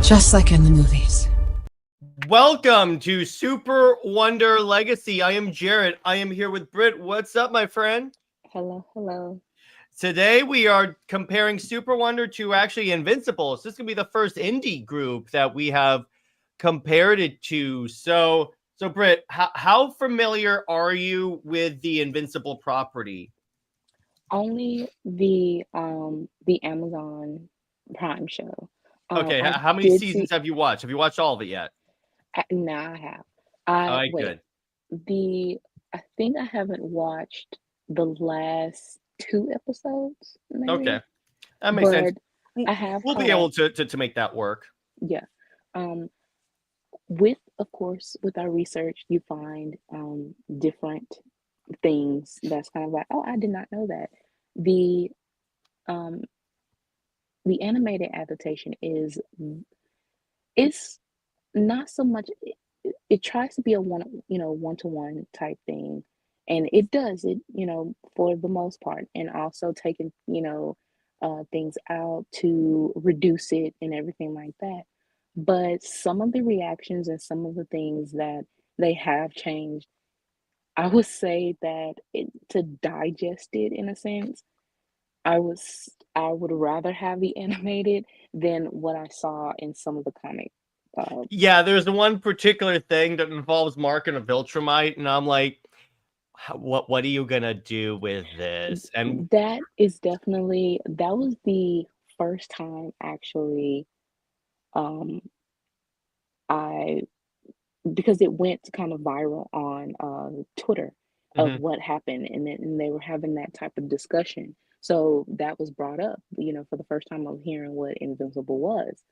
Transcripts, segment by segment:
Just like in the movies. Welcome to SuperWonder Legacy. I am Jared. I am here with Brit. What's up, my friend? Hello, hello. Today we are comparing SuperWonder to actually Invincible. So this is going to be the first indie group that we have compared it to. So Brit, how familiar are you with the Invincible property? Only the Amazon Prime show. Okay, I how many did seasons see. have you watched? Have you watched all of it yet? Now I have. All right, Wait. good. I think I haven't watched the last 2 episodes, maybe, Okay, that makes sense. but I have We'll be caught able up. to make that work. Yeah. Um, of course, with our research, you find different things that's kind of like, oh, I did not know that. The um the animated adaptation is it's not so much it tries to be a one-to-one type thing, and it does it, for the most part, and also taking, things out to reduce it and everything like that. But some of the reactions and some of the things that they have changed, I would say that to digest it in a sense, I would rather have the animated than what I saw in some of the comic. Uh, Yeah, there's the one particular thing that involves Mark and a Viltrumite, and I'm like, what are you gonna do with this? And that was the first time actually, um, I because it went kind of viral on Twitter of mhm. what happened, and they were having that type of discussion. So that was brought up, for the first time of hearing what Invincible was,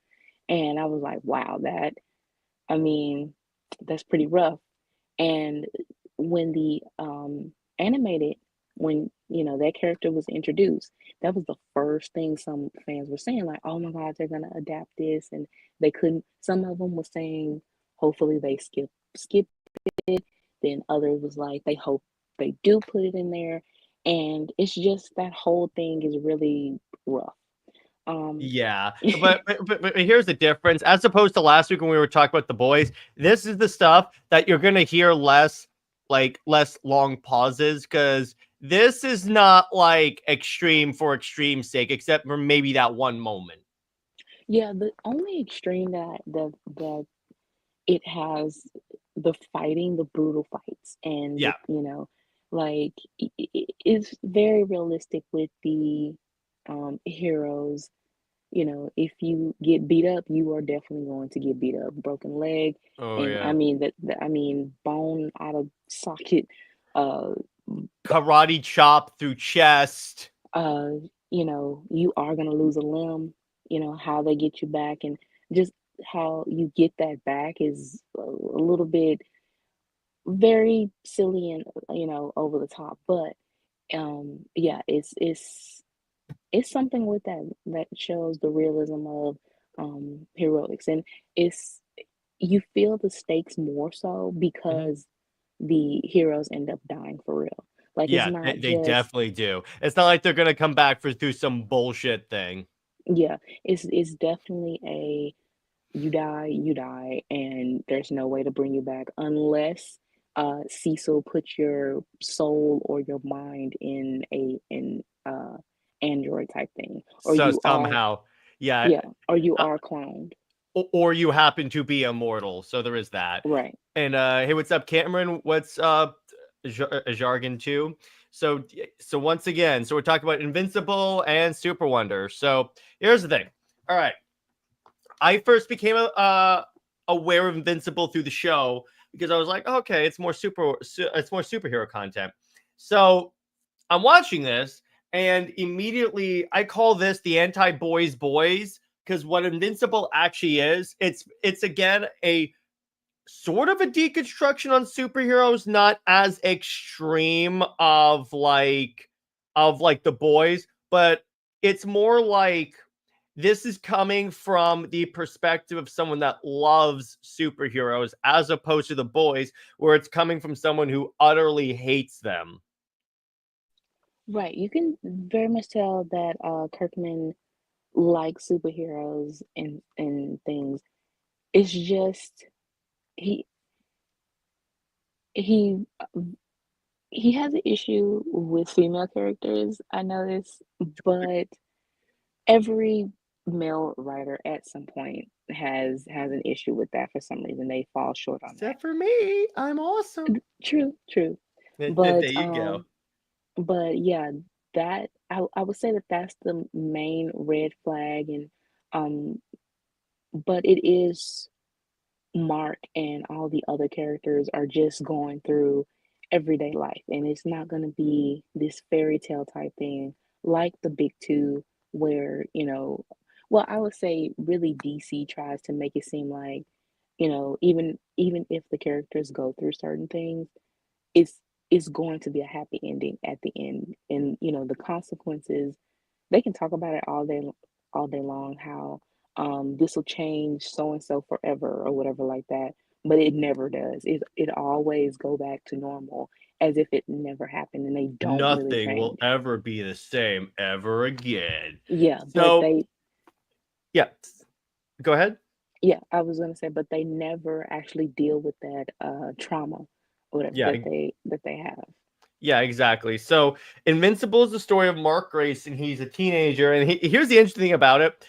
and I was like, wow, I mean, that's pretty rough. And when the animated, when that character was introduced, that was the first thing some fans were saying, like, "Oh my God, they're gonna adapt this," and they couldn't. Some of them were saying, "Hopefully they skip it." Then others was like, they hope they do put it in there, and it's just that whole thing is really rough. Um, Yeah, but here's the difference. As opposed to last week when we were talking about the boys, this is the stuff that you're gonna hear less long pauses, because this is not like extreme for extreme's sake, except for maybe that one moment. yeah, the only extreme that it has the fighting, the brutal fights, and Yeah. like it's very realistic with the heroes. If you get beat up, you are definitely going to get beat up. Broken leg, Oh and I yeah. mean I mean bone out of socket. Uh, Karate chop through chest. uh, you are gonna lose a limb. How they get you back, and just how you get that back is a little bit very silly and over the top, but yeah, it's something with that shows the realism of heroics, and it's you feel the stakes more so Mhm. because the heroes end up dying for real. Like, it's Yeah, not they just. definitely do. It's not like they're gonna come back for through some bullshit thing. Yeah, it's definitely a you die, and there's no way to bring you back unless Cecil puts your soul or your mind in a android type thing, or So you are. somehow, yeah, Yeah, or you uh, are cloned. or you happen to be immortal. So there is that. Right. And hey, what's up, Cameron? What's jargon too? So once again, so we're talking about Invincible and Super Wonder. So here's the thing. All right, I first became aware of Invincible through the show because I was like, okay, it's more superhero content. So I'm watching this, and immediately I call this the anti-boys boys, because what Invincible actually is, it's again a sort of a deconstruction on superheroes, not as extreme of like the boys, but it's more like this is coming from the perspective of someone that loves superheroes as opposed to the boys, where it's coming from someone who utterly hates them. Right. You can very much tell that Kirkman like superheroes and things. It's just he he he has an issue with female characters, I notice, but every male writer at some point has an issue with that for some reason. They fall short on that. Except for me, I'm awesome. True, true. There But you go. yeah, that I would say that that's the main red flag, and um but it is Mark and all the other characters are just going through everyday life, and it's not going to be this fairy tale type thing like the big two, where, well, I would say really DC tries to make it seem like, even if the characters go through certain things, it's it's going to be a happy ending at the end, and the consequences, they can talk about it all day long, how this will change so and so forever or whatever like that, but it never does. It always go back to normal as if it never happened, and they don't really Nothing will change. ever be the same ever again. Yeah, but So, they yeah, go ahead. yeah, I was gonna say, but they never actually deal with that trauma or whatever Yeah, that they have. yeah, exactly. So, Invincible is the story of Mark Grayson. He's a teenager, and here's the interesting thing about it.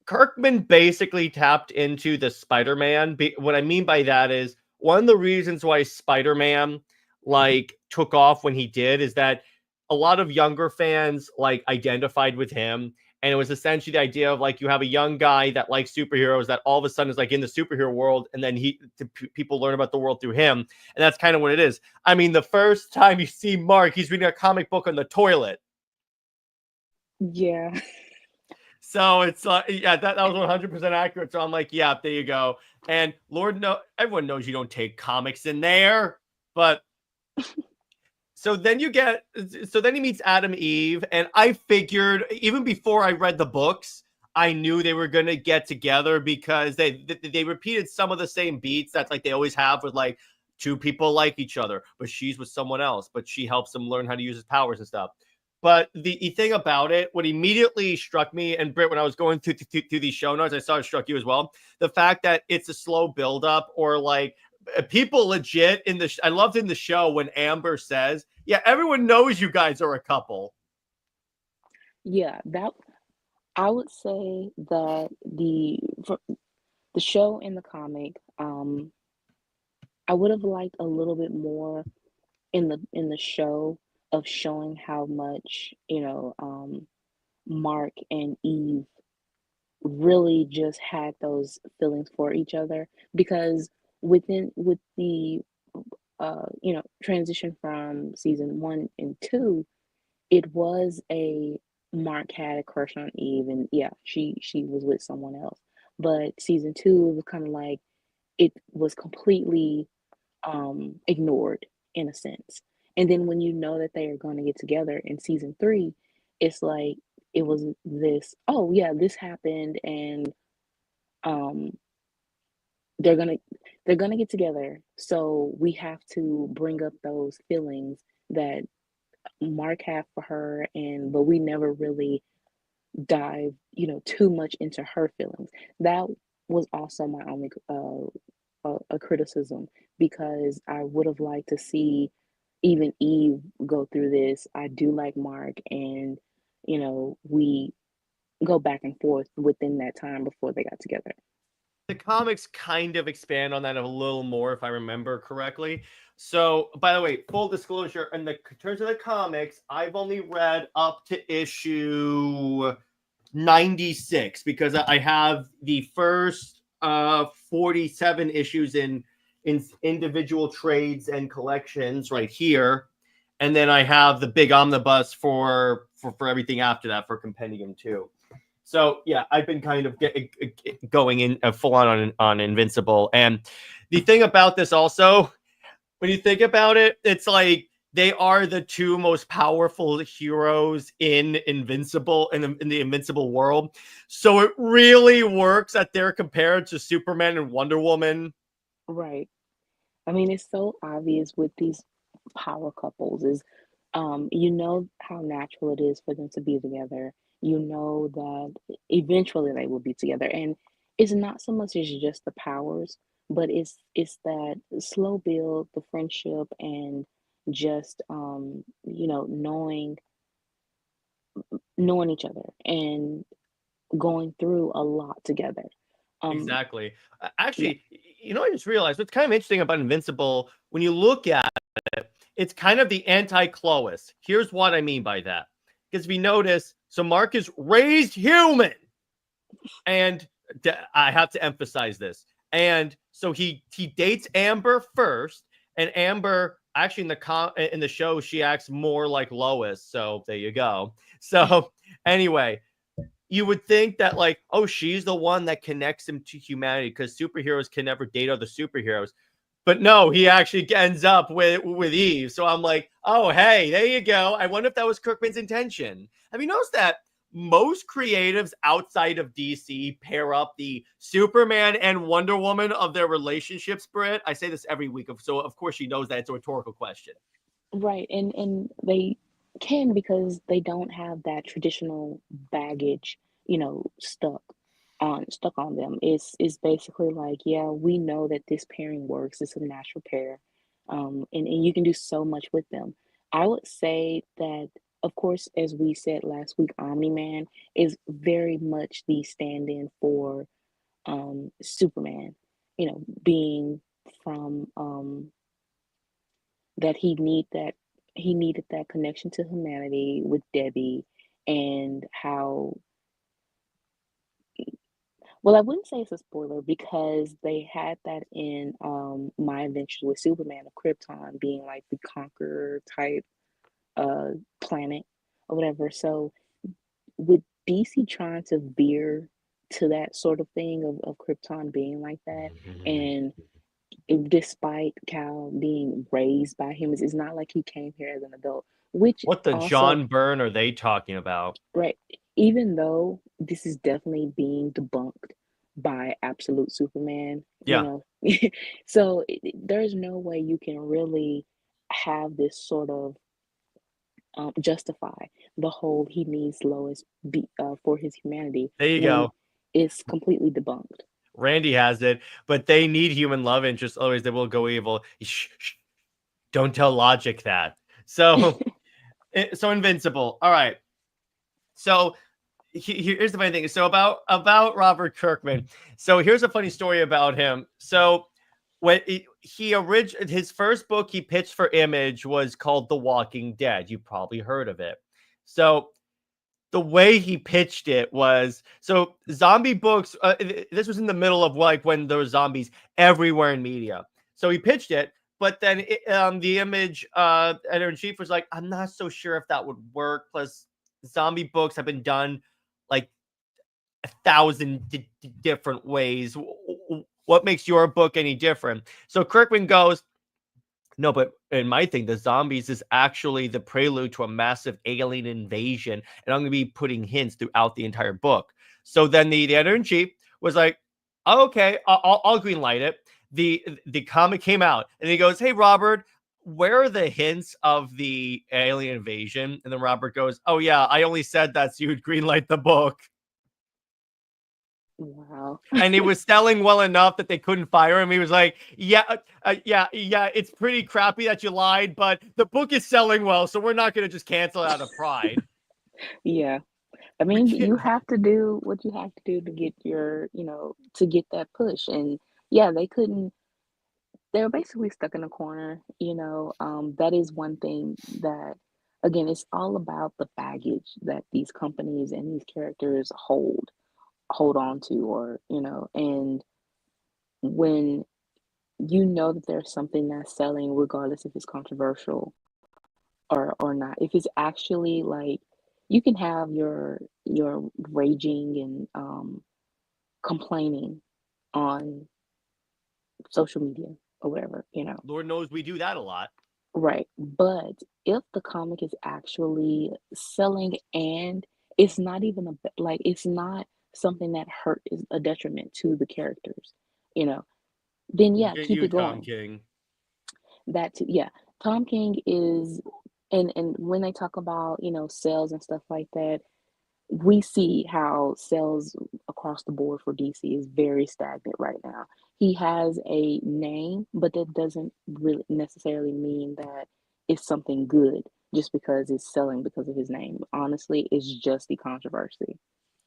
Kirkman basically tapped into the Spider-Man. What I mean by that is one of the reasons why Spider-Man like took off when he did is that a lot of younger fans like identified with him. And it was essentially the idea of like you have a young guy that likes superheroes that all of a sudden is like in the superhero world, and then people learn about the world through him, and that's kind of what it is. I mean, the first time you see Mark, he's reading a comic book on the toilet. Yeah. So it's yeah, that was 100% accurate. So I'm like, yeah, there you go. And Lord, no, everyone knows you don't take comics in there, but so then he meets Adam Eve, and I figured even before I read the books, I knew they were gonna get together because they repeated some of the same beats that like they always have with like two people like each other, but she's with someone else, but she helps him learn how to use his powers and stuff. But the thing about it, what immediately struck me, and Brit, when I was going through these show notes, I saw it struck you as well. The fact that it's a slow buildup, or like people legit in the. I loved in the show when Amber says, "Yeah, everyone knows you guys are a couple." Yeah, that I would say that the show and the comic, I would have liked a little bit more in the show of showing how much, Mark and Eve really just had those feelings for each other, because with the transition from season 1 and 2, it was a Mark had a crush on Eve, and yeah, she was with someone else. But season 2, it was kind of like it was completely ignored in a sense. And then when you know that they are going to get together in season 3, it's like it was this, oh yeah, this happened, and um they're gonna they're gonna get together. So we have to bring up those feelings that Mark had for her, and but we never really dive, too much into her feelings. That was also my only a criticism, because I would have liked to see even Eve go through this. I do like Mark, and we go back and forth within that time before they got together. The comics kind of expand on that a little more, if I remember correctly. So, by the way, full disclosure, in terms of the comics, I've only read up to issue 96 because I have the first 47 issues in individual trades and collections right here, and then I have the big omnibus for everything after that for Compendium 2. So yeah, I've been kind of going in full on Invincible, and the thing about this also, when you think about it, it's like they are the two most powerful heroes in Invincible in the Invincible world. So it really works that they're compared to Superman and Wonder Woman. Right. I mean, it's so obvious with these power couples is You know how natural it is for them to be together. You know that eventually they will be together, and it's not so much as just the powers, but it's that slow build, the friendship, and just knowing each other and going through a lot together. Um, Exactly. yeah, Actually, I just realized what's kind of interesting about Invincible when you look at it's kind of the anti-Chloe. Here's what I mean by that. Because if you notice, so Mark is raised human. And I have to emphasize this. And so he dates Amber first, and Amber actually in the show she acts more like Lois. So there you go. So anyway, you would think that like, oh, she's the one that connects him to humanity because superheroes can never date other superheroes. But no, he actually ends up with Eve. So I'm like, oh, hey, there you go. I wonder if that was Kirkman's intention. Have you noticed that most creatives outside of DC pair up the Superman and Wonder Woman of their relationships, Brit? I say this every week, so of course she knows that it's a rhetorical question. right. And they can because they don't have that traditional baggage, stuck on them. It's basically like, yeah, we know that this pairing works. It's a natural pair. And you can do so much with them. I would say that, of course, as we said last week, Omni-Man is very much the stand-in for Superman, being from that he needed that connection to humanity with Debbie, and how, well, I wouldn't say it's a spoiler because they had that in My Adventures with Superman of Krypton being like the conqueror type uh planet or whatever. So with DC trying to veer to that sort of thing of Krypton being like that, and despite Cal being raised by humans, it's not like he came here as an adult, which What the also, John Byrne are they talking about? right, even though this is definitely being debunked by Absolute Superman, Yeah, so there's no way you can really have this sort of justify the whole he needs Lois for his humanity there you when go. it's completely debunked. Randy has it, but they need human love interest. Otherwise, they will go evil. Shh, shh, don't tell Logic that. So Invincible. All right. So here's the funny thing. So about Robert Kirkman. So here's a funny story about him. So when his first book he pitched for Image was called The Walking Dead. You probably heard of it. So the way he pitched it was so zombie books. This was in the middle of like when there were zombies everywhere in media. So he pitched it, but then the Image editor in chief was like, I'm not so sure if that would work. Plus, zombie books have been done like 1,000 different ways. What makes your book any different? So Kirkman goes, no, but in my thing, the zombies is actually the prelude to a massive alien invasion, and I'm going to be putting hints throughout the entire book. So then the editor in chief was like, oh, "Okay, I'll green light it." The comic came out, and he goes, "Hey, Robert, where are the hints of the alien invasion?" And then Robert goes, "Oh yeah, I only said that so you'd green light the book." Wow. And he was selling well enough that they couldn't fire him. He was like, "Yeah, yeah. It's pretty crappy that you lied, but the book is selling well, so we're not going to just cancel out of pride." Yeah. I mean, you have to do what you have to do to get to get that push. And yeah, they were basically stuck in a corner. That is one thing that, again, it's all about the baggage that these companies and these characters hold on to, and when you know that there's something that's selling, regardless if it's controversial or not, if it's actually like, you can have your raging and complaining on social media or whatever. Lord knows we do that a lot. Right. But if the comic is actually selling, and it's not even like, it's not something that hurt is a detriment to the characters, you know, then yeah, Get keep you, it Tom going. King. That too, yeah. Tom King is And when they talk about, sales and stuff like that, we see how sales across the board for DC is very stagnant right now. He has a name, but that doesn't really necessarily mean that it's something good just because it's selling because of his name. Honestly, it's just the controversy.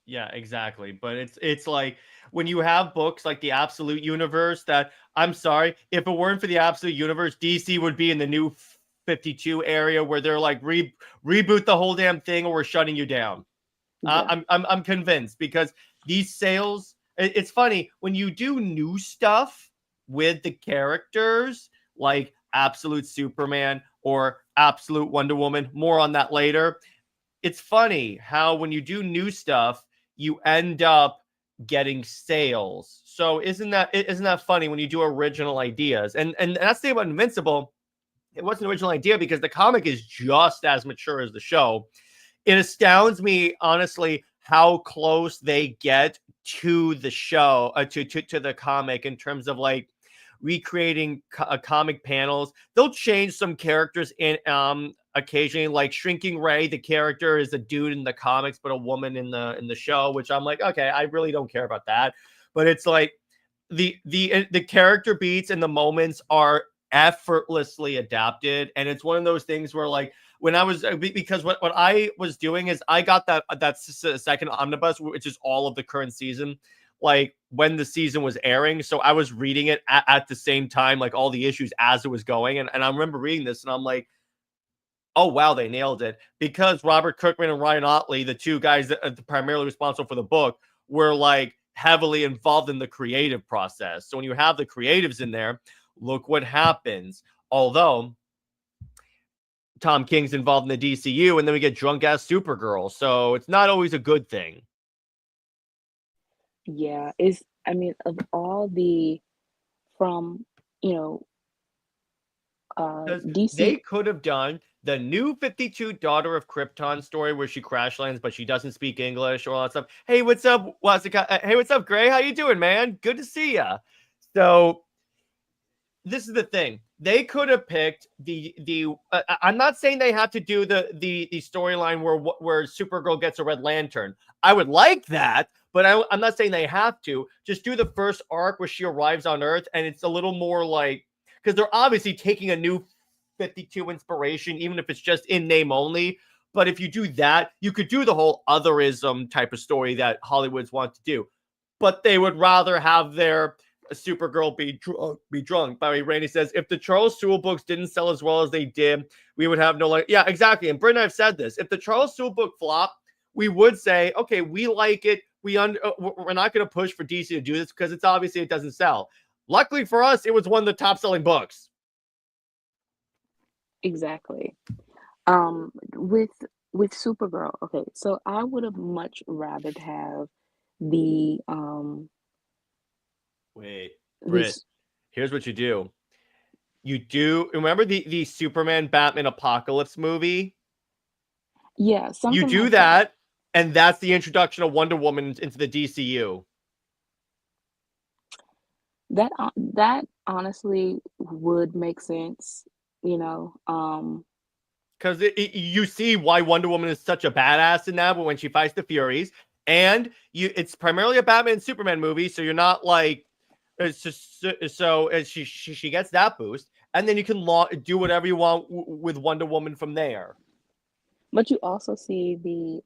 Yeah, exactly. But it's like when you have books like the Absolute Universe that I'm sorry, if it weren't for the Absolute Universe, DC would be in the new 52 area where they're like reboot the whole damn thing or we're shutting you down. Yeah, I'm convinced because these sales. It's funny when you do new stuff with the characters like Absolute Superman or Absolute Wonder Woman. More on that later. It's funny how when you do new stuff, you end up getting sales. So isn't that funny when you do original ideas? And that's the thing about Invincible. It wasn't an original idea because the comic is just as mature as the show. It astounds me, honestly, how close they get to the show, to the comic in terms of like recreating comic panels. They'll change some characters in occasionally, like Shrinking Ray. The character is a dude in the comics, but a woman in the show, which I'm like, okay, I really don't care about that. But it's like the character beats and the moments are effortlessly adapted, and it's one of those things where like when I was because what I was doing is I got that second omnibus, which is all of the current season, like when the season was airing. So I was reading it at the same time, like all the issues as it was going. And I remember reading this and I'm like, oh, wow, they nailed it. Because Robert Kirkman and Ryan Ottley, the two guys that are primarily responsible for the book, were like heavily involved in the creative process. So when you have the creatives in there, look what happens. Although Tom King's involved in the DCU, and then we get drunk ass Supergirl. So it's not always a good thing. yeah. It's, I mean, of all the, from, you know, Because they DC, could have done the new 52 Daughter of Krypton story where she crash lands, but she doesn't speak English or all that stuff. Hey, what's up? Hey, what's up, Gray? How you doing, man? Good to see ya. So this is the thing. They could have picked the. I'm not saying they have to do the storyline where Supergirl gets a Red Lantern. I would like that, but I'm not saying they have to. Just do the first arc where she arrives on Earth, and it's a little more like because they're obviously taking a new 52 inspiration, even if it's just in name only. But if you do that, you could do the whole otherism type of story that Hollywood's want to do. But they would rather have their Supergirl be drunk. Barry Rainey says, if the Charles Sewell books didn't sell as well as they did, we would have no like. Yeah, exactly. And Brit and I've said this. If the Charles Sewell book flopped, we would say, okay, we like it. We're not going to push for DC to do this because it's obviously it doesn't sell. Luckily for us, it was one of the top selling books. exactly. With Supergirl, okay, so I would have much rather have the Wait, Brit, this here's what you do. You do remember the Superman Batman Apocalypse movie? yeah, You something do like that. that, and that's the introduction of Wonder Woman into the DCU. That honestly would make sense, you know. Because you see why Wonder Woman is such a badass in that, but when she fights the Furies, and it's primarily a Batman and Superman movie, so you're not like, it's just so she gets that boost, and then you can do whatever you want with Wonder Woman from there. But you also see the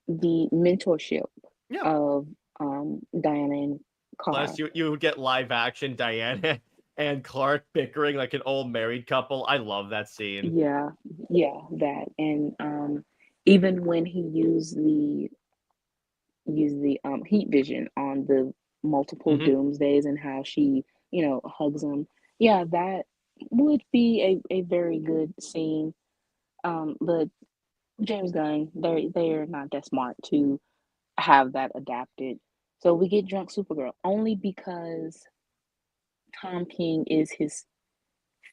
mentorship Yeah. of Diana and Plus, Carl. you would get live action Diana and Clark bickering like an old married couple. I love that scene. Yeah, yeah, that. And even when he used the heat vision on the multiple Mm-hmm. doomsdays and how she, hugs him. Yeah, that would be a very good scene. But James Gunn, they're not that smart to have that adapted. So we get drunk Supergirl only because Tom King is his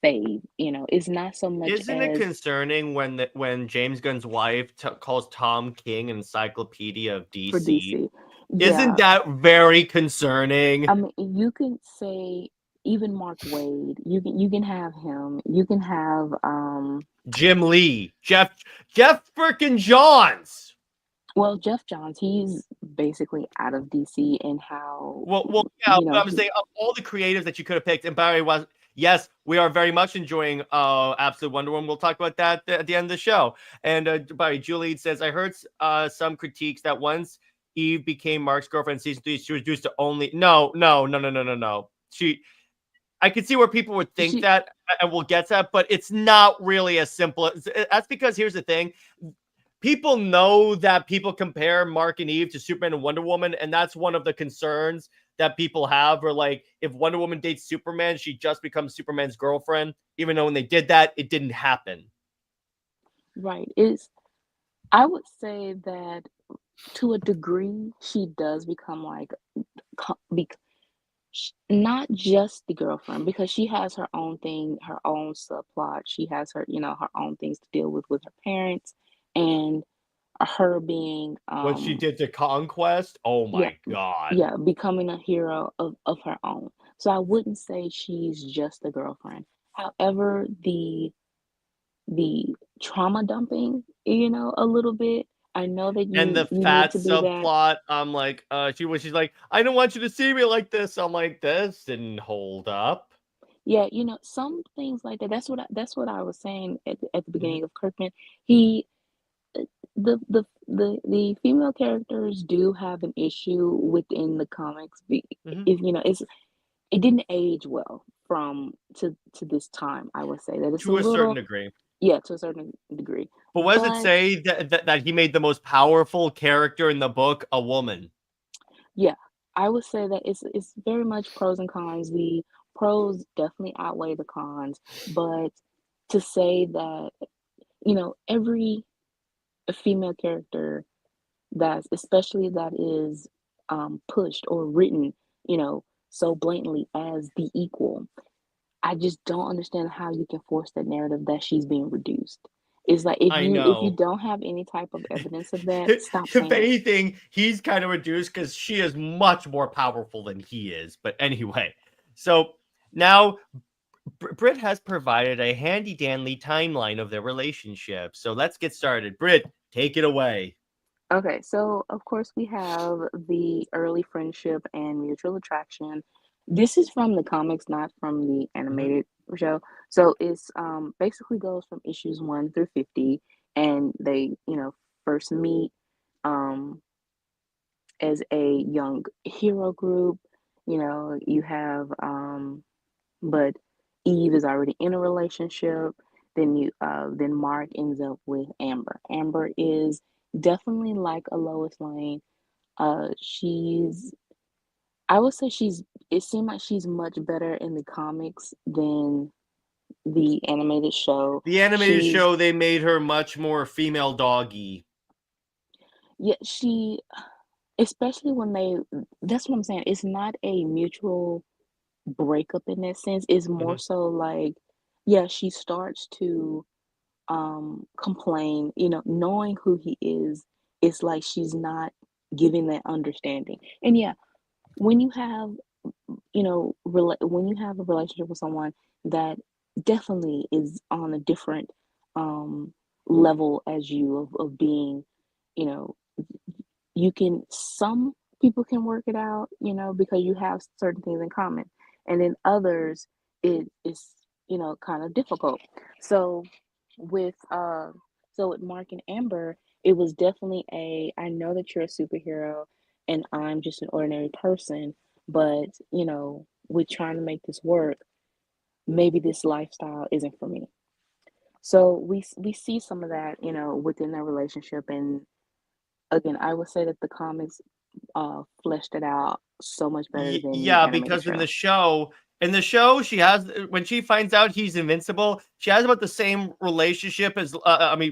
fave. It's not so much Isn't it as concerning when James Gunn's wife calls Tom King an encyclopedia of for DC? DC. Isn't Yeah, that very concerning? I mean, you can say. even Mark Wade, you can have him. You can have Jim Lee, Jeff frickin' Johns. well, Jeff Johns, he's basically out of DC and how Yeah, but I'm saying of all the creatives that you could have picked, and Barry was, yes, we are very much enjoying Absolute Wonder Woman. We'll talk about that at the end of the show. And Barry, Julie says, I heard some critiques that once Eve became Mark's girlfriend in season 3, she was reduced to only no. I could see where people would think that, and we'll get to that, but it's not really as simple. That's because here's the thing. People know that people compare Mark and Eve to Superman and Wonder Woman, and that's one of the concerns that people have. Or like, if Wonder Woman dates Superman, she just becomes Superman's girlfriend, even though when they did that, it didn't happen. Right. I would say that to a degree, she does become like not just the girlfriend, because she has her own thing, her own subplot. She has her, her own things to deal with her parents, and her being What she did to Conquest, oh yeah, my god. yeah, becoming a hero of her own. So I wouldn't say she's just a girlfriend. However, the trauma dumping, a little bit. I know that And the you need fat to do that. subplot, I'm like, she's like, I don't want you to see me like this. I'm like, this didn't hold up. Yeah, some things like that. That's what I was saying at the beginning of Kirkman. He the female characters do have an issue within the comics. If it didn't age well from to this time. I would say that it's a To a certain little, degree. yeah, to a certain degree. But what does it But say that he made the most powerful character in the book a woman? yeah, I would say that it's very much pros and cons. The pros definitely outweigh the cons, but to say that, every female character that's especially that is pushed or written, so blatantly as the equal. I just don't understand how you can force that narrative that she's being reduced. It's like if I you know. don't have any type of evidence of that, stop If saying it. anything, he's kind of reduced because she is much more powerful than he is. But anyway, so now Brit has provided a handy dandy timeline of their relationship. So let's get started. Brit, take it away. Okay, so of course we have the early friendship and mutual attraction. This is from the comics, not from the Mhm. animated show. So it's basically goes from issues 1 through 50, and they, first meet um as a young hero group. You have but Eve is already in a relationship. Then Mark ends up with Amber. Amber is definitely like a Lois Lane. She's I would say it seemed like she's much better in the comics than the animated show. The animated She's show, they made her much more female doggy. Yeah, especially when that's what I'm saying. It's not a mutual breakup in that sense. It's more Mhm. so like, yeah, she starts to complain, knowing who he is. It's like she's not giving that understanding. And yeah, when you have, when you have a relationship with someone that definitely is on a different um level as you of being, you know some people can work it out, because you have certain things in common, and then others it is, kind of difficult. So with Mark and Amber, it was definitely I know that you're a superhero and I'm just an ordinary person, but with trying to make this work, maybe this lifestyle isn't for me. So we see some of that, within their relationship. And again, I would say that the comics fleshed it out so much better than the Yeah, animated because show. in the show, she has when she finds out he's invincible, she has about the same relationship as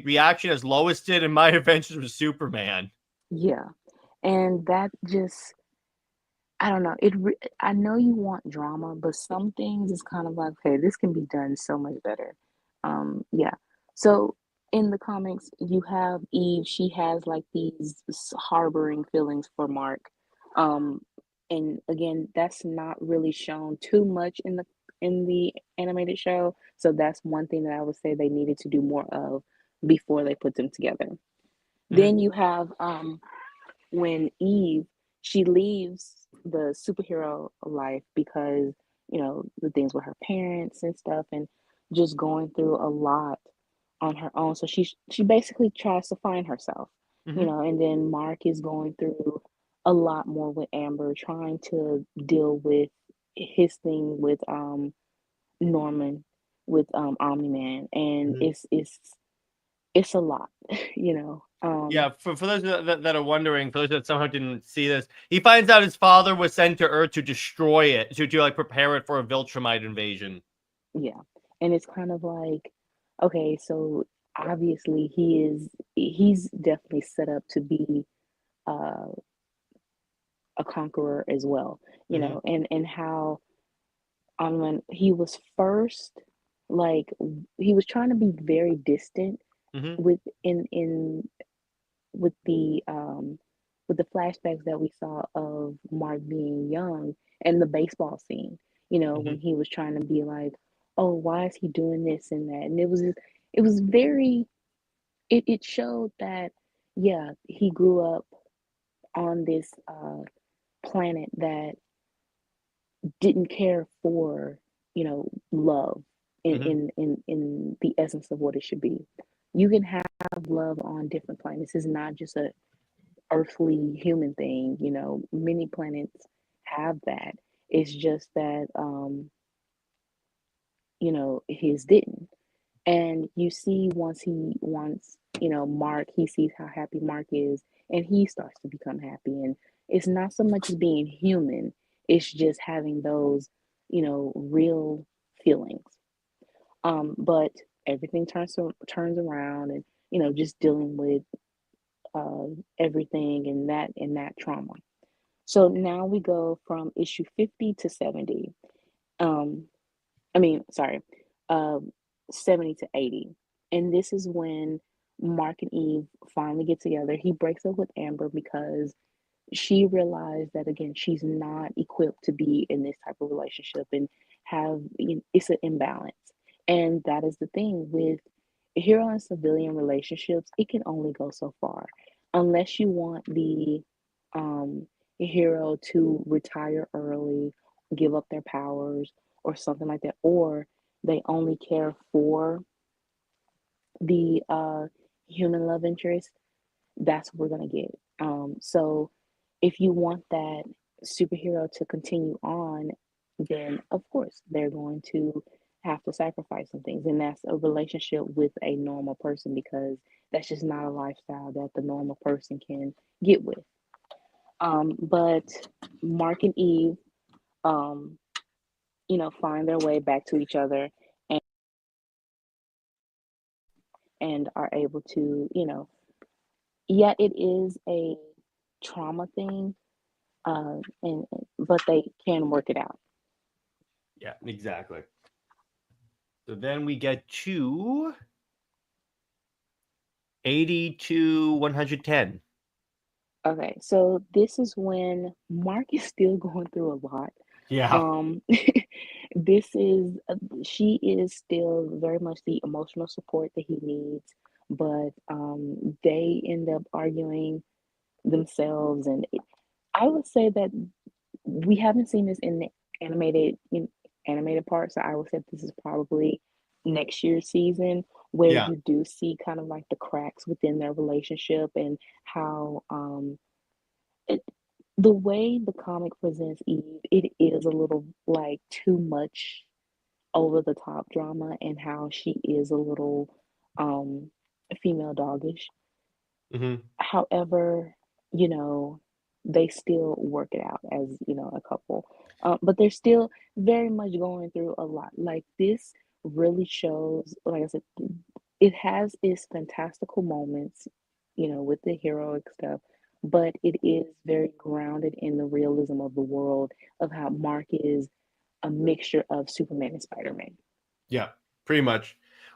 reaction as Lois did in My Adventures with Superman. Yeah, and that just, I don't know. I know you want drama, but some things is kind of like, okay, this can be done so much better. Yeah. So in the comics, you have Eve. She has like these harboring feelings for Mark, um, and again, that's not really shown too much in the animated show. So that's one thing that I would say they needed to do more of before they put them together. Mhm. Then you have when Eve, she leaves the superhero life because, the things with her parents and stuff, and just going through a lot on her own. So she basically tries to find herself, Mhm. and then Mark is going through a lot more with Amber, trying to deal with his thing with Norman, with Omni-Man, and Mhm. it's a lot, Yeah, for those that are wondering, for those that somehow didn't see this, he finds out his father was sent to Earth to destroy it, to like prepare it for a Viltrumite invasion. Yeah. And it's kind of like, okay, so obviously he's definitely set up to be uh, a conqueror as well, Hmm. and how when he was first, like, he was trying to be very distant Hmm. with in with the flashbacks that we saw of Mark being young and the baseball scene, when Hmm. he was trying to be like, oh, why is he doing this and that? And it was very it showed that, yeah, he grew up on this planet that didn't care for, love Hmm. in the essence of what it should be. You can have love on different planets. It's not just a earthly human thing. Many planets have that. It's just that his didn't. And you see, once Mark, he sees how happy Mark is, and he starts to become happy. And it's not so much as being human, it's just having those real feelings. But everything turns around, and just dealing with uh everything and that trauma. So now we go from issue 50 to 70. Um, I mean, sorry, um, 70 to 80. And this is when Mark and Eve finally get together. He breaks up with Amber because she realized that, again, she's not equipped to be in this type of relationship, and it's an imbalance. And that is the thing with hero and civilian relationships, it can only go so far unless you want the um hero to retire early, give up their powers or something like that, or they only care for the human love interest. That's what we're going to get. So if you want that superhero to continue on, then of course they're going to have to sacrifice some things. And that's a relationship with a normal person, because that's just not a lifestyle that the normal person can get with. But Mark and Eve, um, find their way back to each other, and, are able to, yeah, it is a trauma thing, and but they can work it out. Yeah, exactly. So then we get to 80 to 110. Okay, so this is when Mark is still going through a lot. Yeah. Um, this is she is still very much the emotional support that he needs, but they end up arguing themselves, and I would say that we haven't seen this in the animated animated part, so I would say this is probably next year's season, where Yeah. you do see kind of like the cracks within their relationship, and how it, the way the comic presents Eve, it is a little like too much over the top drama, and how she is a little um female doggish. Hmm. However, you know, they still work it out as, a couple. But they're still very much going through a lot. Like, this really shows, like I said, it has its fantastical moments, with the heroic stuff, but it is very grounded in the realism of the world, of how Mark is a mixture of Superman and Spider-Man. Yeah, pretty much.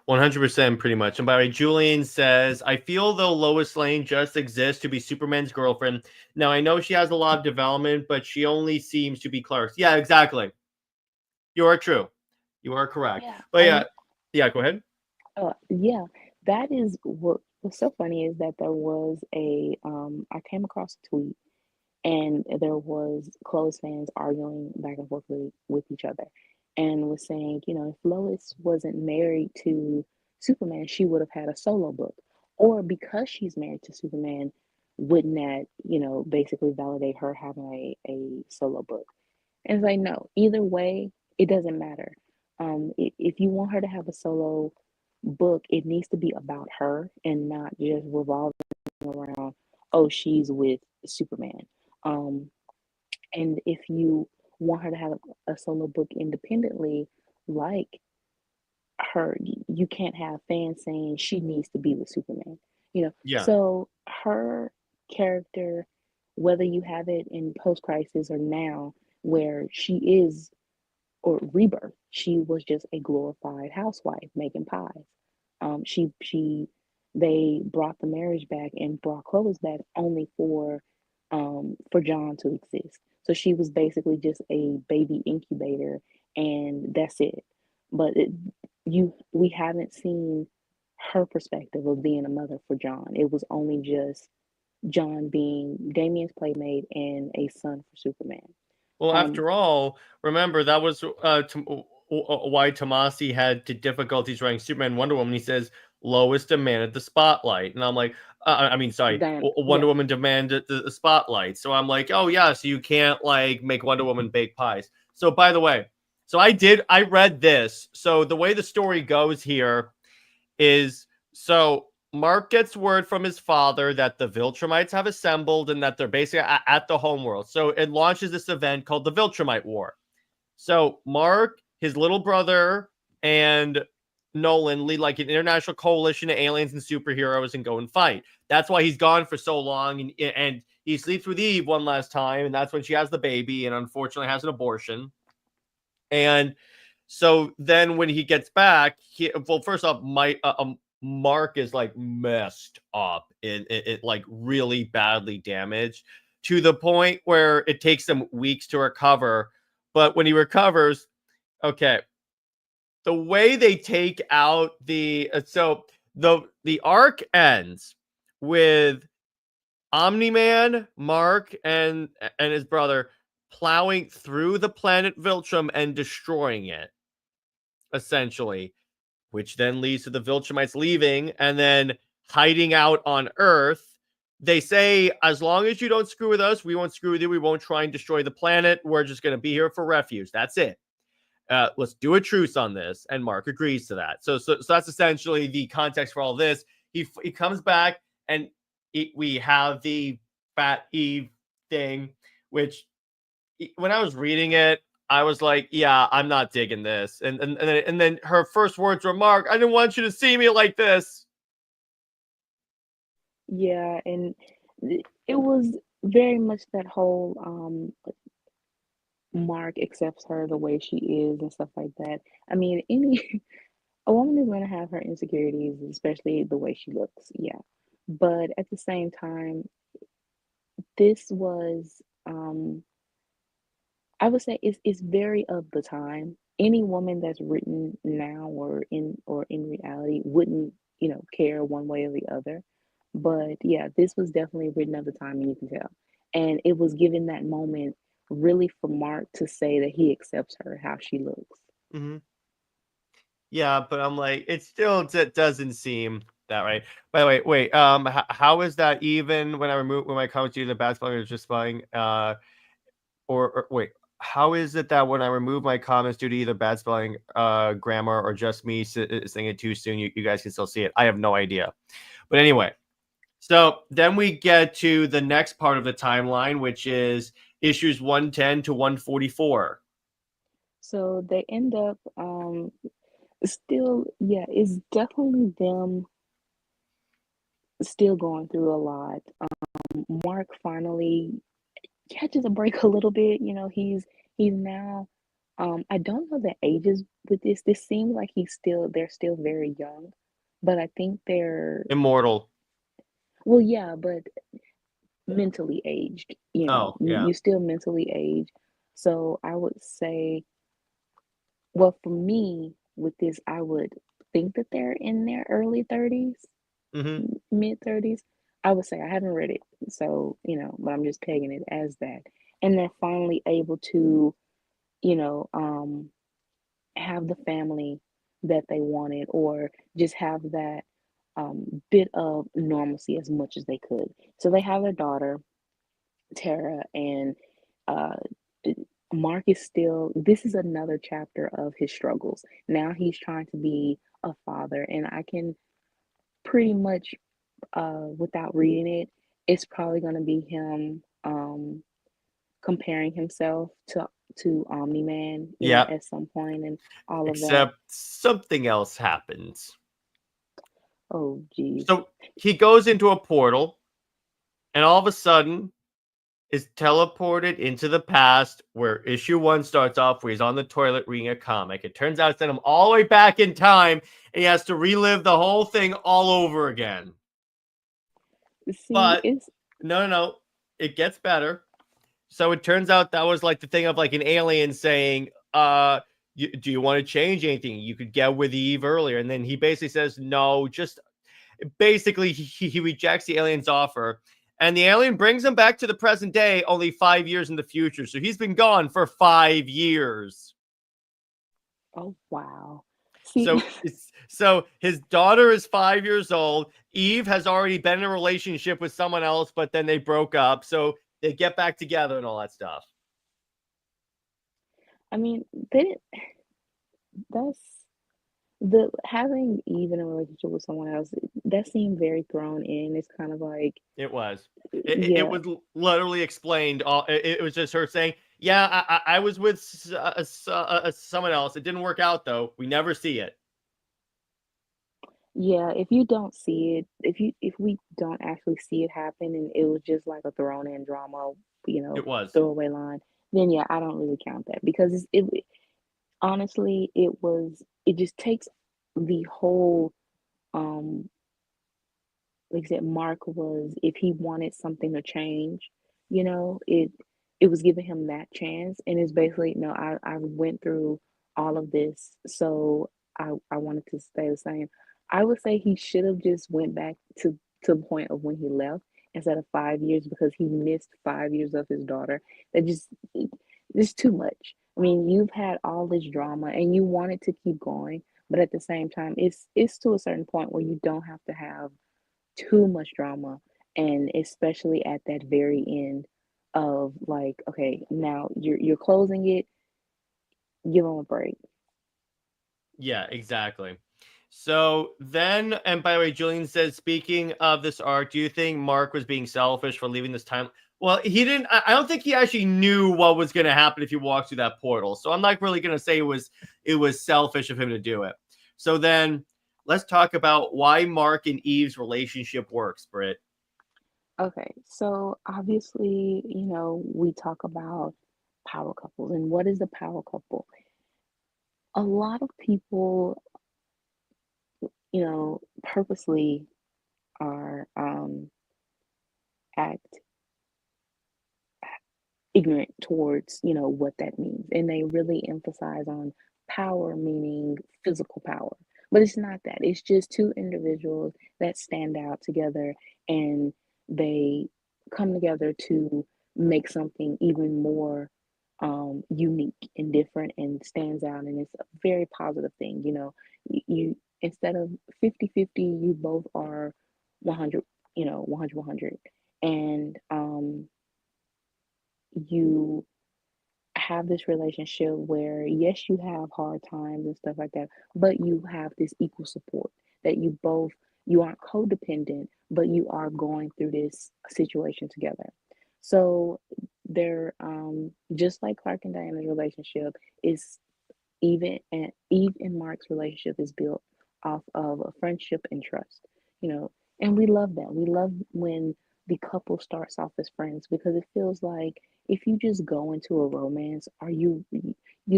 100% pretty much. And by the way, Julian says, I feel though Lois Lane just exists to be Superman's girlfriend. Now, I know she has a lot of development, but she only seems to be Clark's. Yeah, exactly. You are true. You are correct. Yeah, But yeah, go ahead. yeah, that is what's so funny is that there was I came across a tweet and there was clothes fans arguing back and forth with each other and was saying, if Lois wasn't married to Superman, she would have had a solo book. Or because she's married to Superman, wouldn't that, basically validate her having a solo book? And it's like, no, either way, it doesn't matter. If you want her to have a solo book, it needs to be about her and not just revolving around, oh, she's with Superman. Um, and if you want her to have a solo book independently, like her, you can't have fans saying she needs to be with Superman. Yeah. So her character, whether you have it in post crisis or now, where she is or rebirth. She was just a glorified housewife making pies. She they brought the marriage back and brought clothes back only for John to exist. So she was basically just a baby incubator, and that's it. But we haven't seen her perspective of being a mother for John. It was only just John being Damien's playmate and a son for Superman. Well, Um, after all, remember that was why Tomasi had difficulties writing Superman and Wonder Woman. He says Lois demanded the spotlight, and I'm like, I mean, sorry, Wonder yeah, Woman demanded the spotlight. So I'm like, oh yeah, so you can't like make Wonder Woman bake pies. So by the way, I read this. So the way the story goes here is so Mark gets word from his father that the Viltrumites have assembled and that they're basically at the homeworld. So it launches this event called the Viltrumite War. So Mark, his little brother, and Nolan lead like an international coalition of aliens and superheroes and go and fight. That's why he's gone for so long, and he sleeps with Eve one last time, and that's when she has the baby and unfortunately has an abortion. And so then when he gets back, first off, Mark is like messed up. It like really badly damaged to the point where it takes him weeks to recover. But when he recovers, okay, the way they take out the arc ends with Omni-Man, Mark, and his brother plowing through the planet Viltrum and destroying it, essentially, which then leads to the Viltrumites leaving and then hiding out on Earth. They say, as long as you don't screw with us, we won't screw with you. We won't try and destroy the planet. We're just going to be here for refuge. That's it. Let's do a truce on this. And Mark agrees to that. So that's essentially the context for all this. He comes back and we have the Fat Eve thing, which when I was reading it, I was like, yeah, I'm not digging this. And then her first words were, Mark, I didn't want you to see me like this. yeah, and it was very much that whole Mark accepts her the way she is and stuff like that. I mean, any a woman is going to have her insecurities, especially the way she looks. Yeah, but at the same time, this was I would say it's very of the time. Any woman that's written now or in reality wouldn't, care one way or the other. But yeah, this was definitely written of the time and you can tell. And it was given that moment really for Mark to say that he accepts her how she looks. Mm-hmm. Yeah, but I'm like, it still doesn't seem that right. By the way, wait, how is that even when my comments to the bad spelling is just spelling? Or wait, how is it that when I remove my comments due to either bad spelling, grammar, or just me saying it too soon, you guys can still see it? I have no idea. But anyway, so then we get to the next part of the timeline, which is issues 110 to 144. So they end up still, yeah, it's definitely them still going through a lot. Mark finally catches a break a little bit. He's now I don't know the ages with this. This seems like they're still very young, but I think they're, Immortal. well, yeah, but mentally aged. Oh, yeah. You still mentally age. So I would say, well, for me with this, I would think that they're in their early 30s, Hmm. mid 30s. I would say I haven't read it, so but I'm just pegging it as that. And they're finally able to, you know, have the family that they wanted, or just have that bit of normalcy as much as they could. So they have their daughter, Tara, and uh, Mark is still, this is another chapter of his struggles. Now he's trying to be a father, and I can pretty much, without reading it, it's probably going to be him comparing himself to Omni-Man, Yeah. at some point and all of that. Except something else happens. Oh, geez. So he goes into a portal, and all of a sudden is teleported into the past where issue one starts off, where he's on the toilet reading a comic. It turns out it sent him all the way back in time, and he has to relive the whole thing all over again. See, But it's no, no, no. It gets better. So it turns out that was like the thing of like an alien saying, do you want to change anything? You could get with Eve earlier. And then he basically says, no, just basically he rejects the alien's offer. And the alien brings him back to the present day only 5 years in the future. So he's been gone for 5 years. oh wow. See, So his daughter is 5 years old. Eve has already been in a relationship with someone else, but then they broke up. So they get back together and all that stuff. I mean, they didn't, that's the having Eve in a relationship with someone else, that seemed very thrown in. It's kind of like, It was. It yeah, was literally explained. It was just her saying, "Yeah, I was with someone else. It didn't work out though. We never see it." yeah. If you don't see it, if we don't actually see it happen, and it was just like a thrown in drama, you know, It was. throwaway line, then yeah, I don't really count that, because honestly, it just takes the whole, um like I said, Mark was, if he wanted something to change, it was giving him that chance, and it's basically, no, I went through all of this, so I wanted to stay the same. I would say he should have just went back to the point of when he left, instead of 5 years, because he missed 5 years of his daughter. That it's too much. I mean, you've had all this drama and you want it to keep going, but at the same time, it's to a certain point where you don't have to have too much drama, and especially at that very end of, like, okay, now you're closing it, give them a break. Yeah, exactly. So then, and by the way, Julian says, speaking of this arc, do you think Mark was being selfish for leaving this time? Well, he didn't. I don't think he actually knew what was going to happen if he walked through that portal. So I'm not really going to say it was selfish of him to do it. So then, let's talk about why Mark and Eve's relationship works, Britt. Okay, so obviously, we talk about power couples, and what is a power couple? A lot of people, purposely are act ignorant towards, what that means, and they really emphasize on power meaning physical power, but it's not that. It's just two individuals that stand out together, and they come together to make something even more unique and different, and stands out, and it's a very positive thing. You, instead of 50-50, you both are 100, 100, and you have this relationship where, yes, you have hard times and stuff like that, but you have this equal support, that you aren't codependent, but you are going through this situation together. So they're, just like Clark and Diana's relationship is, Eve and Mark's relationship is built off of a friendship and trust, you know, and we love that. We love when the couple starts off as friends, because it feels like if you just go into a romance, are you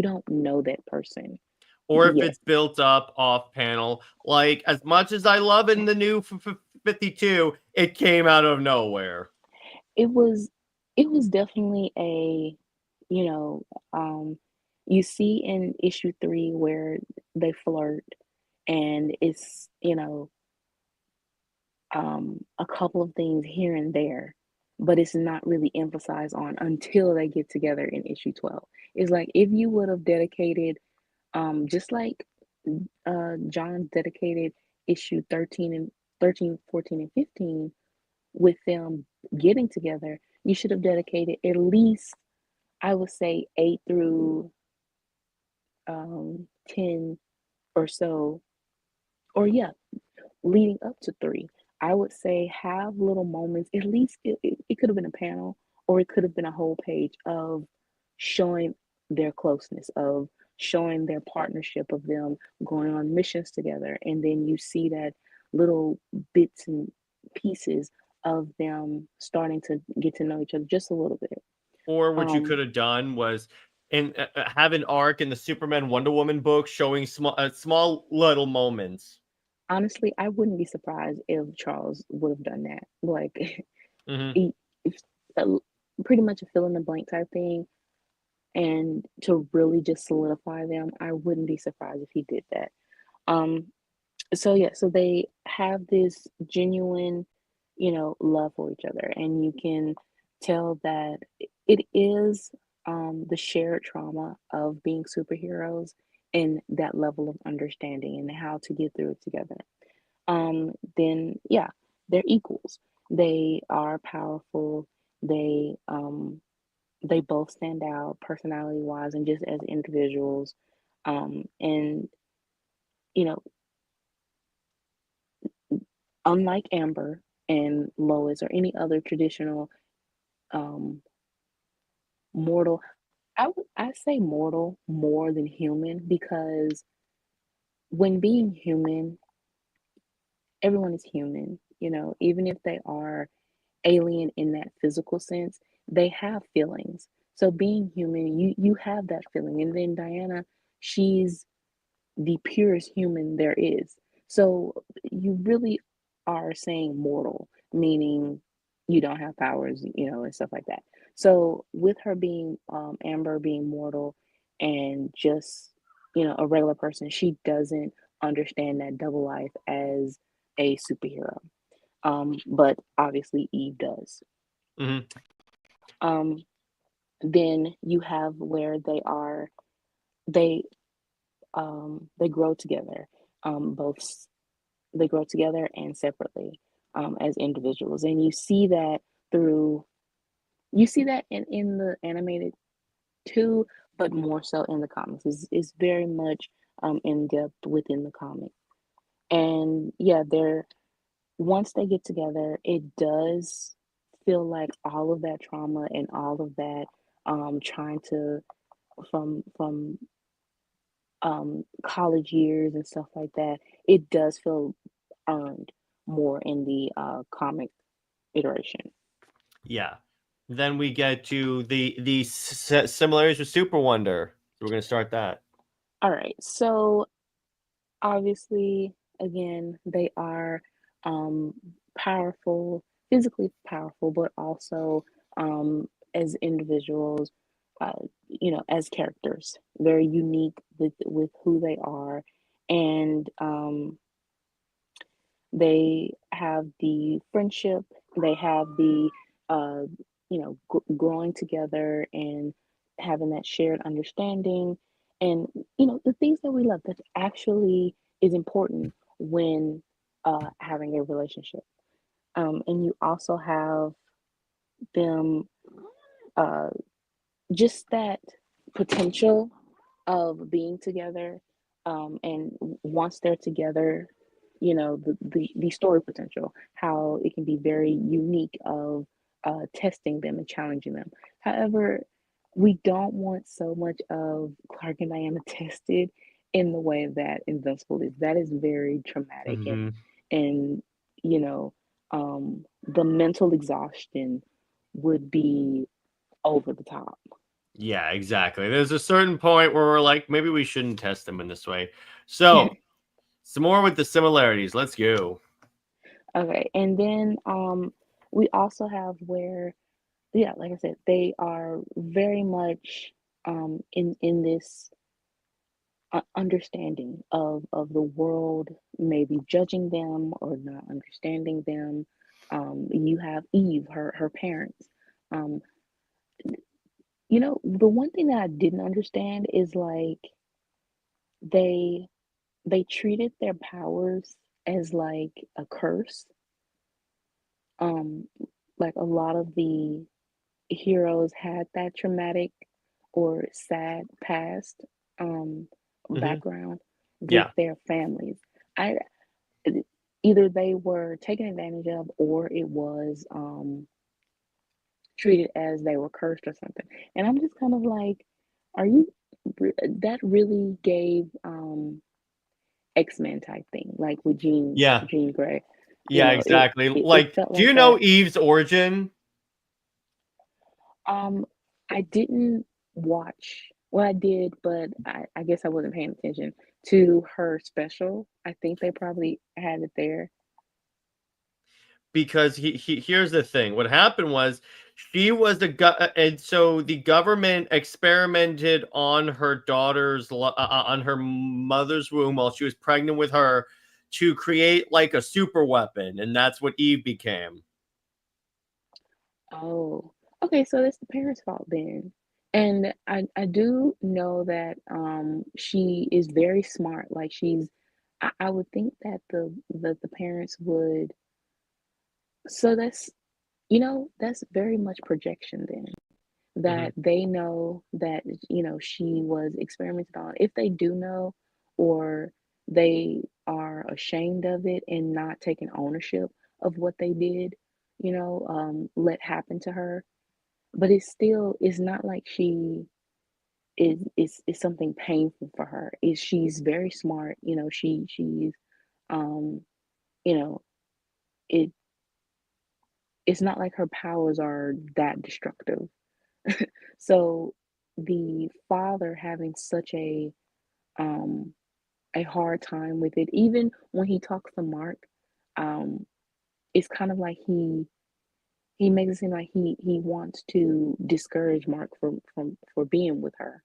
don't know that person Or if yet. it's built up off panel. Like, as much as I love in the new 52, it came out of nowhere. It was it was definitely a, you know, you see in issue 3 where they flirt, and it's, a couple of things here and there, but it's not really emphasized on until they get together in issue 12. It's like if you would have dedicated, just like John dedicated issue 13, 14, and 15 with them getting together, you should have dedicated at least, I would say, 8 through 10 or so, or yeah, leading up to 3. I would say have little moments, at least it could have been a panel, or it could have been a whole page of showing their closeness, of showing their partnership, of them going on missions together. And then you see that little bits and pieces of them starting to get to know each other just a little bit. Or what you could Um, have done was have an arc in the Superman Wonder Woman book showing small little moments. Honestly, I wouldn't be surprised if Charles would have done that. Like, Mm-hmm. he, if, pretty much a fill in the blank type thing. And to really just solidify them, I wouldn't be surprised if he did that. Um, so yeah, so they have this genuine, love for each other, and you can tell that it is the shared trauma of being superheroes and that level of understanding and how to get through it together. Then yeah, they're equals. They are powerful. They they both stand out personality wise and just as individuals. And you know, unlike Amber and Lois or any other traditional um, mortal, I say mortal more than human, because when being human, everyone is human. Even if they are alien in that physical sense, they have feelings. So being human, you have that feeling. And then Diana, she's the purest human there is. So you really are saying mortal, meaning you don't have powers, and stuff like that. So with her being Amber being mortal and just, a regular person, she doesn't understand that double life as a superhero. But obviously Eve does. Mm-hmm. Um, then you have where they they grow together, both they grow together and separately, as individuals, and through you see that in the animated too, but more so in the comics. Is very much in depth within the comic. And yeah, they're once they get together, it does feel like all of that trauma and all of that trying to from college years and stuff like that, it does feel earned more in the comic iteration. Yeah. Then we get to the similarities with Super Wonder. So we're gonna start that. All right, so obviously, again, they are um, powerful, physically powerful, but also as individuals, uh, as characters, very unique with who they are, and they have the friendship, they have the uh, growing together and having that shared understanding, and the things that we love that actually is important when having a relationship. And you also have them, uh, just that potential of being together, and once they're together, the story potential, how it can be very unique of testing them and challenging them. However, we don't want so much of Clark and Diana tested in the way that Invincible is. That is very traumatic, Mm-hmm. and you know the mental exhaustion would be over the top. Yeah, exactly. There's a certain point where we're like, maybe we shouldn't test them in this way. So, some more with the similarities. Let's go. Okay, and then we also have where, yeah, like I said, they are very much in this understanding of the world, maybe judging them or not understanding them. You have Eve, her parents. Um, the one thing that I didn't understand is like they they treated their powers as like a curse. Um, like a lot of the heroes had that traumatic or sad past Hmm. background with Yeah. their families. I Either they were taken advantage of or it was treated as they were cursed or something. And I'm just kind of like, are you that really gave X-Men type thing, like with Yeah. Jean Grey. Yeah, It, exactly. it Like, felt do like you know that. Eve's origin? Um, I didn't watch. Well, I did, but I guess I wasn't paying attention to her special. I think they probably had it there. Because here's the thing. What happened was she was and so the government experimented on her on her mother's womb while she was pregnant with her to create like a super weapon, and that's what Eve became. Oh, okay, so that's the parents' fault then. And I do know that she is very smart. Like I would think that the parents would. So that's very much projection then. Hmm. That they know that she was experimented on. If they do know, or they are ashamed of it and not taking ownership of what they did, let happen to her. But it's not like she is something painful for her. Is She's very smart. She's um you know it it's not like her powers are that destructive. So the father having such um a hard time with it, even when he talks to Mark, um, it's kind of like he makes it seem like he wants to discourage Mark for being with her.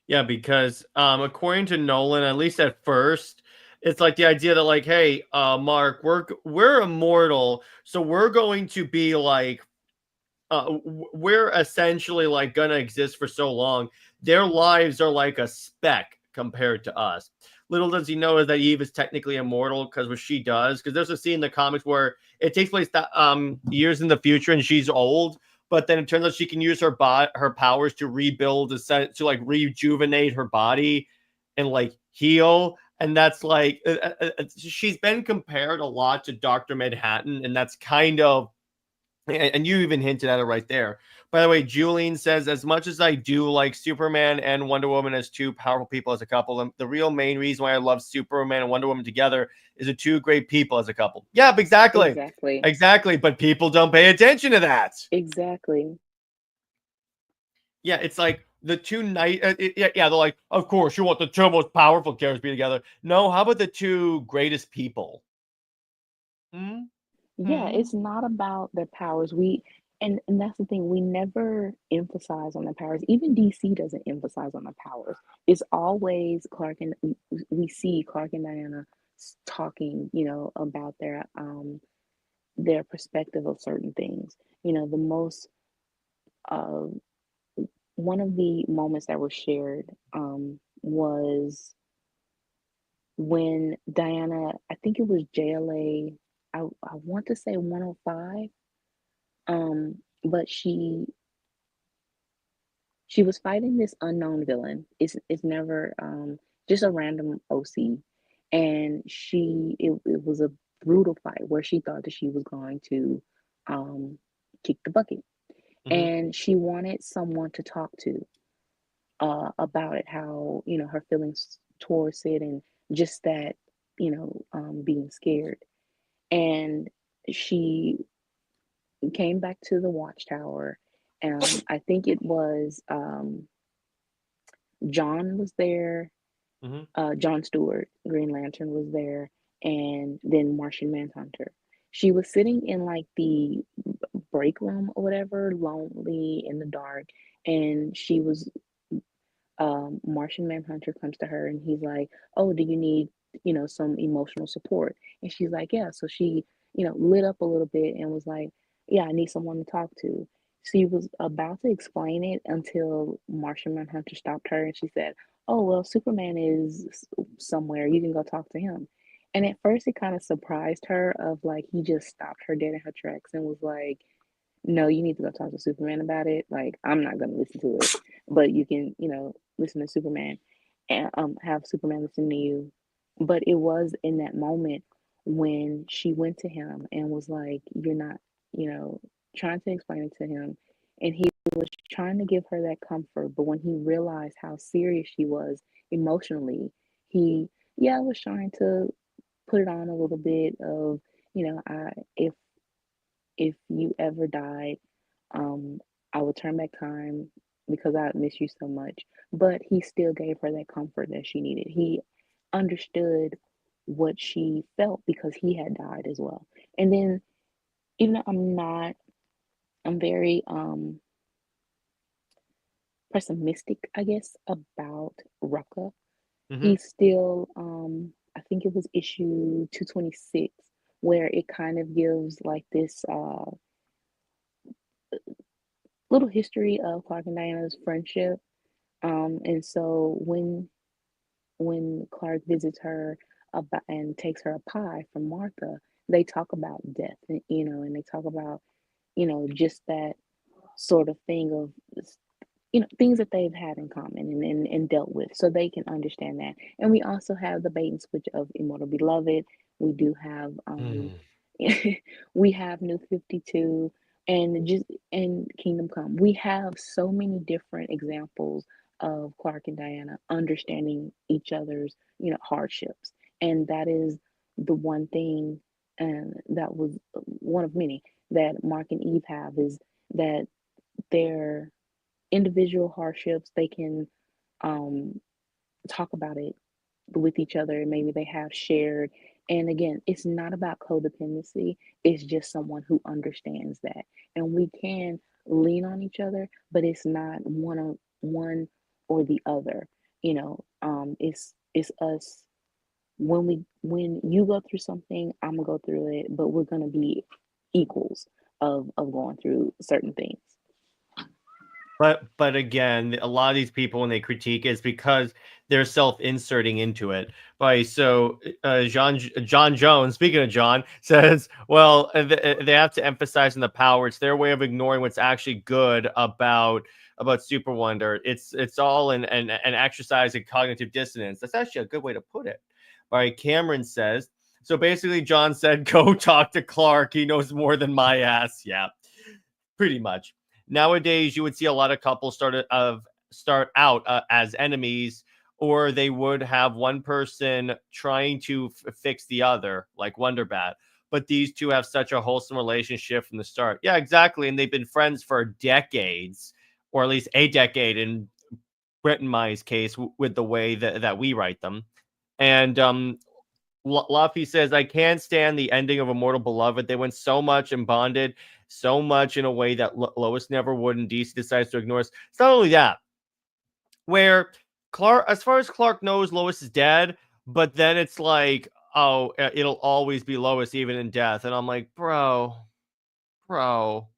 Yeah, because according to Nolan, at least at first, it's like the idea that like, hey, Mark, we're immortal, so we're going to be like we're essentially like gonna exist for so long. Their lives are like a speck compared to us. Little does he know is that Eve is technically immortal because what she does. Because there's a scene in the comics where it takes place that years in the future and she's old, but then it turns out she can use her powers to rebuild, to like rejuvenate her body and like heal. And that's like she's been compared a lot to Doctor Manhattan, and that's kind of and you even hinted at it right there. By the way, Julian says, as much as I do like Superman and Wonder Woman as two powerful people as a couple, the real main reason why I love Superman and Wonder Woman together is the two great people as a couple. Yep, exactly. Exactly. Exactly. But people don't pay attention to that. Exactly. Yeah, it's like the two night. Yeah, they're like, of course, you want the two most powerful characters to be together. No, how about the two greatest people? Hmm. Yeah, Hmm. it's not about their powers. And that's the thing, we never emphasize on their powers. Even DC doesn't emphasize on their powers. It's always Clark and we see Clark and Diana talking, about their perspective of certain things. The most uh one of the moments that were shared was when Diana, I think it was JLA, I want to say 105. But she was fighting this unknown villain. It's never just a random OC, and it was a brutal fight where she thought that she was going to um kick the bucket, Hmm. and she wanted someone to talk to about it, how her feelings towards it, and just that being scared. and she came back to the watchtower. I think it was John was there. Hmm. John Stewart, Green Lantern, was there, and then Martian Manhunter. She was sitting in like the break room or whatever, lonely in the dark, and she was Martian Manhunter comes to her and he's like, "Oh, do you need, some emotional support?" And she's like, "Yeah." So she, lit up a little bit and was like, "Yeah, I need someone to talk to." She was about to explain it until Martian Manhunter stopped her and she said, "Oh, well, Superman is somewhere. You can go talk to him." And at first, it kind of surprised her of like he just stopped her dead in her tracks and was like, "No, you need to go talk to Superman about it. Like, I'm not gonna listen to it, but you can, listen to Superman and have Superman listen to you." But it was in that moment when she went to him and was like, "You're not, you know, trying to explain it to him." And he was trying to give her that comfort, but when he realized how serious she was emotionally, he, yeah, was trying to put it on a little bit of, I if you ever died, um, I would turn back time because I miss you so much. But he still gave her that comfort that she needed. He understood what she felt because he had died as well. And then, even though I'm very pessimistic, I guess, about Rucka. Hmm. He still, I think it was issue 226, where it kind of gives like this little history of Clark and Diana's friendship. And so when Clark visits her about and takes her a pie from Martha, they talk about death, and and they talk about just that sort of thing of things that they've had in common and dealt with, so they can understand that. And we also have the bait and switch of Immortal Beloved. We do have we have New 52 and just and Kingdom Come. We have so many different examples of Clark and Diana understanding each other's hardships, and that is the one thing, and that was one of many that Mark and Eve have, is that their individual hardships, they can um, talk about it with each other. Maybe they have shared. And again, it's not about codependency, it's just someone who understands that. And we can lean on each other, but it's not one or the other. It's us. When you go through something, I'm gonna go through it, but we're gonna be equals of going through certain things. But again, a lot of these people when they critique it's because they're self-inserting into it. Right. So John Jones, speaking of John, says, well, they have to emphasize in the power. It's their way of ignoring what's actually good about Super Wonder. It's all an exercise in cognitive dissonance. That's actually a good way to put it. Right. Cameron says, so basically John said, go talk to Clark. He knows more than my ass. Yeah, pretty much. Nowadays, you would see a lot of couples start out as enemies, or they would have one person trying to fix the other, like Wonder Bat. But these two have such a wholesome relationship from the start. Yeah, exactly, and they've been friends for decades, or at least a decade in Brit and Mai's case, with the way that we write them. And Luffy says, I can't stand the ending of Immortal Beloved. They went so much and bonded so much in a way that Lois never would, and DC decides to ignore us. It's not only that, where Clark, as far as Clark knows, Lois is dead, but then it's like, oh, it'll always be Lois, even in death. And I'm like, bro, what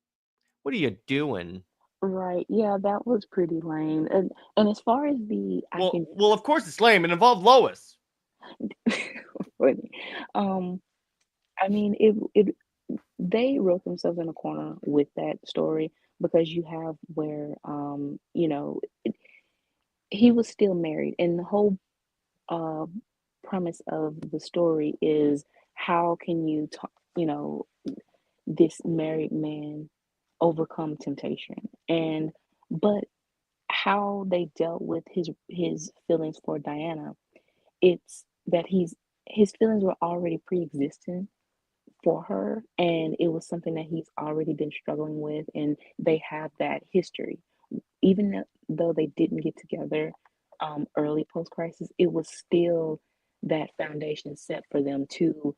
are you doing? Right. Yeah, that was pretty lame. And as far as the I can Well, of course it's lame. It involved Lois. funny. Um, I mean it they wrote themselves in a corner with that story because you have where he was still married, and the whole uh premise of the story is how can you talk, this married man overcome temptation. And but how they dealt with his feelings for Diana, it's that his feelings were already pre-existing for her, and it was something that he's already been struggling with, and they have that history. Even though they didn't get together early post crisis, it was still that foundation set for them to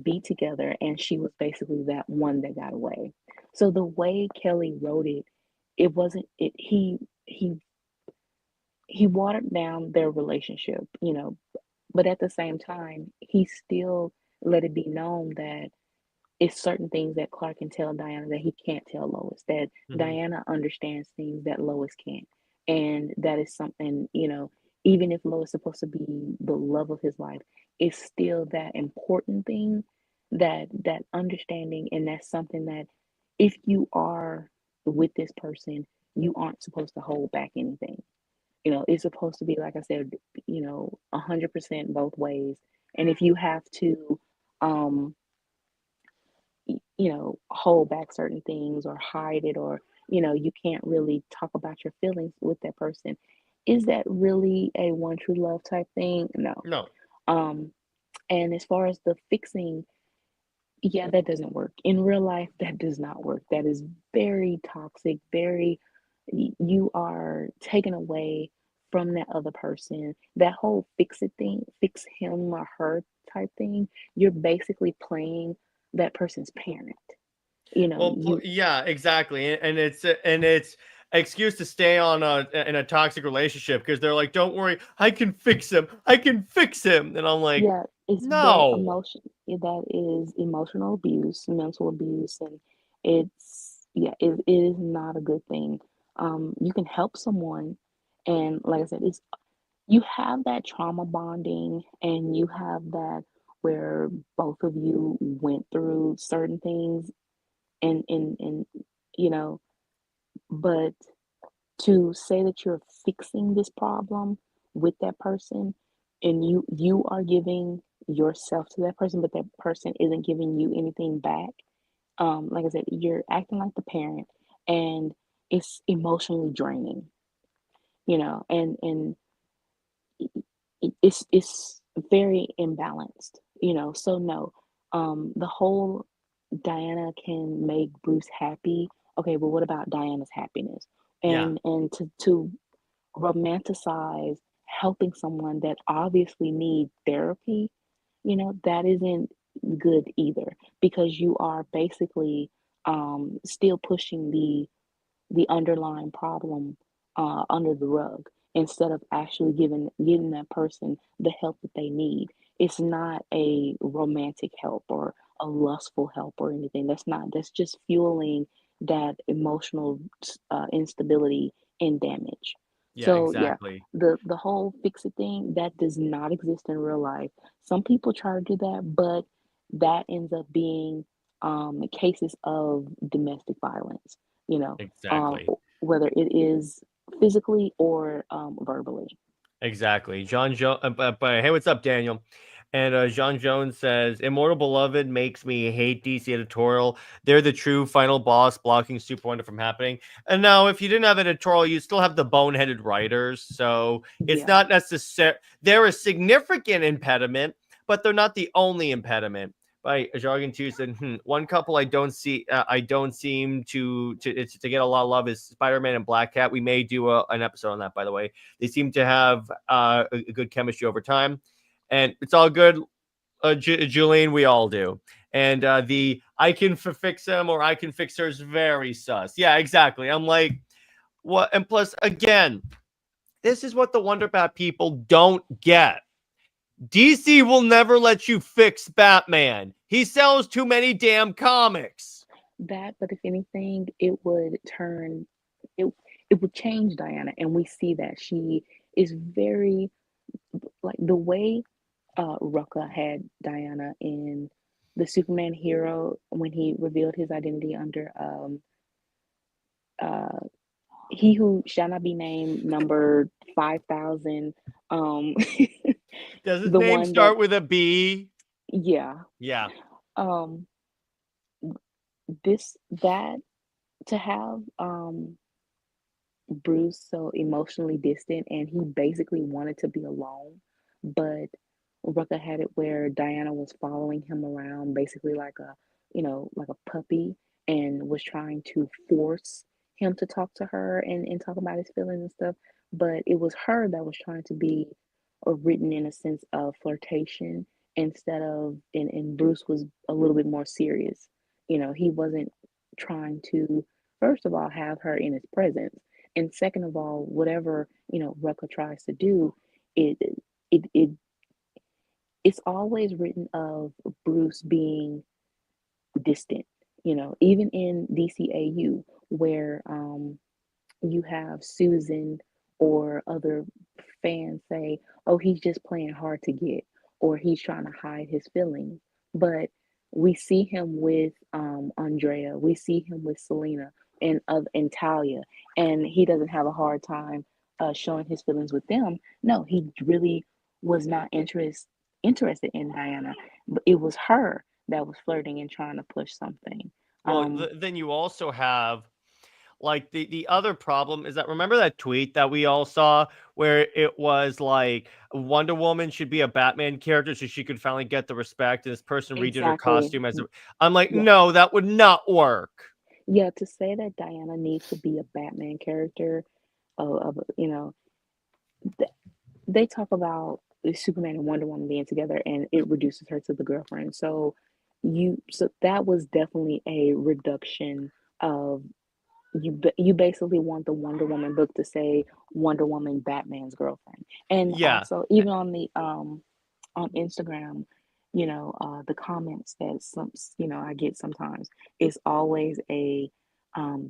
be together, and she was basically that one that got away. So the way Kelly wrote it, it wasn't it he watered down their relationship, but at the same time, he still let it be known that it's certain things that Clark can tell Diana that he can't tell Lois, that Mhm. Diana understands things that Lois can't. And that is something, even if Lois is supposed to be the love of his life, it's still that important thing, that understanding, and that's something that if you are with this person, you aren't supposed to hold back anything. It's supposed to be, like I said, 100% both ways. And if you have to um hold back certain things or hide it, or you can't really talk about your feelings with that person, is that really a one true love type thing? No. No. um and as far as the fixing, yeah, that doesn't work in real life. That does not work. That is very toxic. Very, you are taken away from that other person. That whole fix it thing, fix him or her type thing, you're basically playing that person's parent. Well, You yeah, exactly, and it's excuse to stay on in a toxic relationship because they're like, "Don't worry, I can fix him. I can fix him," and I'm like, Yeah, it's very "No, emotion. That is emotional abuse, mental abuse, and it's yeah, it is not a good thing. You can help someone, and like I said, it's you have that trauma bonding, and you have that where both of you went through certain things, and you know, but to say that you're fixing this problem with that person, and you are giving yourself to that person, but that person isn't giving you anything back, like I said, you're acting like the parent, and it's emotionally draining, and it's very imbalanced, so no. The whole Diana can make Bruce happy. Okay, but what about Diana's happiness? yeah, And to romanticize helping someone that obviously need therapy, that isn't good either, because you are basically still pushing the underlying problem under the rug, instead of actually giving that person the help that they need. It's not a romantic help or a lustful help or anything. That's just fueling that emotional instability and damage. yeah, So yeah, exactly, the whole fix it thing, that does not exist in real life. Some people try to do that, but that ends up being cases of domestic violence, you know, uh, exactly." whether it is physically or verbally. Exactly. But hey, what's up, Daniel? And John Jones says, Immortal Beloved makes me hate DC editorial. They're the true final boss blocking Super Wonder from happening. And now, if you didn't have editorial, you still have the boneheaded writers. So it's Yeah, not necessary. They're a significant impediment, but they're not the only impediment. By Jargon 2 said, one couple I don't seem to get a lot of love is Spider-Man and Black Cat. We may do an episode on that, by the way. They seem to have a good chemistry over time, and it's all good. Julian, we all do. And the I can fix him or I can fix her is very sus. Yeah, exactly. I'm like, what? And plus, again, this is what the Wonder Bat people don't get. DC will never let you fix Batman. He sells too many damn comics. that. But if anything, it it would change Diana, and we see that she is very, like, the way Rucka had Diana in the Superman Hero when he revealed his identity under uh he who shall not be named, number 5,000. um Does his the name one that, start with a B? yeah, Yeah, um this that to have Bruce so emotionally distant, and he basically wanted to be alone, but Rucka had it where Diana was following him around basically like a, like a puppy, and was trying to force him to talk to her and talk about his feelings and stuff. But it was her that was trying to be written in a sense of flirtation instead of, and Bruce was a little bit more serious. He wasn't trying to, first of all, have her in his presence. And second of all, whatever, Rucka tries to do, it it, it it's always written of Bruce being distant, even in DCAU, where you have Susan or other fans say, oh, he's just playing hard to get, or he's trying to hide his feelings. But we see him with Andrea, we see him with Selena and Talia, and he doesn't have a hard time showing his feelings with them. No, he really was not interested in Diana, but it was her that was flirting and trying to push something. Well, Um, then you also have like the other problem is that, remember that tweet that we all saw where it was like Wonder Woman should be a Batman character so she could finally get the respect, and this person redid her exactly. costume as a, I'm like, Yeah. no, that would not work. Yeah, to say that Diana needs to be a Batman character, th- they talk about Superman and Wonder Woman being together, and it reduces her to the girlfriend. So that was definitely a reduction of you basically want the Wonder Woman book to say Wonder Woman Batman's girlfriend. And Yeah. also even on Instagram, the comments that I get sometimes, it's always a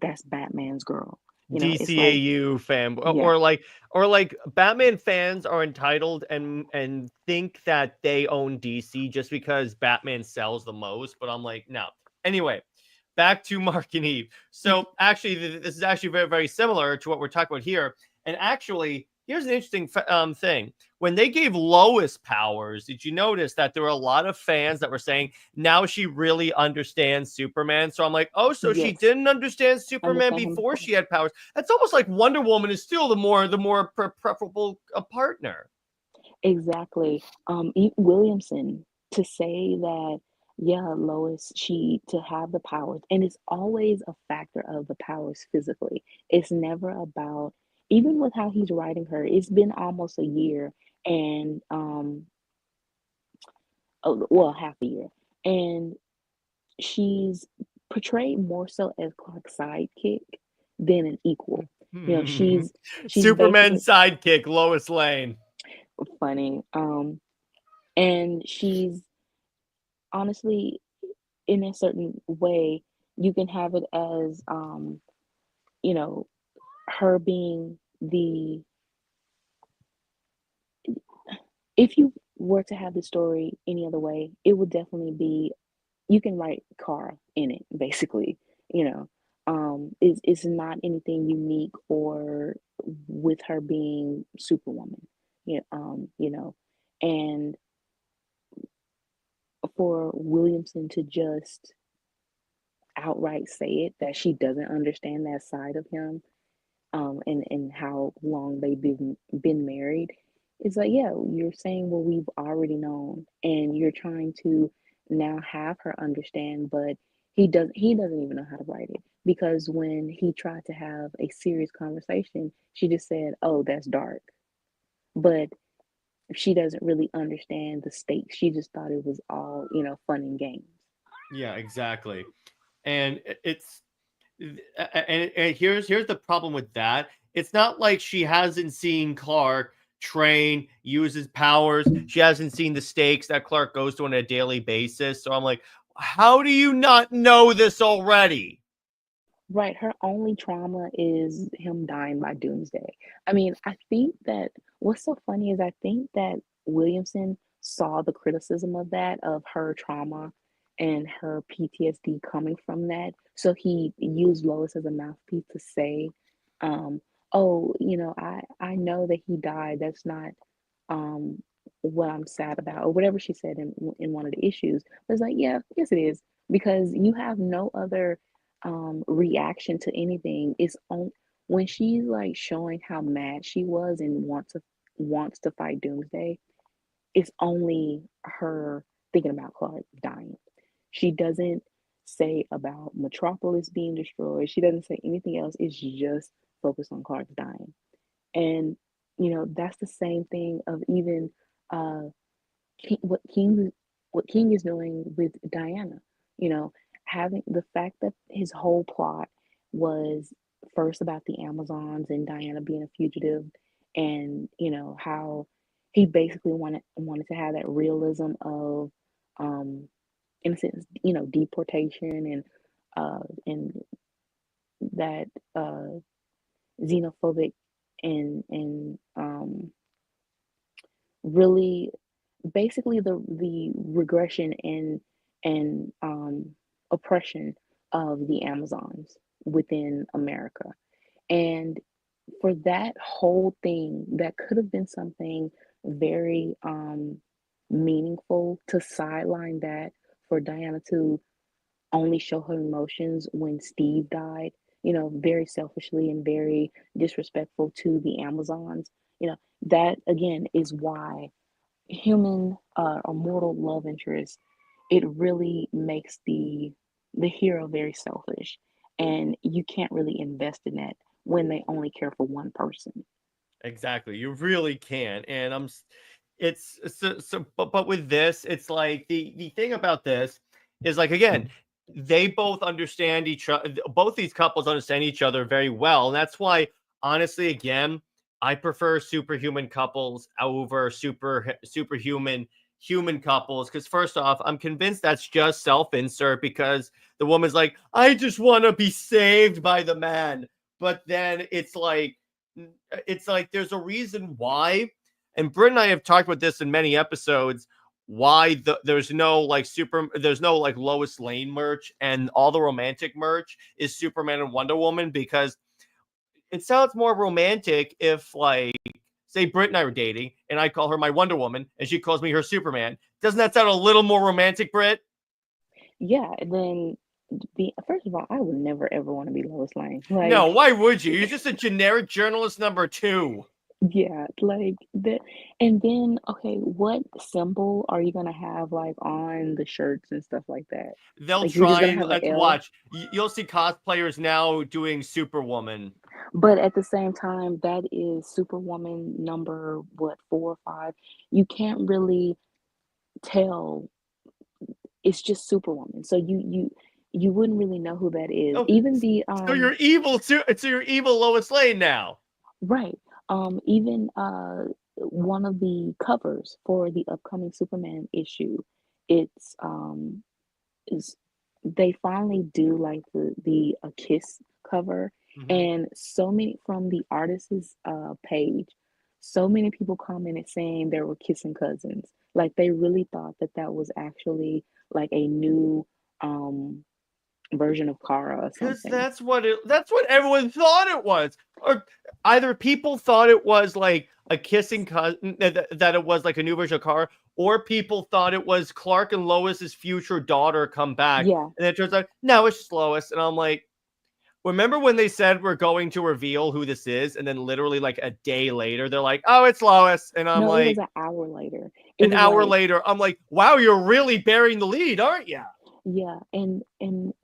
that's Batman's girl. It's like, DCAU fan, yeah, or like Batman fans are entitled and think that they own DC just because Batman sells the most. But I'm like, no. Anyway, back to Mark and Eve. So actually, this is actually very, very similar to what we're talking about here. And actually, here's an interesting thing. When they gave Lois powers, did you notice that there were a lot of fans that were saying now she really understands Superman? So I'm like, oh, so she yes, didn't understand Superman understand him before before. she had powers. That's almost like Wonder Woman is still the more preferable partner. Exactly. Williamson, to say that, yeah, Lois, she to have the powers, and it's always a factor of the powers physically. It's never about, even with how he's writing her, it's been almost a year, and oh, well, half a year, and she's portrayed more so as Clark's sidekick than an equal. She's Superman basically sidekick Lois Lane. funny, and she's honestly, in a certain way, you can have it as you know, her being the, if you were to have the story any other way, it would definitely be, you can write Kara in it, basically, you know. It's not anything unique or with her being Superwoman. And for Williamson to just outright say it, that she doesn't understand that side of him, and how long they've been married, it's like, yeah, you're saying what we've already known, and you're trying to now have her understand, but he doesn't even know how to write it, because when he tried to have a serious conversation, she just said, oh, that's dark. But she doesn't really understand the stakes. She just thought it was all, fun and games. Yeah, exactly. And it's and here's the problem with that. It's not like she hasn't seen Clark train, use his powers. She hasn't seen the stakes that Clark goes to on a daily basis. So I'm like, how do you not know this already? Right, her only trauma is him dying by Doomsday. I mean, I think that what's so funny is I think that Williamson saw the criticism of that, of her trauma and her PTSD coming from that. So he used Lois as a mouthpiece to say, um, oh, I know that he died. That's not um what I'm sad about, or whatever she said in one of the issues. But it's like, yeah, yes it is, because you have no other reaction to anything. It's on when she's like showing how mad she was and wants to fight Doomsday. it's only her thinking about Clark dying. She doesn't say about Metropolis being destroyed. She doesn't say anything else. It's just focused on Clark dying. And that's the same thing of even uh King, what King is doing with Diana. You know, having the fact that his whole plot was first about the Amazons and Diana being a fugitive, and how he basically wanted to have that realism of, um, in a sense, deportation and that xenophobic and really basically the regression and oppression of the Amazons within America. And for that whole thing, that could have been something very meaningful to sideline that, for Diana to only show her emotions when Steve died, very selfishly and very disrespectful to the Amazons. That again is why human or mortal love interest, it really makes the hero very selfish, and you can't really invest in that when they only care for one person. Exactly. You really can. And it's so but with this, it's like the thing about this is, like, again, they both understand each other. Both these couples understand each other very well. And that's why, honestly, again, I prefer superhuman couples over superhuman human couples. Because first off, I'm convinced that's just self-insert, because the woman's like, I just want to be saved by the man. But then it's like there's a reason why, and Brit and I have talked about this in many episodes, why there's no like Lois Lane merch, and all the romantic merch is Superman and Wonder Woman, because it sounds more romantic if, like, say Brit and I were dating and I call her my Wonder Woman and she calls me her Superman. Doesn't that sound a little more romantic, Brit? Yeah, and then first of all, I would never ever want to be Lois Lane. No, Like, why would you? You're just a generic journalist number two. yeah, like that. And then, okay, what symbol are you gonna have like on the shirts and stuff like that? They'll Like, you're just try gonna and have an L? watch. You'll see cosplayers now doing Superwoman. But at the same time, that is Superwoman number what, 4 or 5. You can't really tell. It's just Superwoman. So you wouldn't really know who that is. Oh, Even the so you're evil too. So you're evil Lois Lane now. right. Even one of the covers for the upcoming Superman issue, it's is they finally do like the a kiss cover, Mhm. and so many from the artist's page, so many people commented saying they were kissing cousins, like they really thought that that was actually like a new um version of Kara or Because something. that's what everyone thought it was. Or either people thought it was like a kissing cousin, that it was like a new version of Car, or people thought it was Clark and Lois's future daughter come back. Yeah, And then it turns out, no, it's just Lois. And I'm like, remember when they said we're going to reveal who this is? And then literally like a day later, they're like, oh, it's Lois. And I'm no, it was like, an hour later. It an was hour like, later, I'm like, wow, you're really bearing the lead, aren't you? yeah, and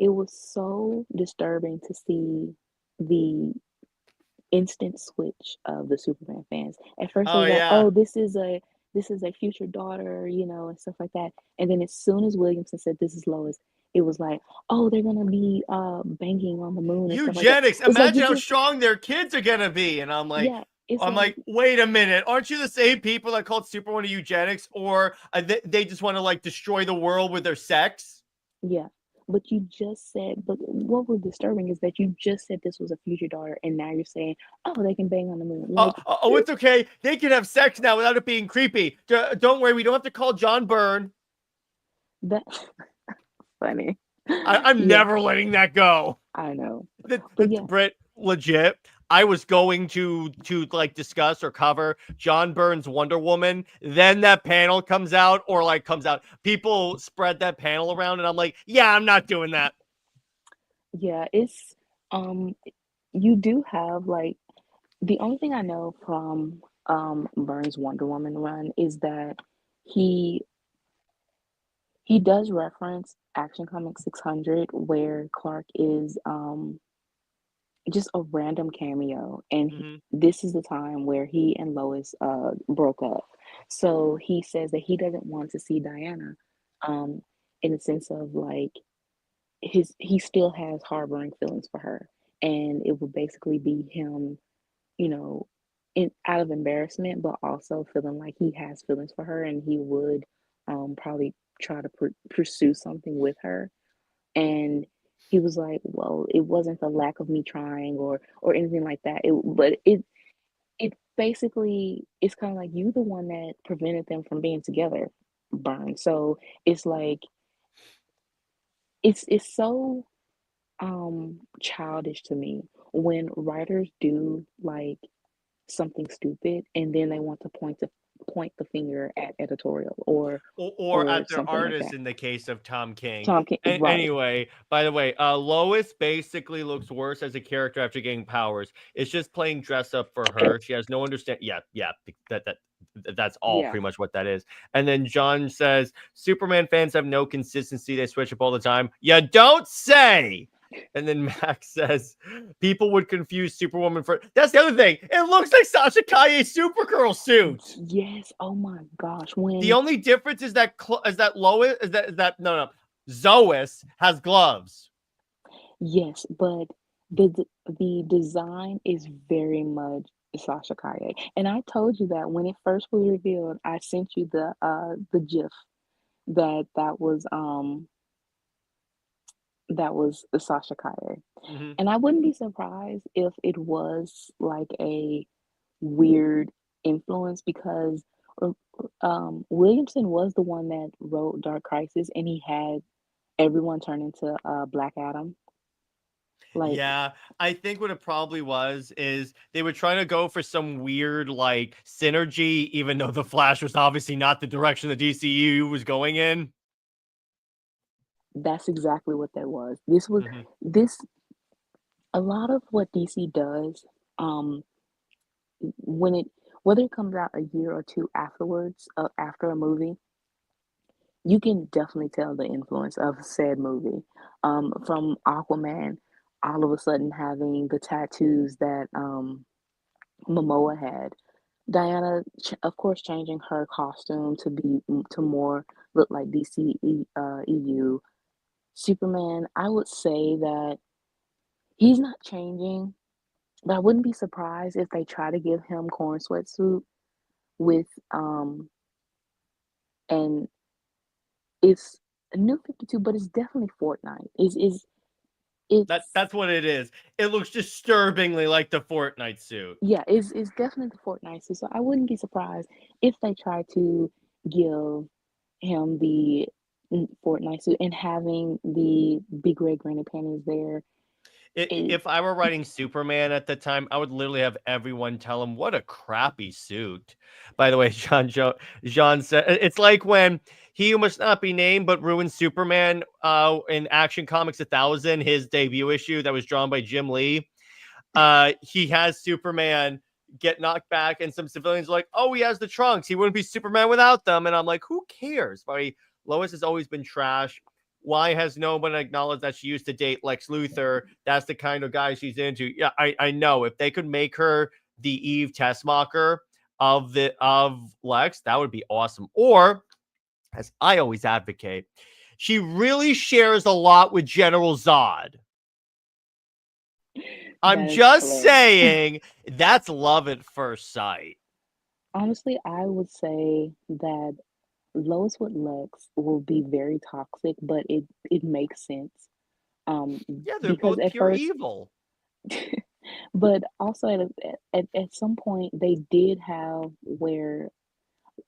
it was so disturbing to see the instant switch of the Superman fans. At first, it Oh, was like, yeah. "Oh, this is a future daughter," and stuff like that. And then as soon as Williamson said, "This is Lois," it was like, "Oh, they're gonna be banging on the moon and stuff like that." Eugenics. It's like Imagine you how just, strong their kids are gonna be. And yeah, it's I'm like, like, wait a minute. Aren't you the same people that called Superwoman eugenics, or they just want to like destroy the world with their sex? yeah. But you just said, but what was disturbing is that you just said this was a future daughter, and now you're saying, "Oh, they can bang on the moon." Like, Oh, it's okay. They can have sex now without it being creepy. Don't worry. We don't have to call John Byrne. that's funny. I'm Yeah, never letting that go. I know. The But yeah, Brit, legit. I was going to like discuss or cover John Byrne's Wonder Woman. Then that panel comes out, or like comes out. People spread that panel around, and I'm like, yeah, I'm not doing that. yeah, it's um you do have like, the only thing I know from Byrne's Wonder Woman run is that he he does reference Action Comics 600 where Clark is just a random cameo, and Hmm. this is the time where he and Lois broke up. So he says that he doesn't want to see Diana, um, in the sense of like he still has harboring feelings for her, and it would basically be him, you know, in out of embarrassment, but also feeling like he has feelings for her, and he would probably try to pursue something with her. And he was like, "Well, it wasn't the lack of me trying or anything like that. It basically it's kind of like you the one that prevented them from being together, Byrne." So it's like it's so childish to me when writers do like something stupid and then they want to point the finger at editorial Or or at their something like artist that. in the case of Tom King. Tom King, right? Anyway, by the way, Lois basically looks worse as a character after getting powers. It's just playing dress up for her. She has no understand. Yeah, yeah, that's all Yeah, pretty much what that is. And then John says Superman fans have no consistency. They switch up all the time. You don't say. And then Max says people would confuse Superwoman for. That's the other thing. It looks like Sasha Calle's Supergirl suit. yes. Oh my gosh, The when only difference is that Lois is that no, Zois has gloves. yes, but the design is very much Sasha Kaye, and I told you that when it first was revealed. I sent you the GIF that was Sasha Kaye. Hmm. And I wouldn't be surprised if it was like a weird influence because uh, Williamson was the one that wrote Dark Crisis and he had everyone turn into Black Adam. Like, Yeah, I think what it probably was is they were trying to go for some weird like synergy, even though the Flash was obviously not the direction the DCU was going in. that's exactly what that was. This was Hmm. this a lot of what DC does, um, when it whether it comes out a year or two afterwards, after a movie, you can definitely tell the influence of said movie. From Aquaman, all of a sudden having the tattoos that Momoa had. Diana, of course, changing her costume to be to more look like DC EU. Superman, I would say that he's not changing, but I wouldn't be surprised if they try to give him corn sweatsuit with and it's a new 52, but it's definitely Fortnite. Is it's That's what it is. It looks disturbingly like the Fortnite suit. yeah, it's definitely the Fortnite suit. So I wouldn't be surprised if they try to give him the Fortnite suit and having the big red granny panties there. It If I were writing Superman at the time, I would literally have everyone tell him what a crappy suit. By the way, Jean said it's like when he who must not be named but ruined Superman in Action Comics 1000, his debut issue that was drawn by Jim Lee. He has Superman get knocked back, and some civilians are like, "Oh, he has the trunks. He wouldn't be Superman without them." And I'm like, "Who cares?" Buddy, Lois has always been trash. Why has no one acknowledged that she used to date Lex Luthor? That's the kind of guy she's into. Yeah, I know. If they could make her the Eve Tessmacher of Lex, that would be awesome. Or, as I always advocate, she really shares a lot with General Zod. I'm that is just hilarious. saying that's love at first sight. Honestly, I would say that Lois with Lex will be very toxic, but it makes sense. Um, Yeah, they're because both at pure first, evil. but also at some point they did have where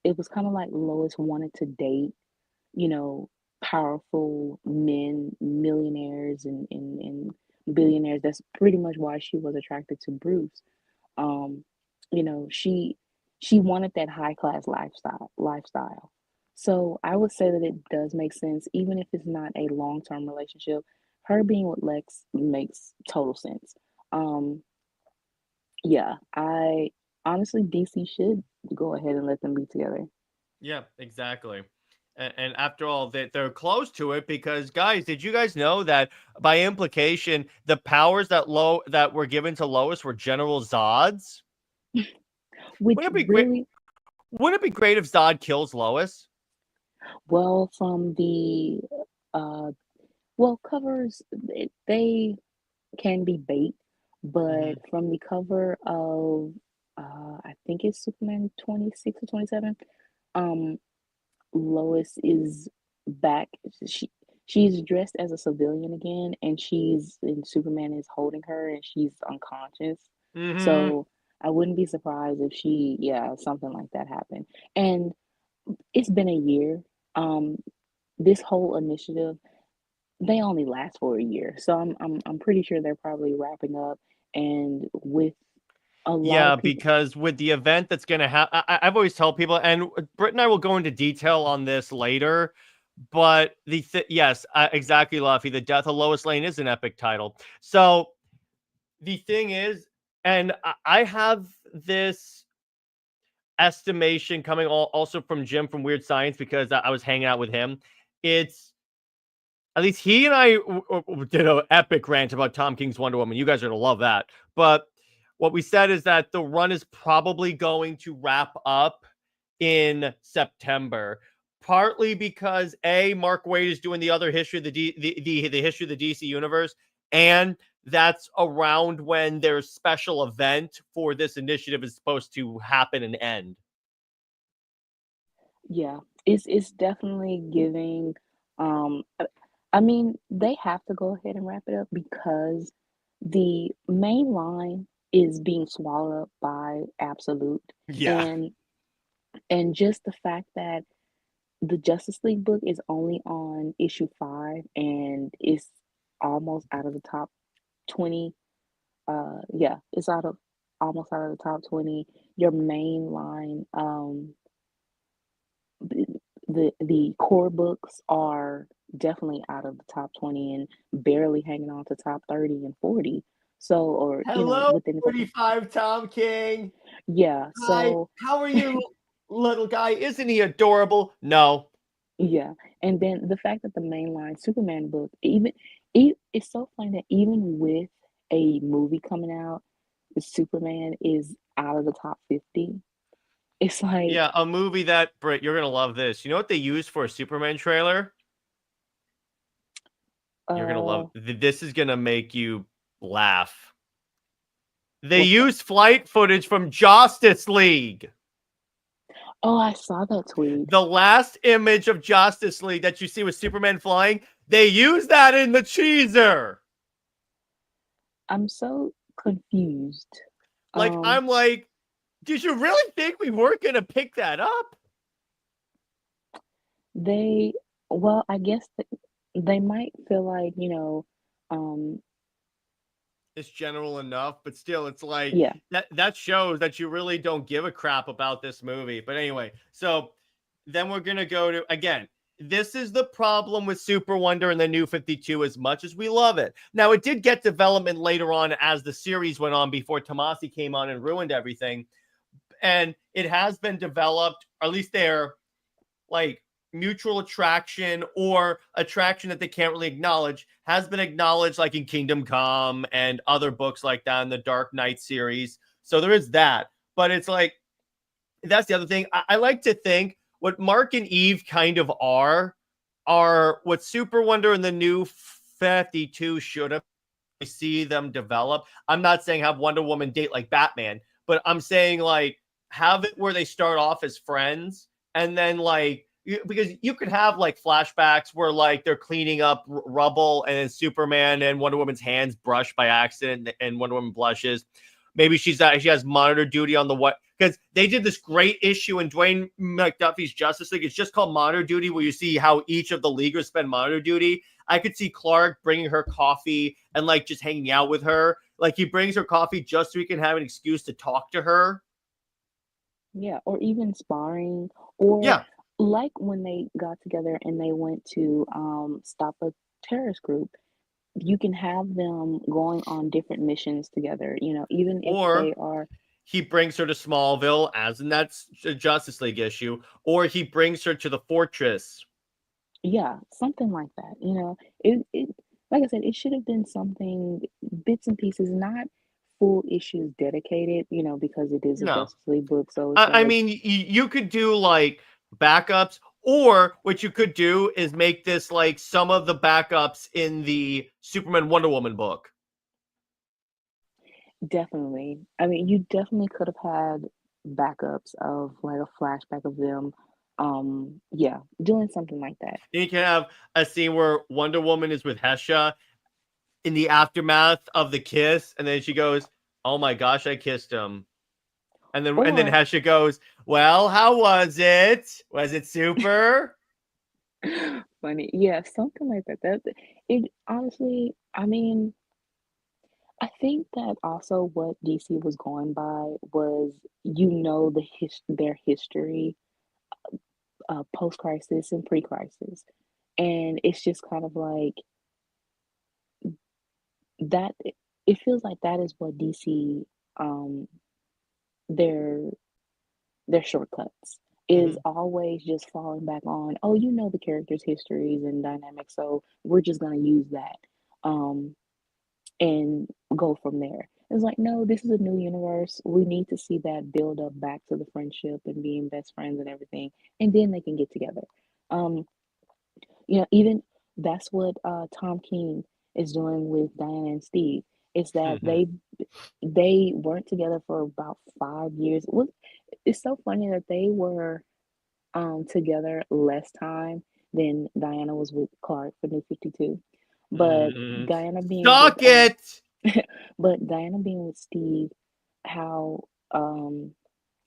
it was kind of like Lois wanted to date, you know, powerful men, millionaires and billionaires. That's pretty much why she was attracted to Bruce. Um, you know, she wanted that high class lifestyle. So I would say that it does make sense, even if it's not a long term relationship. Her being with Lex makes total sense. Um, yeah, I honestly DC should go ahead and let them be together. Yeah, exactly. And after all, they're close to it because, guys, did you guys know that by implication, the powers that were given to Lois were General Zod's? Which Wouldn't it be great? really, Wouldn't it be great if Zod kills Lois? well, from the uh, well, covers, they can be bait, but Hmm. from the cover of I think it's Superman 26 or 27, um, Lois is back. She she's dressed as a civilian again, and Superman is holding her, and she's unconscious. Hmm. So I wouldn't be surprised if yeah, something like that happened. And it's been a year. Um, this whole initiative, they only last for a year, so I'm pretty sure they're probably wrapping up, and with a lot Yeah, of people. because with the event that's going to happen, I've always told people, and Britt and I will go into detail on this later. But yes, exactly, Luffy. The death of Lois Lane is an epic title. So the thing is, and I have this estimation coming also from Jim from Weird Science because I was hanging out with him. It's at least he and I did an epic rant about Tom King's Wonder Woman. You guys are gonna love that. But what we said is that the run is probably going to wrap up in September, partly because Mark Waid is doing the other history of the history of the DC universe, and that's around when their special event for this initiative is supposed to happen and end. Yeah, it's definitely giving. I mean, they have to go ahead and wrap it up because the main line is being swallowed up by Absolute, Yeah. and just the fact that the Justice League book is only on issue 5 and it's almost out of the top 20. Yeah, it's out of almost out of the top 20. Your main line, the the core books are definitely out of the top 20 and barely hanging on to top 30 and 40. So, or Hello, within the top 20. 45 Tom King. Yeah, Hi, so how are you, little guy? Isn't he adorable? No. yeah, and then the fact that the mainline Superman book, it's so funny that even with a movie coming out, Superman is out of the top 50. It's like, Yeah, a movie that, Britt, you're gonna love this. You know what they used for a Superman trailer? You're gonna love uh, this is gonna make you laugh. They what's that? used flight footage from Justice League. Oh, I saw that tweet. The last image of Justice League that you see with Superman flying, they use that in the teaser. I'm so confused. Like, Um, I'm like, did you really think we weren't gonna pick that up? they, well, I guess that they might feel like, um, It's general enough, but still, it's like yeah, that shows that you really don't give a crap about this movie. But anyway, so then we're gonna go to again. This is the problem with Super Wonder and the New 52 as much as we love it. Now, it did get development later on as the series went on before Tomasi came on and ruined everything. And it has been developed, or at least they're like mutual attraction or attraction that they can't really acknowledge has been acknowledged like in Kingdom Come and other books like that in the Dark Knight series. So there is that. But it's like that's the other thing. I like to think what Mark and Eve kind of are what Super Wonder and the New 52 should have see them develop. I'm not saying have Wonder Woman date like Batman, but I'm saying like have it where they start off as friends and then like because you could have like flashbacks where like they're cleaning up rubble and then Superman and Wonder Woman's hands brush by accident and Wonder Woman blushes. Maybe she has monitor duty on the what because they did this great issue in Dwayne McDuffie's Justice League. It's just called Monitor Duty, where you see how each of the leaguers spend monitor duty. I could see Clark bringing her coffee and like just hanging out with her. Like he brings her coffee just so he can have an excuse to talk to her. yeah, or even sparring, or Yeah. like when they got together and they went to stop a terrorist group, you can have them going on different missions together, even if they Or are. he brings her to Smallville, as in that's a Justice League issue, or he brings her to the fortress. Yeah, something like that. It like I said, it should have been something bits and pieces, not full issues dedicated, because it is a No, Justice League book. So it's I like, mean, you could do like backups, or what you could do is make this like some of the backups in the Superman Wonder Woman book. definitely. I mean, you definitely could have had backups of like a flashback of them. Yeah, doing something like that. Then you can have a scene where Wonder Woman is with Hesha in the aftermath of the kiss, and then she goes, "Oh my gosh, I kissed him." And then Or Hesha goes, "Well, how was it? Was it super?" funny. Yeah, something like that. It honestly, I mean, I think that also what DC was going by was, their history, post-crisis and pre-crisis. And it's just kind of like that it feels like that is what DC, um their their shortcuts is Mm-hmm. always just falling back on, oh, the characters' histories and dynamics, so we're just gonna use that. Um and go from there. It's like, no, this is a new universe. We need to see that build up back to the friendship and being best friends and everything, and then they can get together. Um, even that's what Tom King is doing with Diana and Steve. It's that they weren't together for about 5 years. It's so funny that they were together less time than Diana was with Clark for New 52. But Mm-hmm. Diana being with Suck it. but Diana being with Steve, how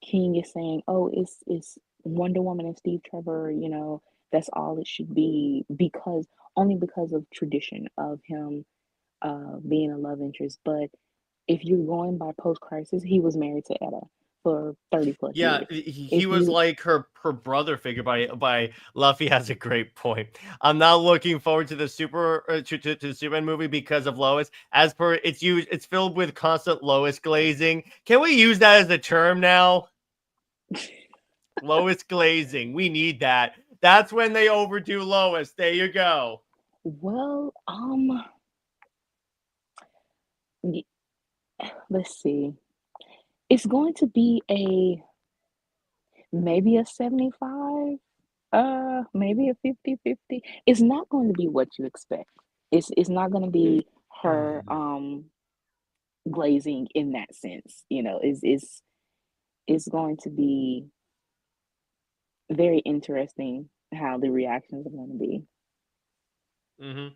King is saying, "Oh, it's Wonder Woman and Steve Trevor, that's all it should be, because only because of tradition of him being a love interest." But if you're going by post crisis, he was married to Etta for 30 plus Yeah, years. he If was you like her brother figure. By Luffy has a great point. I'm not looking forward to the to the Superman movie because of Lois. As per it's filled with constant Lois glazing. Can we use that as a term now? Lois glazing. We need that. That's when they overdo Lois. There you go. well, y- let's see. It's going to be maybe a 75, maybe a 50-50. It's not going to be what you expect. It's not going to be her glazing in that sense. It's going to be very interesting how the reactions are going to be. Mm-hmm.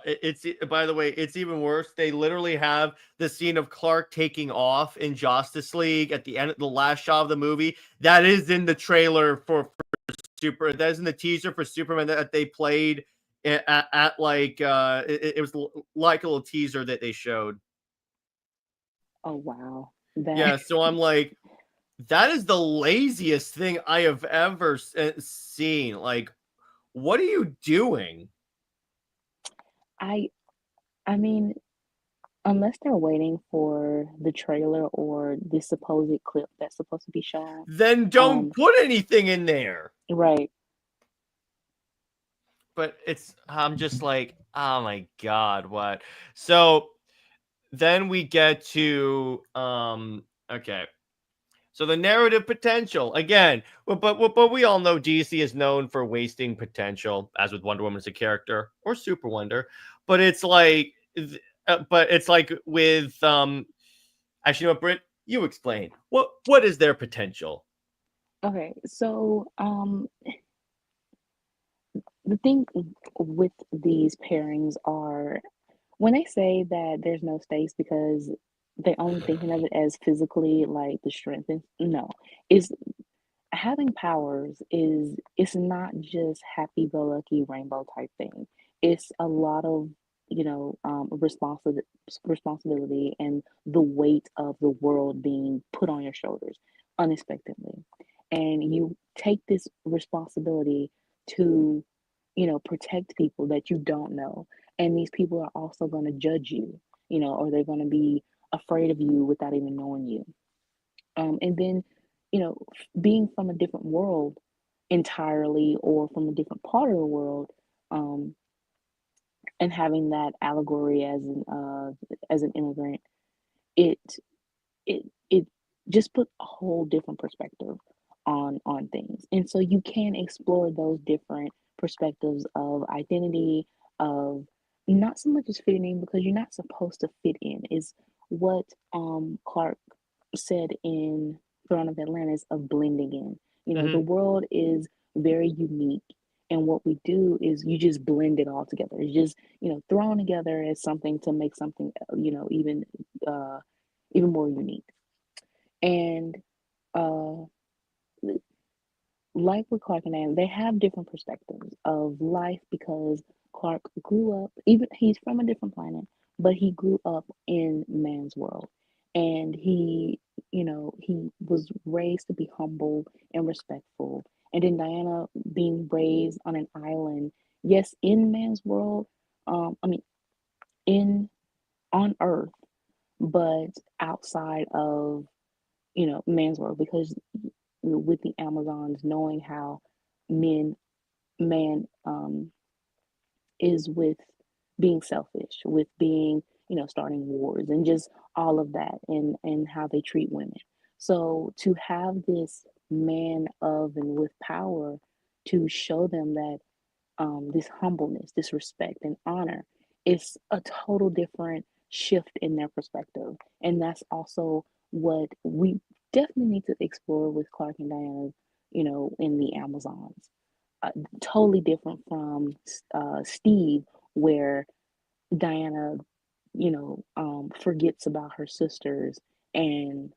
It's by the way, it's even worse. They literally have the scene of Clark taking off in Justice League at the end, the last shot of the movie. That is in the trailer for Super. That is in the teaser for Superman that they played at like it was like a little teaser that they showed. Oh wow, that Yeah, so I'm like, that is the laziest thing I have ever seen. Like, what are you doing? I I mean, unless they're waiting for the trailer or the supposed clip that's supposed to be shown. Then don't Um, put anything in there. right. But I'm just like, oh my god, what? So then we get to okay. So the narrative potential again, but we all know DC is known for wasting potential, as with Wonder Woman as a character or Super Wonder. But it's like, but it's like with actually, you know what, Brit, you explain what is their potential? Okay, so the thing with these pairings are, when they say that there's no stakes because they only thinking of it as physically like the strength, and no, is having powers is, it's not just happy-go-lucky rainbow type thing. It's a lot of responsibility and the weight of the world being put on your shoulders unexpectedly, and you take this responsibility to protect people that you don't know, and these people are also going to judge you, or they're going to be afraid of you without even knowing you. And then, being from a different world entirely, or from a different part of the world, um, and having that allegory as an immigrant, it it just put a whole different perspective on things. And so you can explore those different perspectives of identity, of not so much as fitting in, because you're not supposed to fit in, is what Clark said in Throne of Atlantis, of blending in. The Hmm. world is very unique, and what we do is you just blend it all together. It's just, thrown together as something to make something, uh, even more unique. And uh, like with Clark and Anne, they have different perspectives of life, because Clark grew up, even he's from a different planet, but he grew up in man's world. And he was raised to be humble and respectful. And then Diana being raised on an island, yes, in man's world, I mean, in on Earth, but outside of, man's world, because with the Amazons, knowing how men man is with being selfish, with being, starting wars, and just all of that, and how they treat women. So to have this man of and with power to show them that, this humbleness, this respect and honor, is a total different shift in their perspective. And that's also what we definitely need to explore with Clark and Diana, in the Amazons. Totally different from Steve, where Diana, forgets about her sisters and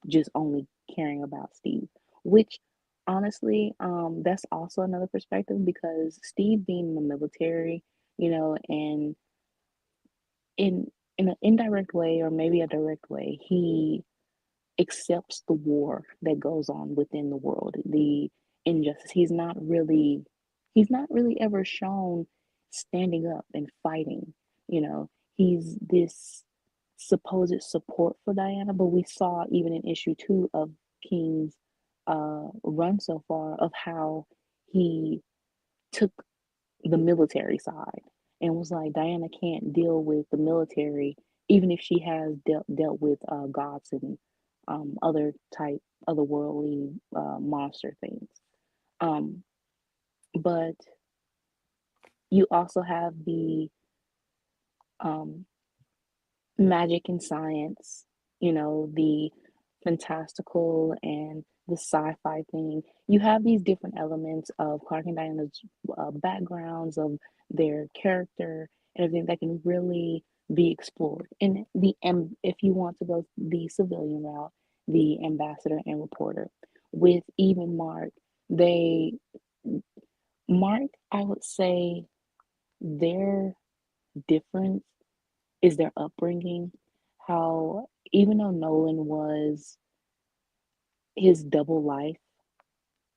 just only caring about Steve, which honestly, that's also another perspective, because Steve being in the military, and in an indirect way, or maybe a direct way, he accepts the war that goes on within the world, the injustice. He's not really ever shown standing up and fighting. He's this supposed support for Diana, but we saw even in issue 2 of King's run so far, of how he took the military side and was like, Diana can't deal with the military, even if she has dealt with gods and other type otherworldly monster things. Um, but you also have the um, magic and science, the fantastical and the sci-fi thing. You have these different elements of Clark and Diana's backgrounds, of their character, and everything that can really be explored. And if you want to go the civilian route, the ambassador and reporter, with even they Mark, I would say their difference is their upbringing. How, even though Nolan was his double life,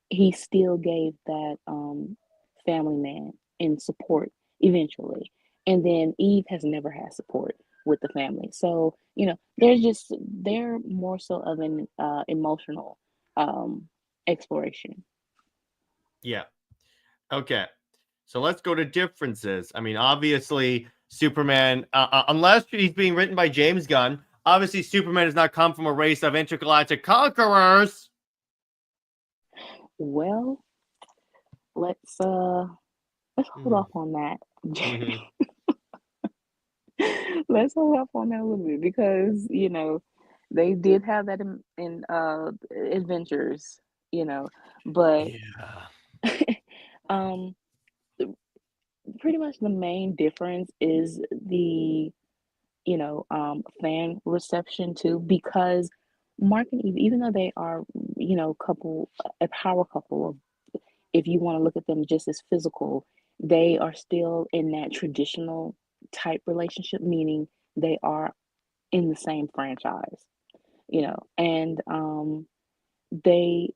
he still gave that family man and support eventually. And then Eve has never had support with the family. So, they're more so of an emotional um, exploration. Yeah. Okay. So let's go to differences. I mean, obviously, Superman, unless he's being written by James Gunn, obviously Superman does not come from a race of intergalactic conquerors. Well, let's let's hold Mm-hmm. off on that. Mm-hmm. Let's hold off on that a little bit, because they did have that in adventures, but Yeah. um pretty much the main difference is the fan reception too, because Mark and Eve, even though they are, couple, a power couple of, if you want to look at them just as physical, they are still in that traditional type relationship, meaning they are in the same franchise, and they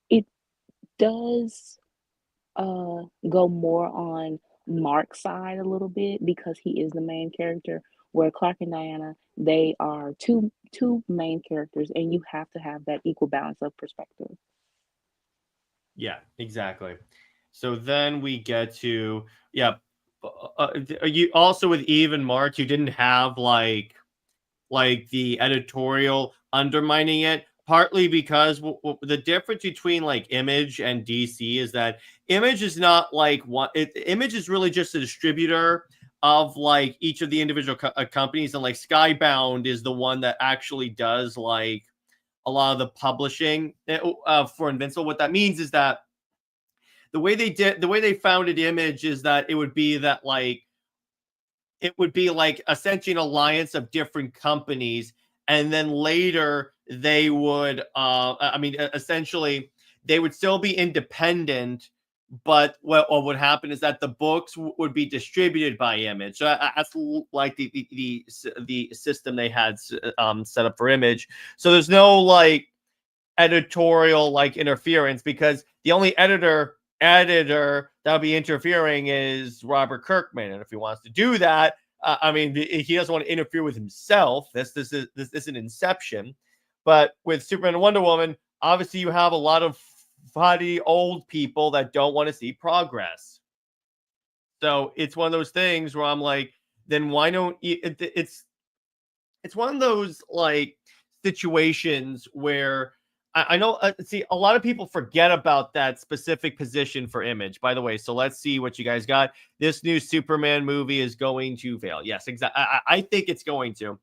it does go more on Mark's side a little bit, because he is the main character, where Clark and Diana, they are two main characters, and you have to have that equal balance of perspective. Yeah, exactly. So then we get to, yeah. You also with Eve and March, you didn't have like the editorial undermining it, partly because the difference between like Image and DC is that Image is not like one. Image is really just a distributor of like each of the individual companies, and like Skybound is the one that actually does like a lot of the publishing for Invincible. What that means is that the way they founded Image is that it would be like essentially an alliance of different companies, and then later they would essentially they would still be independent, but what would happen is that the books would be distributed by Image. So that's like the system they had set up for Image. So there's no like editorial like interference, because the only editor that'll be interfering is Robert Kirkman, and if he wants to do that, he doesn't want to interfere with himself. This is an Inception. But with Superman and Wonder Woman, obviously you have a lot of funny old people that don't want to see progress. So it's one of those things where I'm like, then why don't you, it's one of those like situations where I know. See, a lot of people forget about that specific position for Image. By the way, so let's see what you guys got. This new Superman movie is going to fail. Yes, exactly. I think it's going to.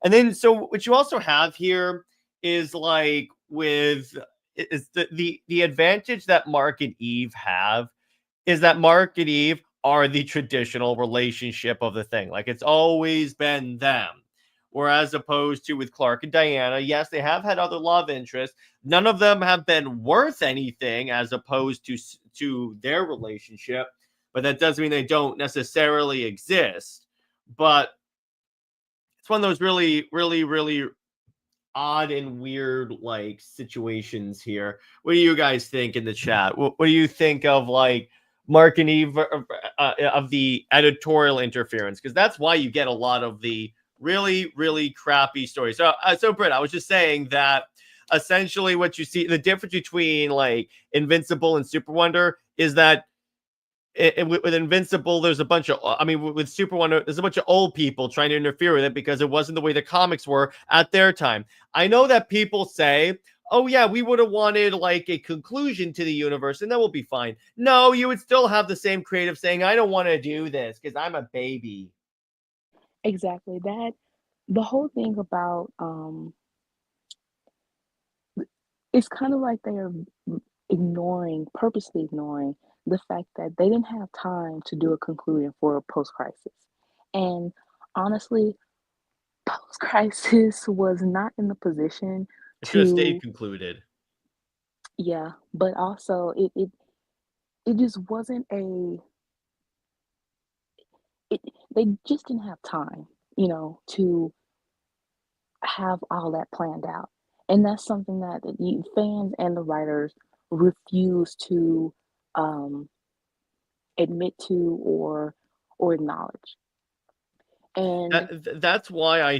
And then, so what you also have here is like with is the advantage that Mark and Eve have is that Mark and Eve are the traditional relationship of the thing. Like it's always been them. Whereas opposed to with Clark and Diana, yes, they have had other love interests. None of them have been worth anything as opposed to their relationship. But that doesn't mean they don't necessarily exist. But it's one of those really, really, really odd and weird like situations here. What do you guys think in the chat? What do you think of like Mark and Eve of the editorial interference? Because that's why you get a lot of the really, really crappy stories. So Britt, I was just saying that essentially what you see, the difference between like Invincible and SuperWonder is that with Invincible, there's a bunch of, with SuperWonder, there's a bunch of old people trying to interfere with it because it wasn't the way the comics were at their time. I know that people say, oh yeah, we would have wanted like a conclusion to the universe and then we'll be fine. No, you would still have the same creative saying, I don't want to do this because I'm a baby. Exactly that. The whole thing about it's kind of like they're purposely ignoring the fact that they didn't have time to do a conclusion for a post-crisis. And honestly, post-crisis was not in the position It should have stayed to, concluded. yeah, but also it just wasn't it, they just didn't have time, to have all that planned out. And that's something that the fans and the writers refuse to um, admit to or acknowledge. And That's why I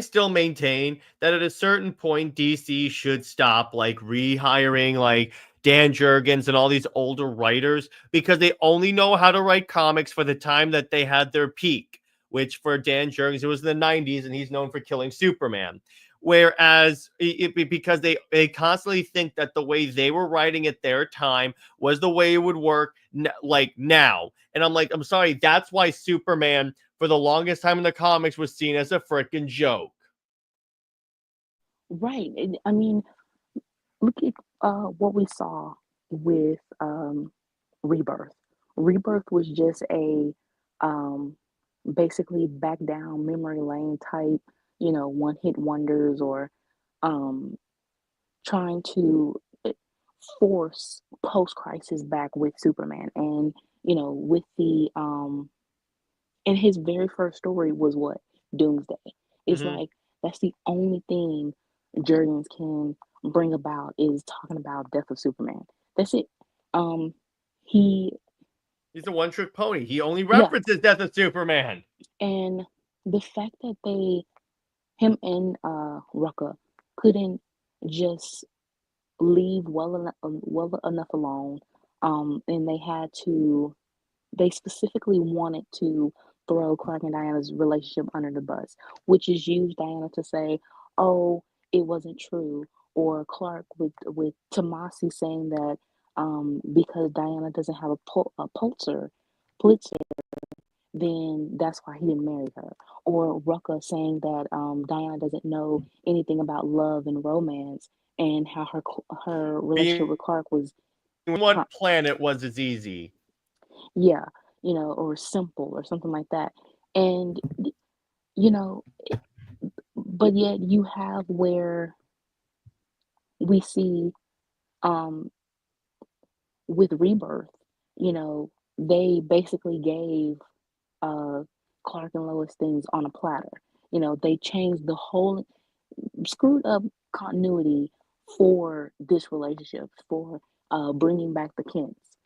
still maintain that at a certain point DC should stop like rehiring like Dan Jurgens and all these older writers because they only know how to write comics for the time that they had their peak, which for Dan Jurgens it was in the 90s and he's known for killing Superman. Whereas because they constantly think that the way they were writing at their time was the way it would work like now. And I'm like, I'm sorry, that's why Superman for the longest time in the comics was seen as a freaking joke. right, I mean, look at what we saw with Rebirth. Rebirth was just a um, basically back down memory lane type, one hit wonders or um, trying to force post crisis back with Superman. And, with the, and his very first story was what? Doomsday. It's Mm-hmm. like, that's the only thing Jurgens can bring about is talking about death of Superman. That's it. Um, he, He's a one trick pony. He only yeah, references Death of Superman. and the fact that him and Rucka couldn't just leave well enough alone, and they specifically wanted to throw Clark and Diana's relationship under the bus, which is used Diana to say, "Oh, it wasn't true," or Clark with Tomasi saying that because Diana doesn't have Pulitzer, then that's why he didn't marry her. Or Rucka saying that Diana doesn't know anything about love and romance, and how her relationship Being with Clark was, huh, one planet was as easy. yeah, or simple or something like that. And you know, but yet you have where we see um with Rebirth, they basically gave uh Clark and Lois things on a platter. They changed the whole, screwed up continuity for this relationship, for bringing back the Kents,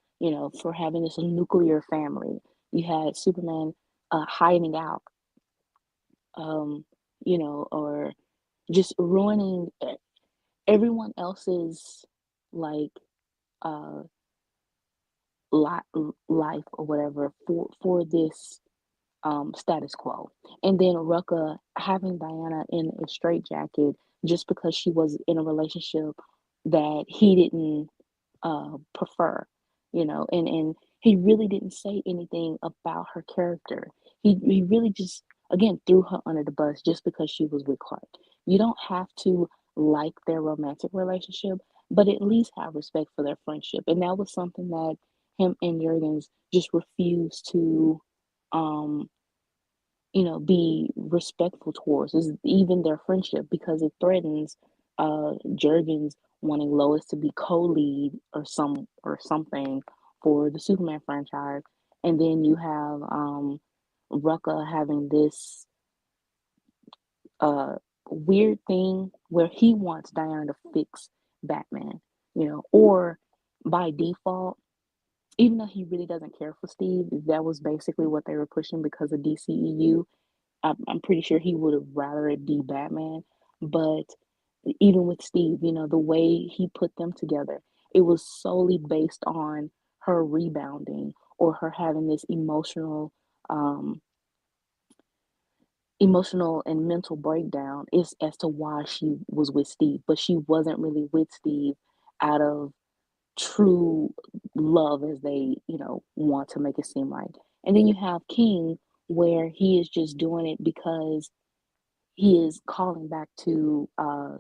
for having this nuclear family. You had Superman hiding out, um, or just ruining everyone else's, like, uh, life or whatever for this status quo. And then Rucka having Diana in a straitjacket just because she was in a relationship that he didn't prefer, and he really didn't say anything about her character. He really just, again, threw her under the bus just because she was with Clark. You don't have to like their romantic relationship, but at least have respect for their friendship. And that was something that him and Jurgens just refused to um be respectful towards, is even their friendship, because it threatens Jurgens wanting Lois to be co-lead or something for the Superman franchise. And then you have Rucka having this uh weird thing where he wants Diana to fix Batman, or by default, even though he really doesn't care for Steve, that was basically what they were pushing because of DCEU. I'm pretty sure he would have rather it be Batman. But even with Steve, the way he put them together, it was solely based on her rebounding, or her having this um, emotional and mental breakdown, is as to why she was with Steve. But she wasn't really with Steve out of true love, as they, want to make it seem like. And then you have King, where he is just doing it because he is calling back to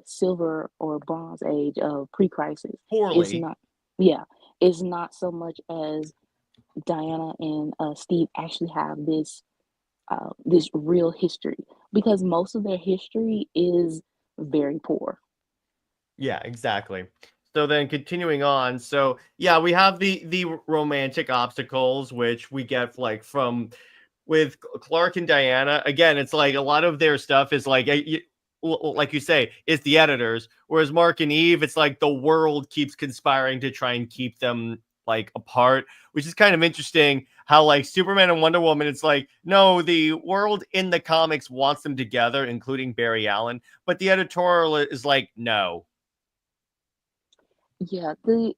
silver or bronze age of pre-crisis. It's Poorly. not, yeah, it's not so much as Diana and Steve actually have this real history, because most of their history is very poor. Yeah, exactly. So then continuing on, so yeah, we have the romantic obstacles which we get like from with Clark and Diana. Again, it's like a lot of their stuff is like like you say, it's the editors, whereas Mark and Eve, it's like the world keeps conspiring to try and keep them like apart, which is kind of interesting how like Superman and Wonder Woman, it's like no, the world in the comics wants them together, including Barry Allen, but the editorial is like no. Yeah, the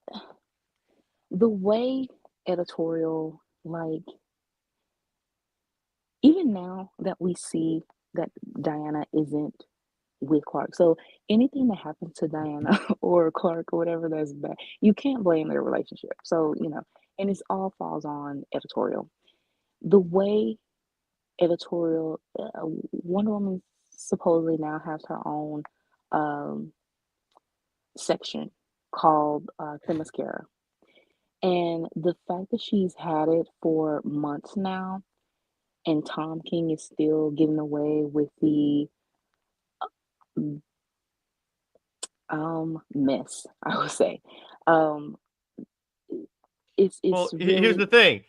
way editorial, like, even now that we see that Diana isn't with Clark. So anything that happens to Diana or Clark or whatever, that's bad, you can't blame their relationship. So, and it's all falls on editorial. The way editorial, Wonder Woman supposedly now has her own um, section called Themyscira. And the fact that she's had it for months now, and Tom King is still getting away with the mess, I would say. Um, it's Well, here's really, the thing.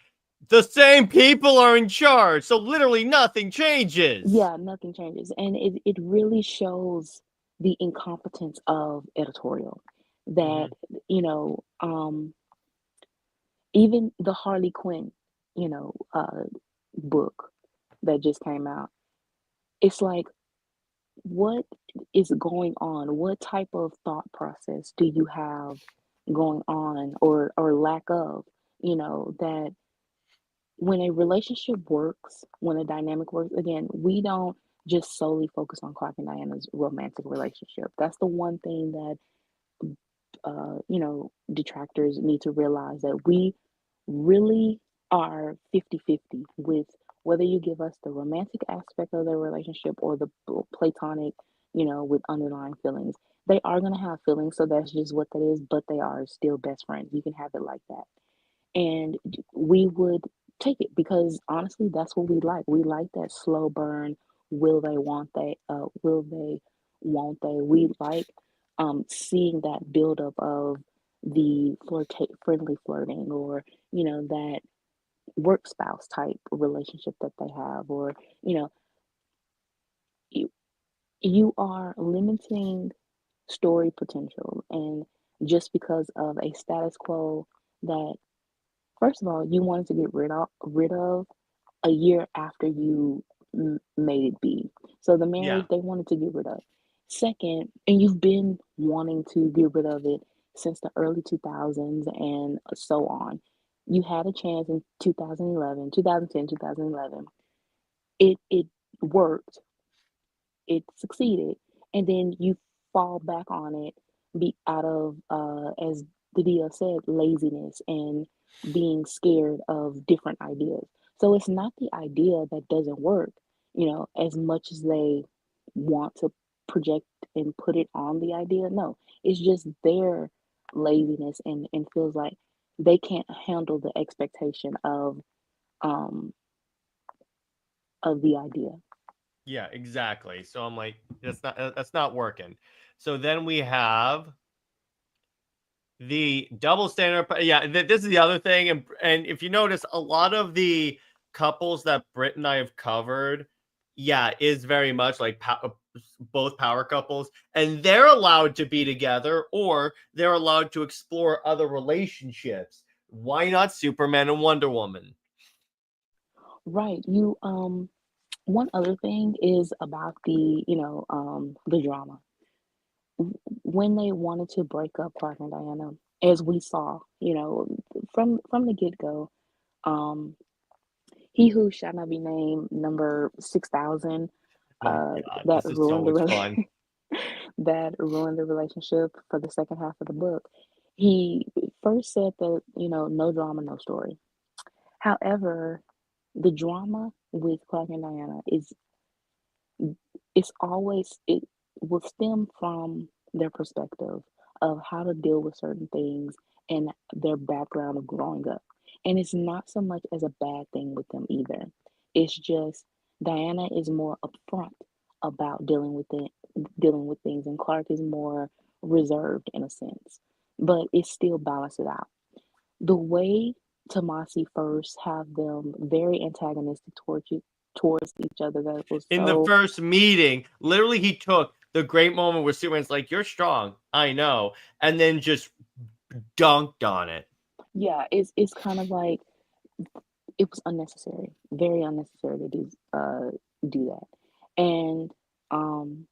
The same people are in charge, so literally nothing changes. yeah, nothing changes, and it really shows the incompetence of editorial. That, Mhm. you know, even the Harley Quinn, book that just came out. it's like, what is going on? What type of thought process do you have going on, or lack of, that when a relationship works, when a dynamic works, again, we don't just solely focus on Clark and Diana's romantic relationship. That's the one thing that detractors need to realize, that we really are 50-50 with whether you give us the romantic aspect of their relationship or the platonic, with underlying feelings. They are going to have feelings, so that's just what that is, but they are still best friends. You can have it like that. And we would take it because honestly, that's what we like. We like that slow burn. Will they, want they, will they, won't they? We like seeing that buildup of the friendly flirting, or that work spouse type relationship that they have, or you, you are limiting story potential, and just because of a status quo that, first of all, you wanted to get rid of a year after you made it be. So the Yeah. marriage they wanted to get rid of. Second, and you've been wanting to get rid of it since the early 2000s and so on. You had a chance in 2011, 2010, 2011. It worked, it succeeded, and then you fall back on it, be out of, as the deal said, laziness and being scared of different ideas. So it's not the idea that doesn't work, as much as they want to project and put it on the idea. No, it's just their laziness, and feels like they can't handle the expectation um of the idea. Yeah, exactly. So I'm like, that's not working. So then we have the double standard. Yeah, this is the other thing, and if you notice, a lot of the couples that Brit and I have covered, yeah, is very much like both power couples, and they're allowed to be together, or they're allowed to explore other relationships. Why not Superman and Wonder Woman? Right. One other thing is about the drama. When they wanted to break up Clark and Diana, as we saw, from the get-go, um, he who shall not be named, number 6,000, Oh God, that this is so ruined much fun. that ruined the relationship for the second half of the book. He first said that, no drama, no story. However, the drama with Clark and Diana it will stem from their perspective of how to deal with certain things and their background of growing up. And it's not so much as a bad thing with them either. It's just Diana is more upfront about dealing with things, and Clark is more reserved in a sense. But it still balances out. The way Tomasi first have them very antagonistic towards each other, that was In the so. first meeting, literally he took the great moment where Superman's like, "You're strong, I know," and then just dunked on it. Yeah, it's kind of like it was unnecessary, very unnecessary to do that. And um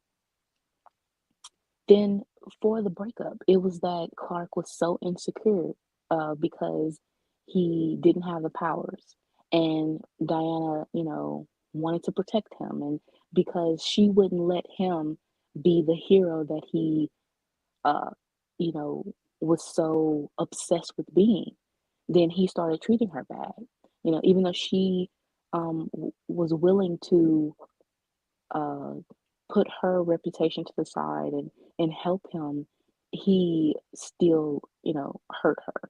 then for the breakup, it was that Clark was so insecure because he didn't have the powers, and Diana, wanted to protect him, and because she wouldn't let him be the hero that he uh, you know, was so obsessed with being, then he started treating her bad. Even though she was willing to uh, put her reputation to the side and help him, he still, hurt her. Um,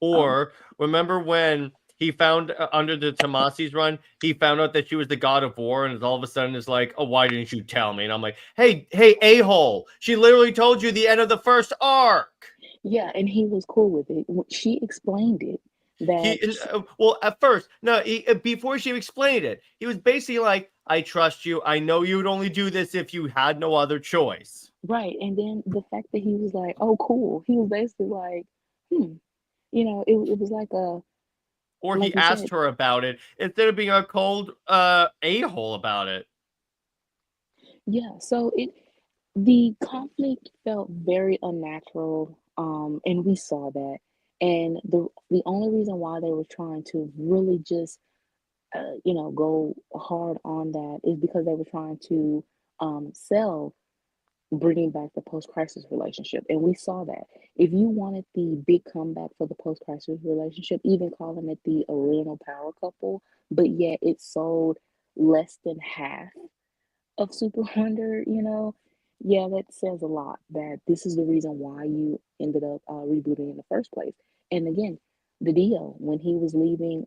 Or remember when he found under the Tomasi's run, he found out that she was the god of war, and all of a sudden is like, "Oh, why didn't you tell me?" And I'm like, "Hey, a hole! She literally told you the end of the first arc." yeah, and he was cool with it. She explained it that Well, at first, no, before she explained it, he was basically like, "I trust you. I know you would only do this if you had no other choice." right, and then the fact that he was like, "Oh, cool," he was basically like, "Hmm," it was Or like he you said. asked her about it instead of being a cold a hole about it. Yeah, so the conflict felt very unnatural, and we saw that. And the only reason why they were trying to really just go hard on that is because they were trying to sell bringing back the post-crisis relationship, and we saw that. If you wanted the big comeback for the post-crisis relationship, even calling it the original power couple, but yet it sold less than half of SuperWonder, yeah, that says a lot that this is the reason why you ended up rebooting in the first place. And again, the deal when he was leaving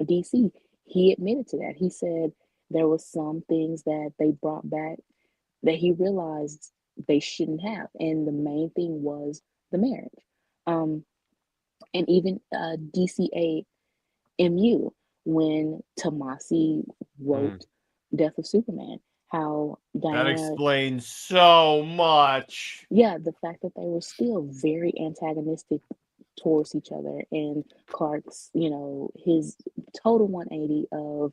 DC, he admitted to that. He said there was some things that they brought back that he realized they shouldn't have, and the main thing was the marriage. Um, and even DCAMU, when Tomasi Mm. wrote Death of Superman, how That Diana, explains so much. yeah, the fact that they were still very antagonistic towards each other, and Clark's, his total 180 of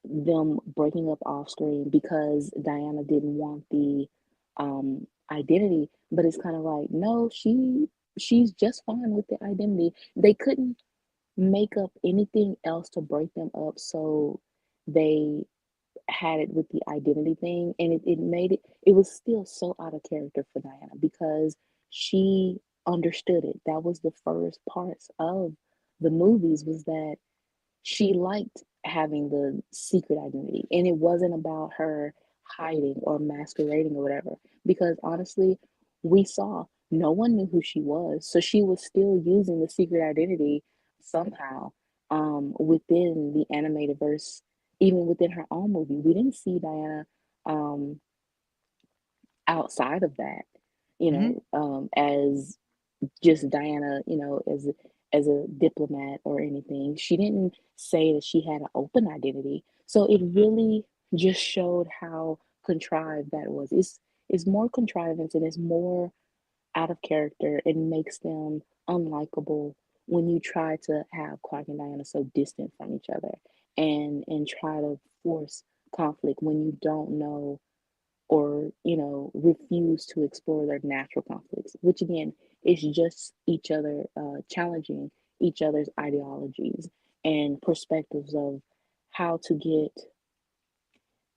them breaking up off screen because Diana didn't want the identity, but it's kind of like, no, she's just fine with the identity. They couldn't make up anything else to break them up, so they had it with the identity thing, and it made it was still so out of character for Diana because she understood it. That was the first parts of the movies, was that she liked having the secret identity, and it wasn't about her hiding or masquerading or whatever, because honestly, we saw no one knew who she was, so she was still using the secret identity somehow within the animated verse. Even within her own movie, we didn't see Diana um outside of that, Hmm. as just Diana, as a diplomat or anything. She didn't say that she had an open identity. So it really just showed how contrived that was. It's more contrivance, and it's more out of character, and makes them unlikable when you try to have Clark and Diana so distant from each other, and try to force conflict when you don't know, or refuse to explore their natural conflicts, which again is just each other challenging each other's ideologies and perspectives of how to get.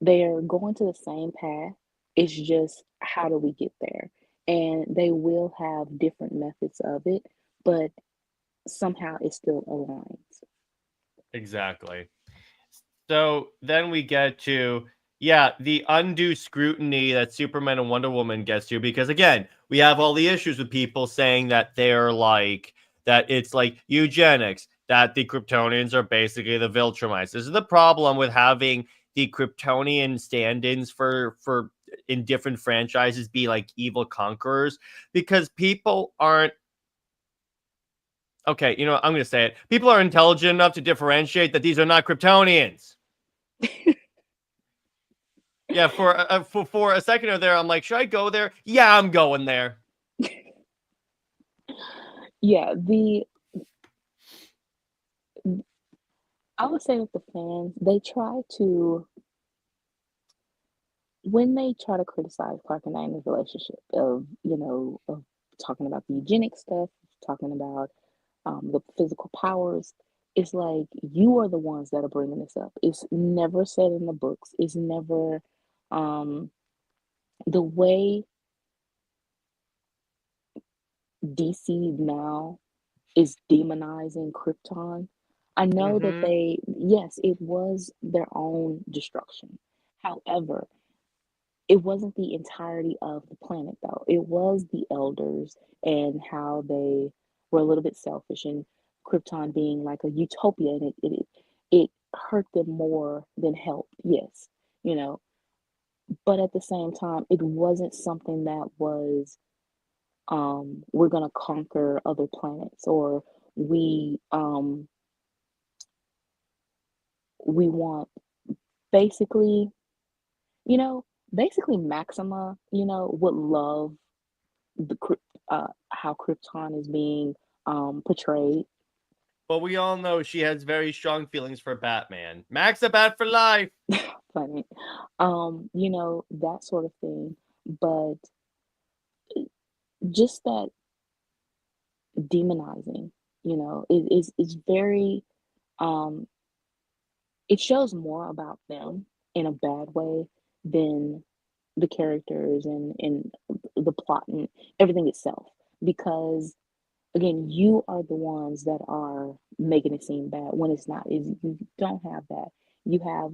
They're going to the same path, it's just how do we get there, and they will have different methods of it, but somehow it still aligns. Exactly. So then we get to, yeah, the undue scrutiny that Superman and Wonder Woman gets to, because again, we have all the issues with people saying that they're like, that it's like eugenics, that the Kryptonians are basically the Viltrumites. This is the problem with having the Kryptonian stand-ins for in different franchises be like evil conquerors, because people aren't, okay, I'm going to say it. People are intelligent enough to differentiate that these are not Kryptonians. Yeah, for a second or there, I'm like, should I go there? Yeah, I'm going there. Yeah, the I would say that the fans, they try to, when they try to criticize Clark and Diana's relationship, of talking about the eugenic stuff, talking about the physical powers, it's like you are the ones that are bringing this up. It's never said in the books. It's never um, the way DC now is demonizing Krypton. I know that Mm-hmm. yes, it was their own destruction. However, it wasn't the entirety of the planet, though. It was the elders and how they were a little bit selfish, and Krypton being like a utopia, and it hurt them more than helped. Yes, you know, but at the same time, it wasn't something that was we're gonna conquer other planets, or we um we want, basically, you know basically Maxima, would love the how Krypton is being portrayed. But we all know she has very strong feelings for Batman. Max a bat for life. Funny. That sort of thing. But just that demonizing, is very um it shows more about them in a bad way than the characters and the plot and everything itself. Because again, you are the ones that are making it seem bad when it's not. Is you don't have that. You have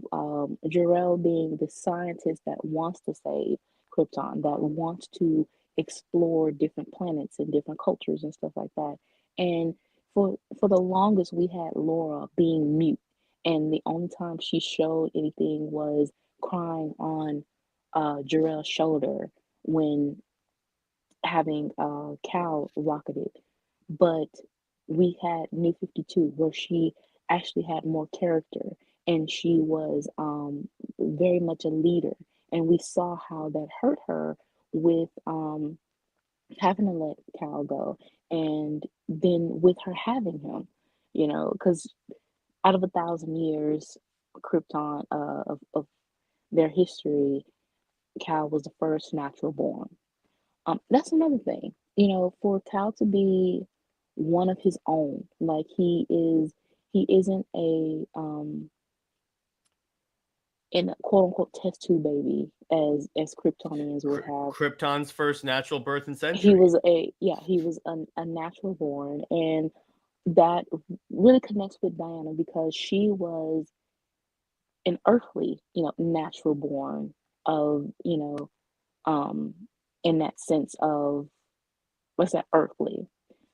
Jor-El being the scientist that wants to save Krypton, that wants to explore different planets and different cultures and stuff like that. And for the longest, we had Laura being mute, and the only time she showed anything was crying on Jor-El's shoulder when having Cal rocketed. But we had New 52 where she actually had more character, and she was very much a leader. And we saw how that hurt her with having to let Cal go, and then with her having him, because out of 1,000 years, Krypton of their history, Cal was the first natural born. That's another thing, for Cal to be one of his own, like he isn't in a quote unquote test tube baby as Kryptonians would have. Krypton's first natural birth in He centuries. was a natural born, and that really connects with Diana because she was an earthly, natural born of, um, in that sense of what's that earthly.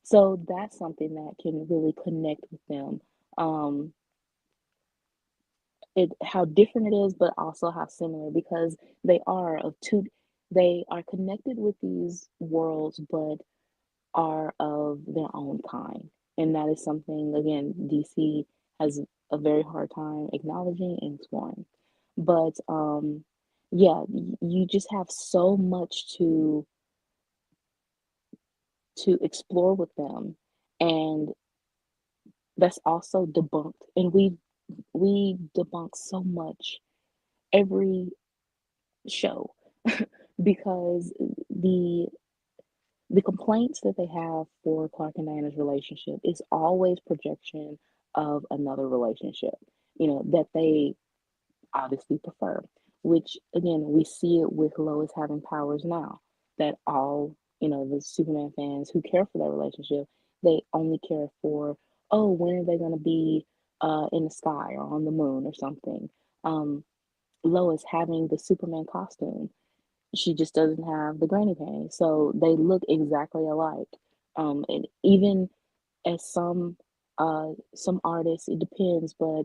So that's something that can really connect with them. Um, how different it is, but also how similar because they are connected with these worlds, but are of their own kind. And that is something, again, DC has a very hard time acknowledging and exploring. But yeah, you just have so much to explore with them, and that's also debunked. And we debunk so much every show because the complaints that they have for Clark and Diana's relationship is always projection of another relationship, that they obviously prefer, which again, we see it with Lois having powers now, that all, the Superman fans who care for that relationship, they only care for, oh, when are they going to be in the sky or on the moon or something. Lois having the Superman costume, she just doesn't have the granny panties. So they look exactly alike. And even as some artists, it depends, but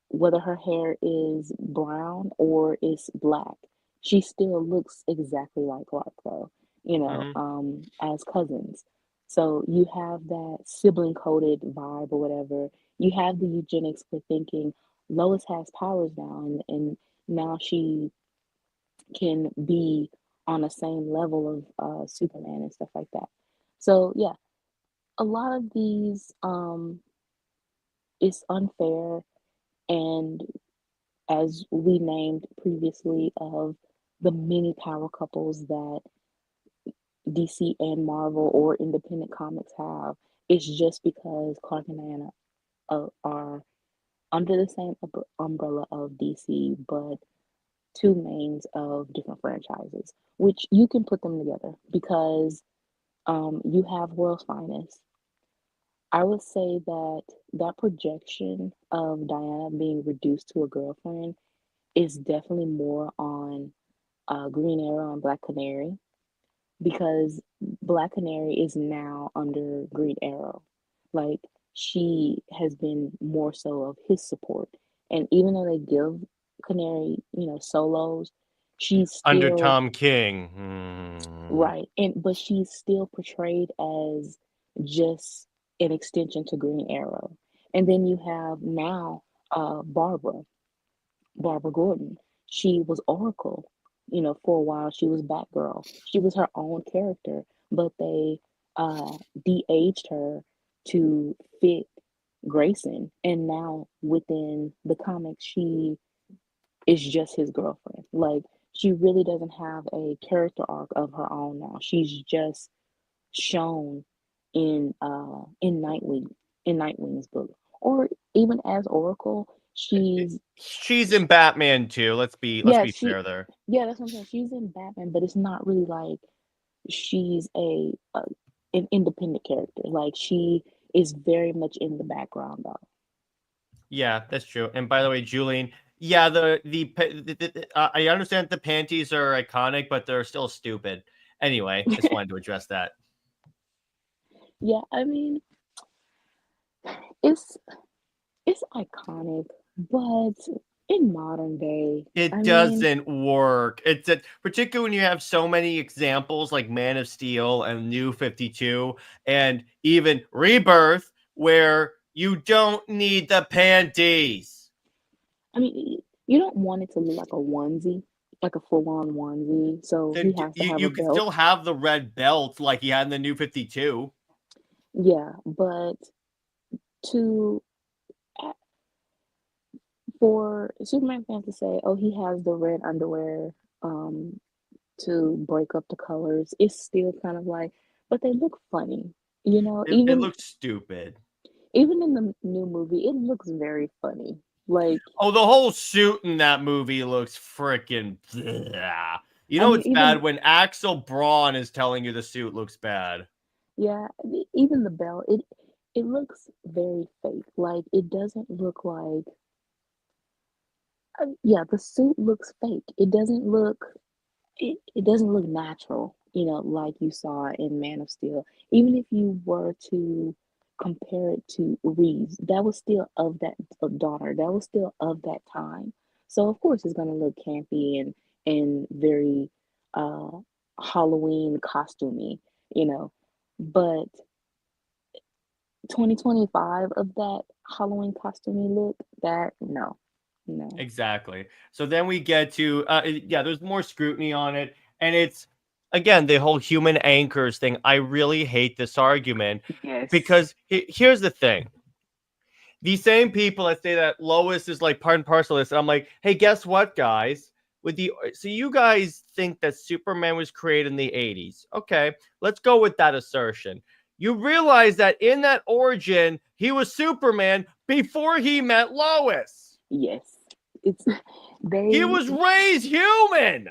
whether her hair is brown or is black, she still looks exactly like Clark though, Mm-hmm. as cousins. So you have that sibling coded vibe or whatever. You have the eugenics for thinking Lois has powers now, and now she can be on the same level of Superman and stuff like that. So yeah, a lot of these is unfair, and as we named previously of the many power couples that DC and Marvel or independent comics have, it's just because Clark and Diana are under the same umbrella of DC, but two mains of different franchises, which you can put them together because you have World's Finest. I would say that that projection of Diana being reduced to a girlfriend is definitely more on Green Arrow and Black Canary because Black Canary is now under Green Arrow. Like she has been more so of his support. And even though they give Canary, solos, she's Under still Tom King. right. And but she's still portrayed as just an extension to Green Arrow. And then you have now Barbara Gordon. She was Oracle, for a while. She was Batgirl. She was her own character, but they de-aged her to fit Grayson, and now within the comics, she is just his girlfriend. Like, she really doesn't have a character arc of her own now. She's just shown in Nightwing's book, or even as Oracle. She's in Batman too. Let's be Yeah, fair there. yeah, that's what I'm saying. She's in Batman, but it's not really like she's a an independent character. Like, she is very much in the background though. Yeah, that's true. And by the way, Julian, yeah, I understand the panties are iconic, but they're still stupid. Anyway, just wanted to address that. Yeah, I mean, it's it's iconic, but in modern day, I It mean, doesn't work. Particularly when you have so many examples like Man of Steel and New 52 and even Rebirth where you don't need the panties. you don't want it to look like a onesie, like a full-on onesie. So he Then has to have a you can belt. still have the red belt like he had in the New 52. Yeah, but to for Superman fans to say, "Oh, he has the red underwear um to break up the colors," it's still kind of like, but they look funny. You know, It looks stupid. even in the new movie, it looks very funny. Like, Oh, the whole suit in that movie looks freaking. You I know mean, it's bad when Axel Braun is telling you the suit looks bad. yeah, even the belt, it looks very fake. Like, it doesn't look like, yeah, the suit looks fake. It doesn't look natural, like you saw in Man of Steel. Even if you were to compare it to Reeves, that was still of that of Donner. That was still of that time. So of course it's gonna look campy and very uh Halloween costumey, you know. But 2025 of that Halloween costumey look, that no, no. Exactly. So then we get to yeah, there's more scrutiny on it, and it's again the whole human anchors thing. I really hate this argument Yes. because here's the thing: these same people that say that Lois is like part and parcel of this, and I'm like, hey, guess what, guys? So you guys think that Superman was created in the 80s? Okay, let's go with that assertion. You realize that in that origin, he was Superman before he met Lois. Yes. It's He they was raised human.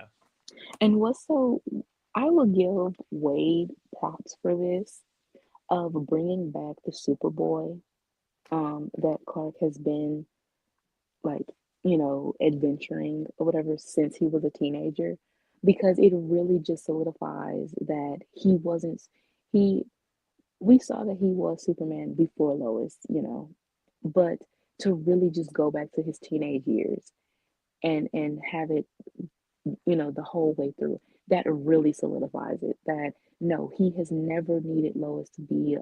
And what's so, I will give Wade props for this, of bringing back the Superboy, that Clark has been like, adventuring or whatever since he was a teenager, because it really just solidifies that he wasn't, he, we saw that he was Superman before Lois, but to really just go back to his teenage years and have it, the whole way through. That really solidifies it that no, he has never needed Lois to be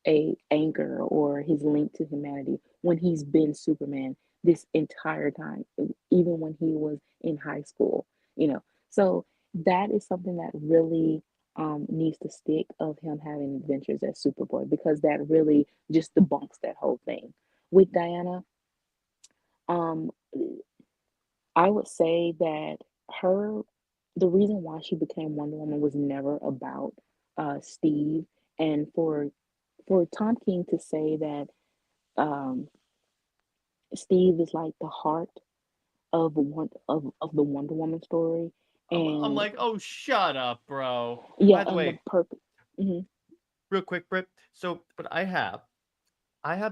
a anchor or his link to humanity when he's been Superman this entire time, even when he was in high school, you know. So that is something that really needs to stick, of him having adventures as Superboy, because that really just debunks that whole thing. With Diana, um, I would say that her the reason why she became Wonder Woman was never about Steve, and for Tom King to say that um, Steve is like the heart of the Wonder Woman story, I'm and like, oh, shut up, bro. yeah, By the and the way, purpose. Hmm. real quick, Brit. So, but I have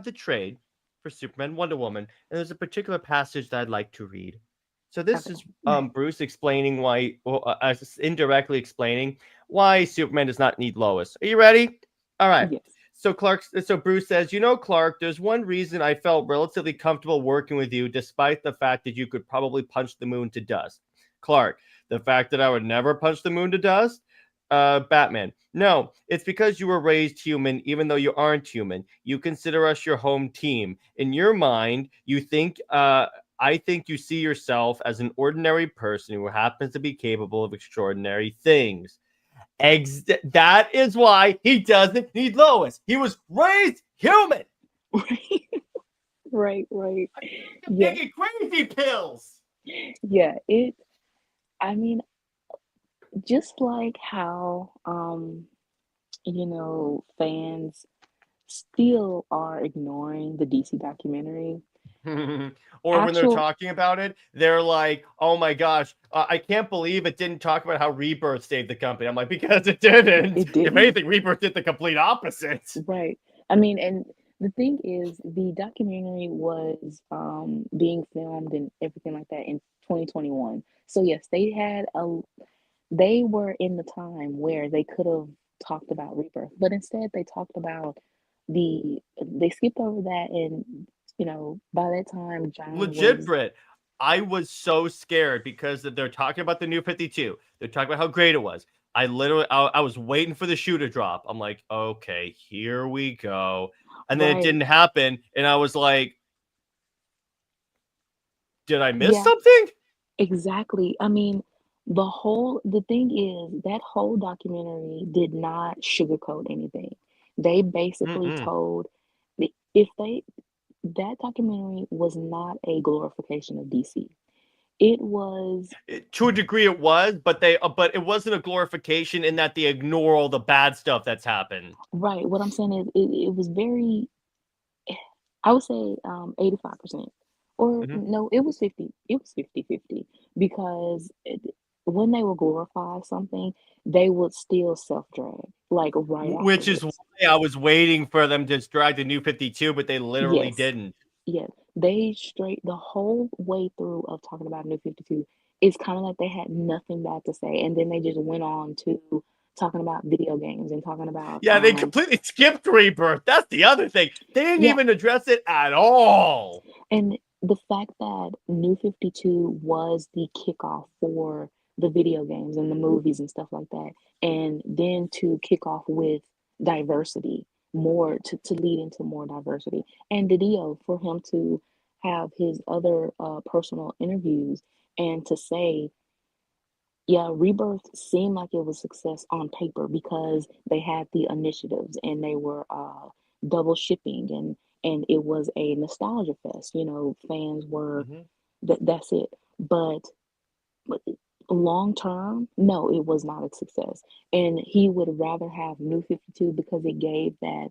the trade for Superman, Wonder Woman, and there's a particular passage that I'd like to read. So this is Okay. Bruce explaining why, indirectly explaining why Superman does not need Lois. Are you ready? All right. Yes. So Bruce says, Clark, there's one reason I felt relatively comfortable working with you, despite the fact that you could probably punch the moon to dust. Clark, the fact that I would never punch the moon to dust? Batman. No, it's because you were raised human, even though you aren't human. You consider us your home team. In your mind, you think, I think you see yourself as an ordinary person who happens to be capable of extraordinary things. That is why he doesn't need Lois. He was raised human. Right, right. I'm Yeah, taking crazy pills. yeah. I mean, just like how, fans still are ignoring the DC documentary. Or when they're Actual, talking about it, they're like, "Oh my gosh, I can't believe it didn't talk about how Rebirth saved the company." I'm like, because it didn't. it If didn't. anything, Rebirth did the complete opposite. Right. I mean, and the thing is, the documentary was being filmed and everything like that in 2021. So yes, they were in the time where they could have talked about Rebirth, but instead they talked about they skipped over that, and by that time John Legit, was Brit. I was so scared because they're talking about the new 52. They're talking about how great it was. I was waiting for the shoe to drop. I'm like, okay, here we go. And then it right. didn't happen. And I was like, did I miss Yeah, something? exactly. I mean, the thing is that whole documentary did not sugarcoat anything. They basically Mm-mm. told if they that documentary was not a glorification of DC. It was To a degree, it was, but it wasn't a glorification in that they ignore all the bad stuff that's happened. right. What I'm saying is it was very, I would say 85%. Or Mhm. no, it was 50. It was 50-50 because when they would glorify something, they would still self-drag like right Which is why afterwards. I was waiting for them to drag the new 52, but they literally Yes. didn't. Yes. They straight the whole way through of talking about New 52, it's kind of like they had nothing bad to say. And then they just went on to talking about video games and talking about Yeah, they completely skipped Rebirth. That's the other thing. They didn't yeah, even address it at all. and the fact that New 52 was the kickoff for the video games and the movies and stuff like that, and then to kick off with diversity, more to lead into more diversity. And Didio, for him to have his other personal interviews and to say, yeah, Rebirth seemed like it was success on paper because they had the initiatives and they were double shipping, and it was a nostalgia fest. Fans were Mhm. that's it. But long term, no, it was not a success. And he would rather have New 52 because it gave that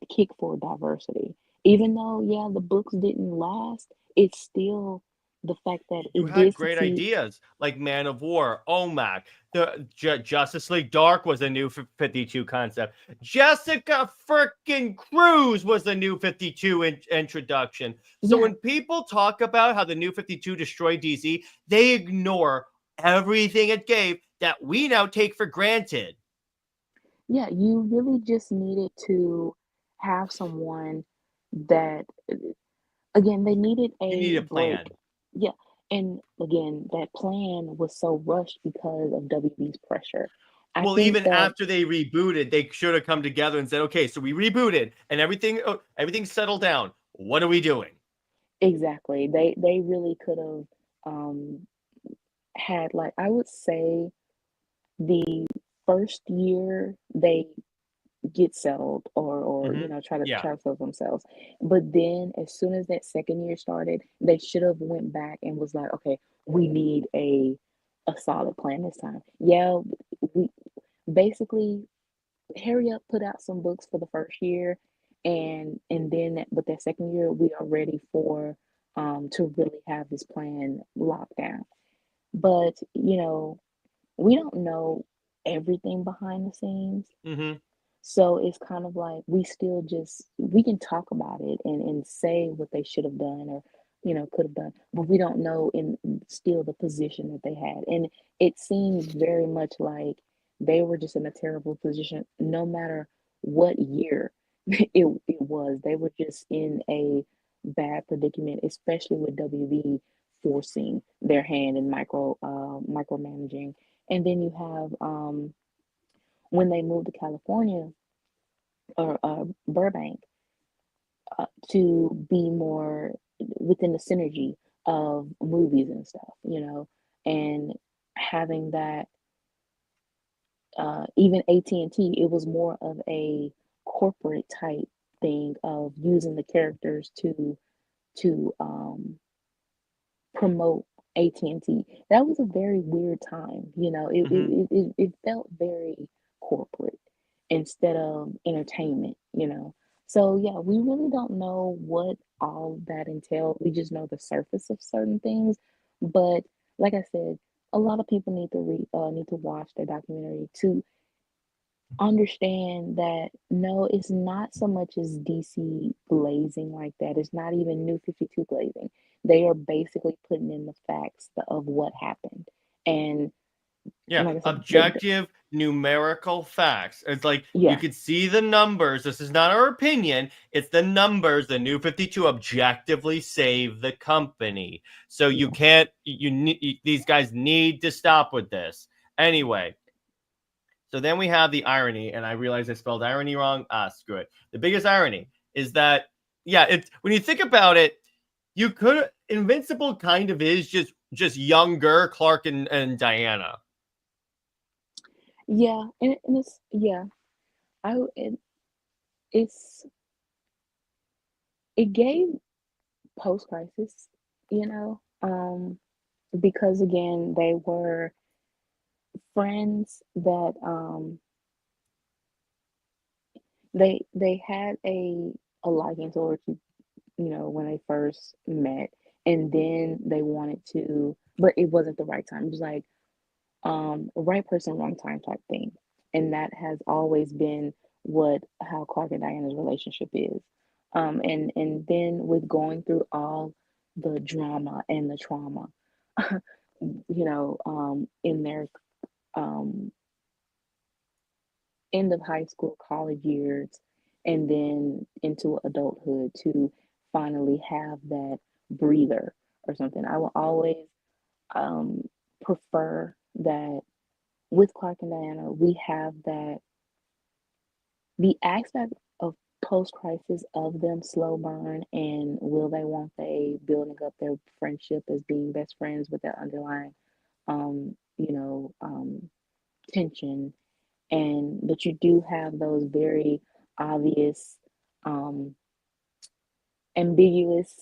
kick for diversity. Even though, yeah, the books didn't last, it's still the fact that You it had did great succeed. ideas like Man of War, OMAC, the Justice League Dark was a new 52 concept. Jessica freaking Cruz was the new 52 introduction. So Yeah, when people talk about how the new 52 destroyed DC, they ignore everything it gave that we now take for granted. yeah, you really just needed to have someone that, again, they needed You need a a break. plan. Yeah, and again, that plan was so rushed because of WB's pressure. I Well, think even that after they rebooted, they should have come together and said, "Okay, so we rebooted and everything settled down. What are we doing?" exactly, they really could have um had, like, I would say the first year they get settled, or Mhm. try Yeah. to settle themselves, but then as soon as that second year started, they should have went back and was like, okay, we need a solid plan this time. Yeah, we basically hurry up, put out some books for the first year, and then but that second year we are ready for to really have this plan locked down. But we don't know everything behind the scenes, Mhm. so it's kind of like we can talk about it and say what they should have done, or could have done, but we don't know in still the position that they had. And it seems very much like they were just in a terrible position no matter what year it was. They were just in a bad predicament, especially with WB forcing their hand in micromanaging. And then you have when they moved to California, or Burbank, to be more within the synergy of movies and stuff, and having that, even AT&T, it was more of a corporate type thing of using the characters to promote AT&T. That was a very weird time. Hmm. It felt very corporate instead of entertainment. So yeah, we really don't know what all that entailed. We just know the surface of certain things. But like I said, a lot of people need to watch the documentary to understand that no, it's not so much as DC glazing like that. It's not even New 52 glazing. They are basically putting in the facts of what happened. And Yeah, like I said, objective numerical facts. It's like you yeah, could see the numbers. This is not our opinion. It's the numbers. The New 52 objectively save the company. So you yeah. can't, these guys need to stop with this. Anyway, so then we have the irony, and I realize I spelled irony wrong. Screw it. The biggest irony is that, yeah, it's when you think about it, you could Invincible kind of is just younger Clark and Diana. Yeah, and it's yeah. I it's it gave post crisis, you know, because again they were friends that they had a liking towards when they first met, and then they wanted to, but it wasn't the right time. It was like right person, wrong time type thing, and that has always been what how Clark and Diana's relationship is. And then with going through all the drama and the trauma, in their um, end of high school, college years, and then into adulthood to finally have that breather or something. I will always um, prefer that with Clark and Diana, we have that the aspect of post crisis of them slow burn and will they, won't they, building up their friendship as being best friends with that underlying, um, you know, um, tension. And but you do have those very obvious, um, ambiguous,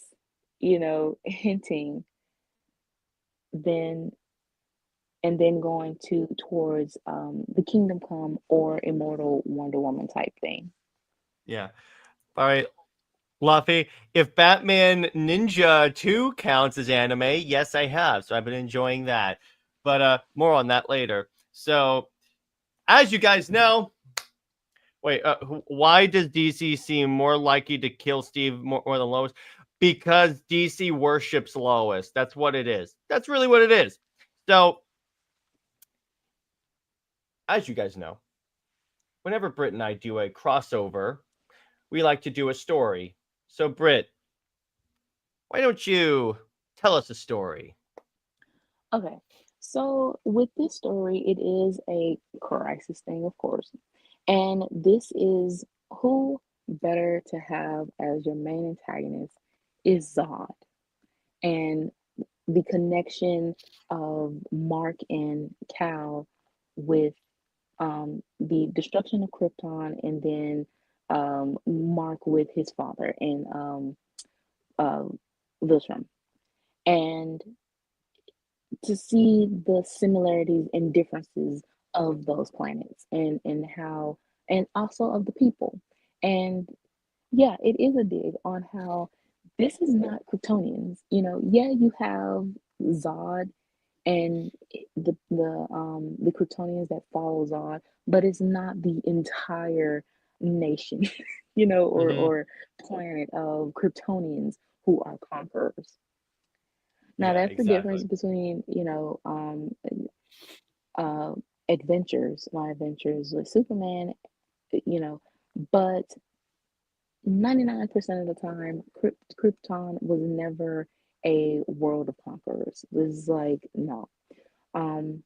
hinting, then and then going towards the Kingdom Come or Immortal Wonder Woman type thing. Yeah. All right, Luffy. If Batman Ninja 2 counts as anime, yes, I have. So I've been enjoying that. But more on that later. So, as you guys know, wait, why does DC seem more likely to kill Steve more than Lois? Because DC worships Lois. That's what it is. That's really what it is. So, as you guys know, whenever Brit and I do a crossover, we like to do a story. So, Brit, why don't you tell us a story? Okay, so with this story, it is a crisis thing, of course, and this is who better to have as your main antagonist is Zod, and the connection of Mark and Cal with the destruction of Krypton, and then Mark with his father and uh, Viltrum, and to see the similarities and differences of those planets and how and also of the people. And yeah, it is a dig on how this is not Kryptonians. Yeah, you have Zod and the Kryptonians that follow Zod, but it's not the entire nation, Mm-hmm. or planet of Kryptonians who are conquerors. Now Yeah, that's the difference exactly. between, uh, adventures, my adventures with Superman, you know, but 99% of the time, Krypton was never a world of conquerors. It was like, no. Um,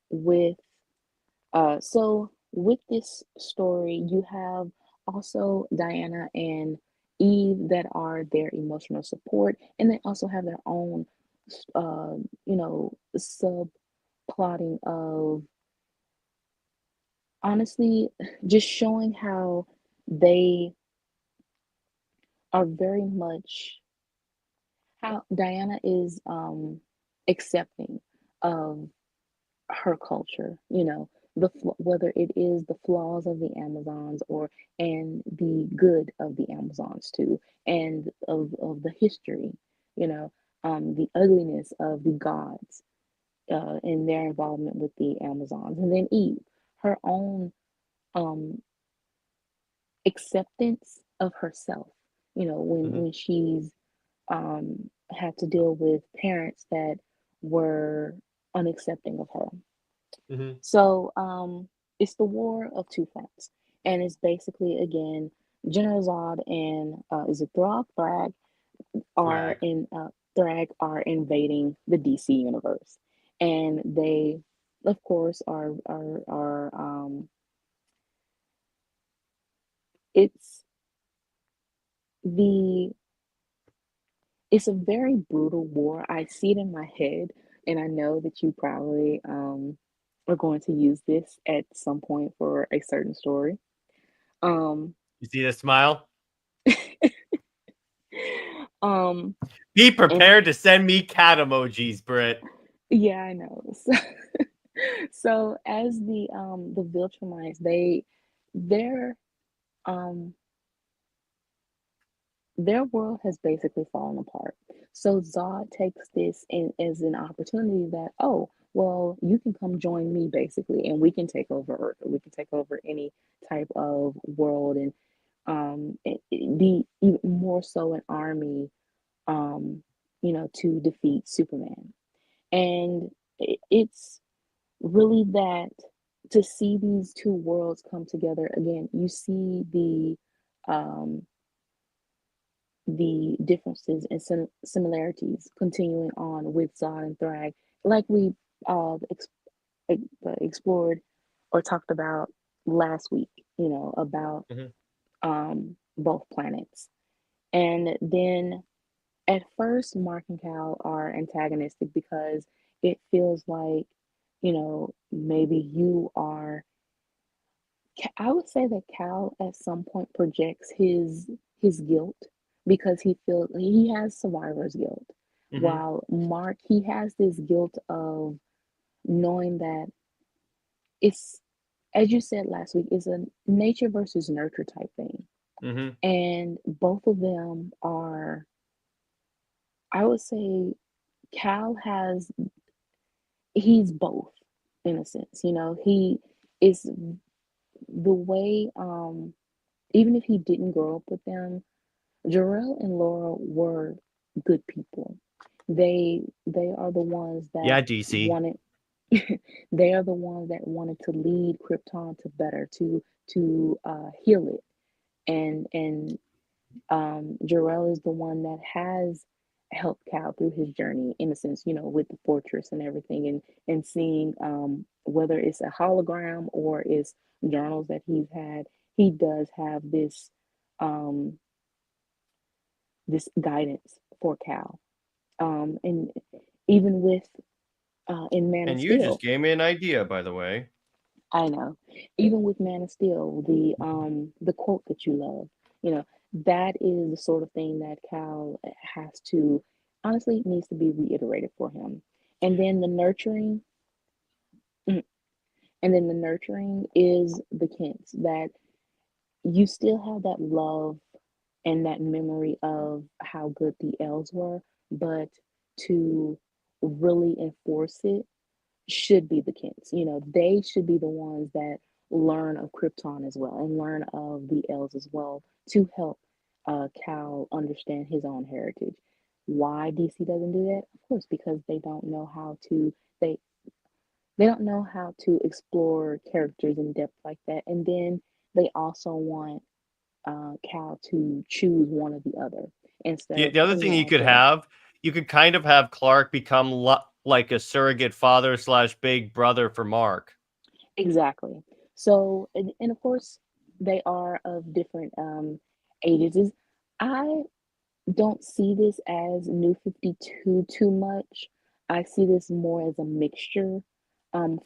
with so with this story, you have also Diana and Eve that are their emotional support, and they also have their own, subplotting of honestly just showing how they are very much how Diana is accepting of her culture, you know, whether it is the flaws of the Amazons or and the good of the Amazons too, and of the history, you know, the ugliness of the gods in their involvement with the Amazons, and then Eve, her own um acceptance of herself, you know, Hmm. when she's had to deal with parents that were unaccepting of her. Hmm. So it's the war of two fronts, and it's basically again General Zod and is it Thrag are Thrag. in Thrag are invading the DC universe, and they, of course, are it's the it's a very brutal war. I see it in my head, and I know that you probably are going to use this at some point for a certain story. Um, You see the smile? um, Be and prepared to send me cat emojis, Brit. yeah, I know. So as the Viltrumites, their um their world has basically fallen apart. So Zod takes this in as an opportunity that, oh, well, you can come join me basically, and we can take over Earth, or we can take over any type of world, and be even more so an army, um, you know, to defeat Superman. And it's really that to see these two worlds come together again. You see um, the differences and similarities continuing on with Zod and Thrag, like we uh, ex- explored or talked about last week, you know, about Hmm. both planets. And then at first, Mark and Cal are antagonistic because it feels like, you know, maybe you are. I would say that Cal at some point projects his guilt because he feels he has survivor's guilt, Hmm. while Mark he has this guilt of knowing that it's, as you said last week, it's a nature versus nurture type thing, Hmm. and both of them are. I would say Cal has he's both in a sense, you know, he is the way even if he didn't grow up with them, Jarrell and Laura were good people. They are the ones that Yeah, DC. wanted they are the ones that wanted to lead Krypton to better, to heal it. And Jarrell is the one that has helped Cal through his journey, in a sense, you know, with the fortress and everything, and seeing whether it's a hologram or it's journals that he's had, he does have um, this guidance for Cal. And even with in Man of And you just Steel, gave me an idea, by the way. I know, even with Man of Steel, the quote that you love, you know, that is the sort of thing that Cal has to honestly needs to be reiterated for him. And then the nurturing, mm, and then the nurturing is the Kents that you still have that love and that memory of how good the elves were, but to really enforce it should be the Kents. You know, they should be the ones that learn of Krypton as well and learn of the elves as well to help Cal understand his own heritage. Why DC doesn't do that? Of course, because they don't know how to they they don't know how to explore characters in depth like that. And then they also want Cal to choose one or the other instead The, of the other putting thing it you out could there. have, you could kind of have Clark become like a surrogate father slash big brother for Mark. Exactly. So, and of course, they are of different ages. I don't see this as New 52 too much. I see this more as a mixture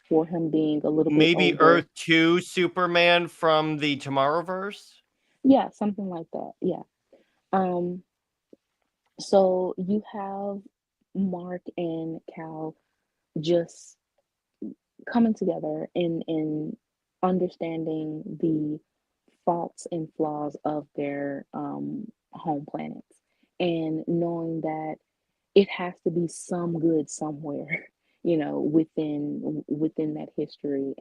for him being a little bit Maybe older. Earth 2 Superman from the Tomorrowverse? Yeah, something like that. Yeah. Um, so you have Mark and Cal just coming together in understanding the faults and flaws of their home planets, and knowing that it has to be some good somewhere, within that history,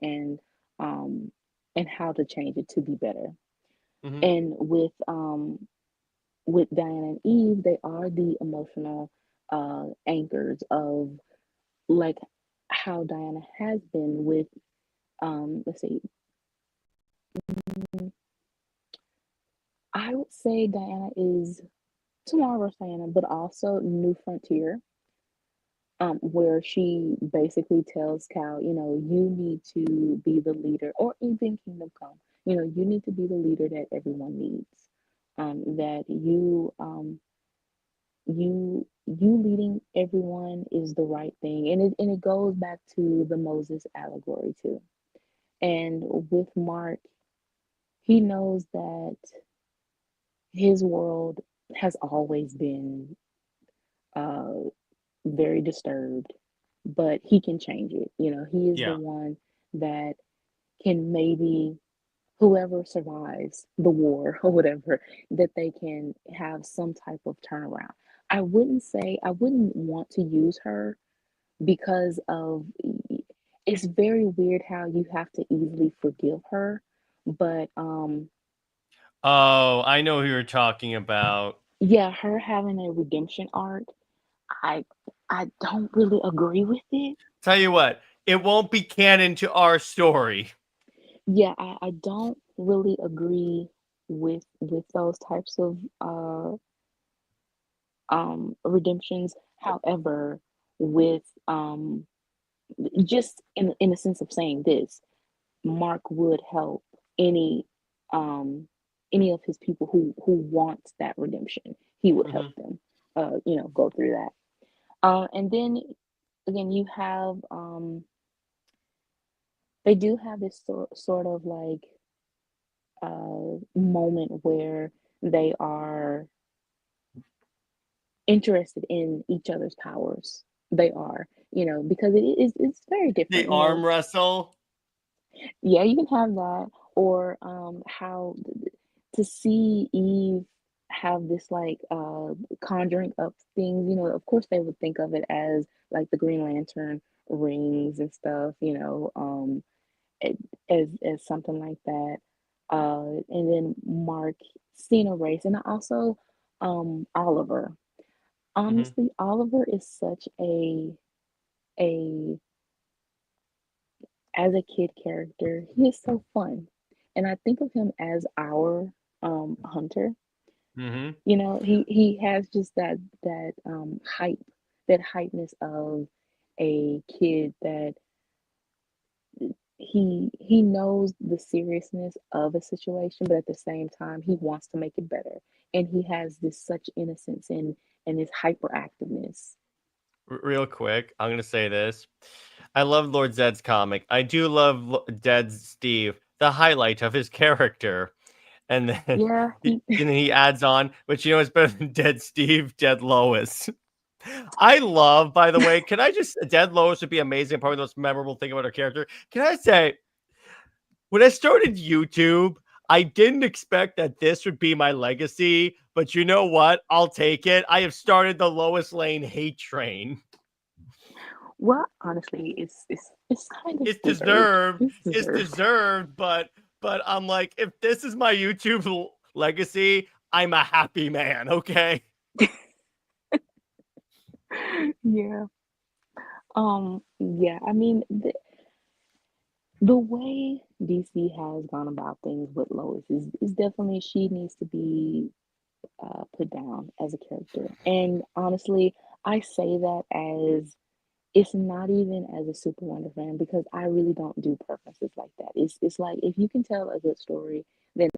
um and how to change it to be better. Hmm. And with Diana and Eve, they are the emotional anchors of, like, how Diana has been with, let's see, mm, I would say Diana is Tomorrow's Diana, but also New Frontier, where she basically tells Cal, you need to be the leader, or even Kingdom Come, you need to be the leader that everyone needs. That you leading everyone is the right thing, and it goes back to the Moses allegory too. And with Mark, he knows that his world has always been uh, very disturbed, but he can change it. He is the Yeah. one that can, maybe, whoever survives the war or whatever, that they can have some type of turnaround. I wouldn't want to use her because of, it's very weird how you have to easily forgive her, but Oh, I know who you're talking about. yeah, her having a redemption arc, I I don't really agree with it. Tell you what, it won't be canon to our story. Yeah, I don't really agree with those types of redemptions. However, with just in the sense of saying this, Mark would help any um any of his people who wants that redemption. He would help Hmm. them go through that. And then again, you have they do have this sort of like moment where they are interested in each other's powers. They are, because it's very The different. arm wrestle. Yeah, you can have that, or how to see Eve have this, like, conjuring up things. Of course they would think of it as like the Green Lantern rings and stuff. a- as something like that. And then Mark seeing a race, and also Oliver. Hmm. Honestly, Oliver is such a as a kid character. He is so fun, and I think of him as our Hunter. Hmm. He has just that hypeness of a kid, that he knows the seriousness of a situation, but at the same time he wants to make it better, and he has this such innocence and his hyperactiveness. Real quick, I'm gonna say this. I love Lord Zed's comic. I do love Dead Steve, the highlight of his character. And then Yeah, he, and then he adds on, but it's better than Dead Steve, Dead Lois. I love, by the way, can I just, Dead Lois would be amazing, probably the most memorable thing about her character. Can I say, when I started YouTube, I didn't expect that this would be my legacy, but you know what? I'll take it. I have started the Lois Lane hate train. well, honestly, it's kind of It's deserved. deserved. It's It's deserved. deserved, but I'm like, if this is my YouTube legacy, I'm a happy man, okay? Yeah. Yeah, I mean, the way DC has gone about things with Lois is definitely, she needs to be put down as a character. And honestly, I say that as, it's not even as a Super Wonder fan, because I really don't do preferences like that. It's like, if you can tell a good story, then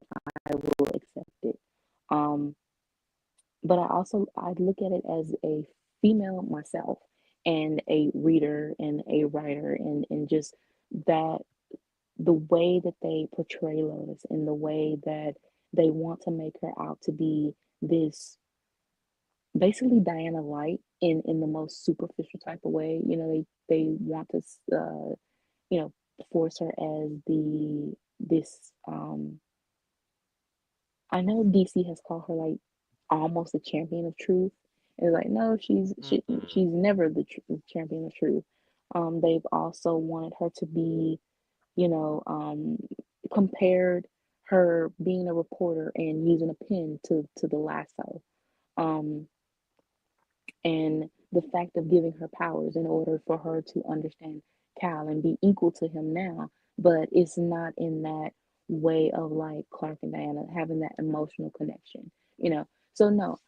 I will accept it. Um, but I look at it as a female myself, and a reader and a writer, and just that the way that they portray Lois, and the way that they want to make her out to be this basically Diana Light in the most superficial type of way. They want to you know force her as the this I know DC has called her like almost a champion of truth. It's like no, Mhm. she's never the champion of truth. They've also wanted her to be, you know, compared her being a reporter and using a pen to the lasso. Um, and the fact of giving her powers in order for her to understand Cal and be equal to him now, but it's not in that way of like Clark and Diana having that emotional connection, you know. So no,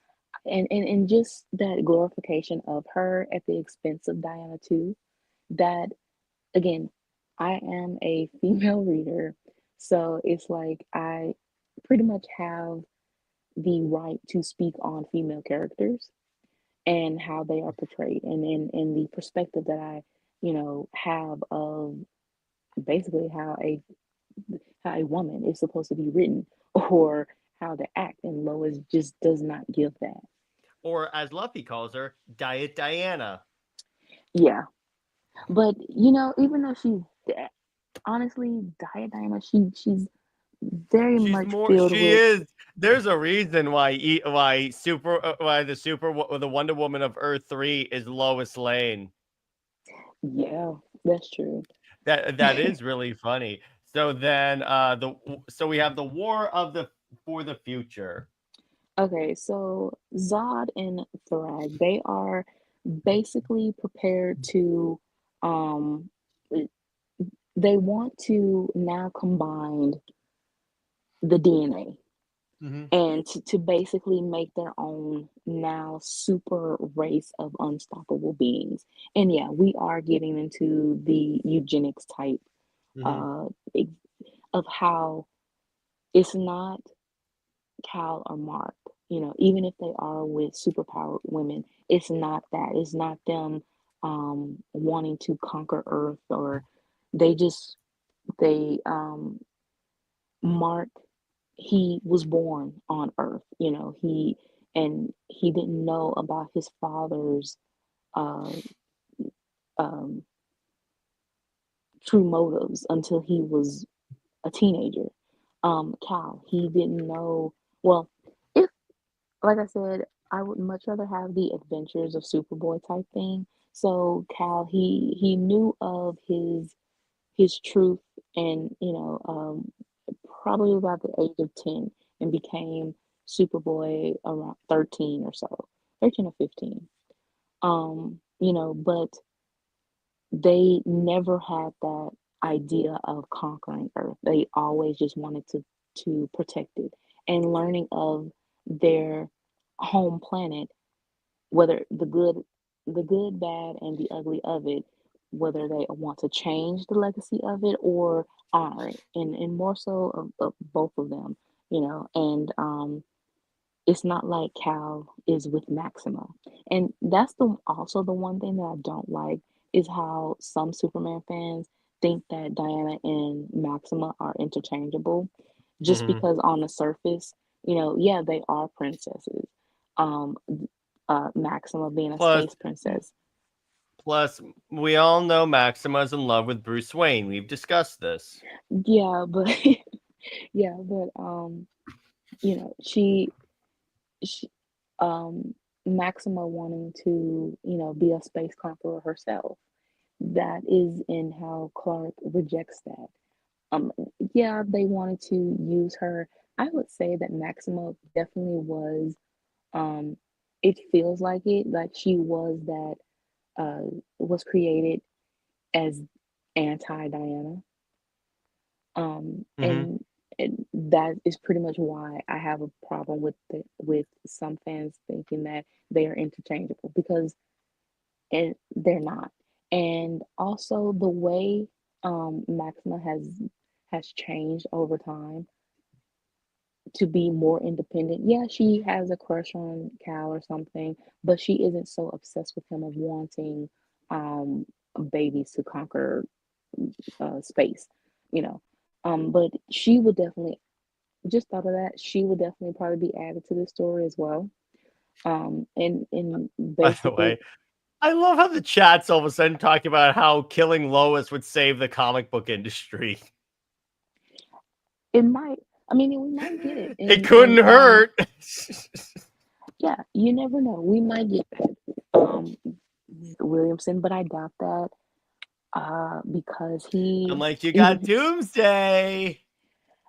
and just that glorification of her at the expense of Diana too. That again, I am a female reader, so it's like I pretty much have the right to speak on female characters and how they are portrayed and the perspective that I, have of basically how a woman is supposed to be written or how to act, and Lois just does not give that. Or as Luffy calls her, Diet Diana. Yeah. But even though honestly, Diana, she's very She's much more. filled She with. is. There's a reason why why the Wonder Woman of Earth 3 is Lois Lane. Yeah, that's true. That is really funny. So then so we have the War of the for the Future. Okay, so Zod and Thrag, they are basically prepared to um they want to now combine the DNA Hmm. and to basically make their own now super race of unstoppable beings. And yeah, we are getting into the eugenics type Hmm. uh of how it's not Cal or Mark, even if they are with superpowered women, it's not that. It's not them wanting to conquer Earth, or they just they Mark, he was born on Earth, he didn't know about his father's uh um true motives until he was a teenager. Cal, he didn't know. Well, if like I said, I would much rather have the adventures of Superboy type thing. So Cal, he knew of his truth, and probably about the age of 10, and became Superboy around 13 or so, 13 or 15. But they never had that idea of conquering Earth. They always just wanted to protect it, and learning of their home planet, whether the good, bad, and the ugly of it, whether they want to change the legacy of it or honor it, and more so of both of them, and it's not like Cal is with Maxima. And that's the one thing that I don't like is how some Superman fans think that Diana and Maxima are interchangeable just Hmm. because on the surface, yeah, they are princesses. Um, Maxima being a Plus, space princess. plus, we all know Maxima's in love with Bruce Wayne. We've discussed this. Yeah, but yeah, but she Maxima wanting to, be a space conqueror herself. That is in how Clark rejects that. Um, yeah, they wanted to use her. I would say that Maxima definitely was. Um, it feels like she was that. Was created as anti Diana. Hmm. And that is pretty much why I have a problem with some fans thinking that they are interchangeable, because they're not. And also the way Maxima has changed over time to be more independent. Yeah, she has a crush on Cal or something, but she isn't so obsessed with him of wanting babies to conquer space, you know. But she would definitely. just thought of that. She would definitely probably be added to the story as well. And By the basically, way, I love how the chat's all of a sudden talking about how killing Lois would save the comic book industry. it might. I mean, we might get it It in couldn't hurt. yeah, you never know. We might get that. Um, Williamson, but I doubt that. Because I'm he like, you got even, Doomsday.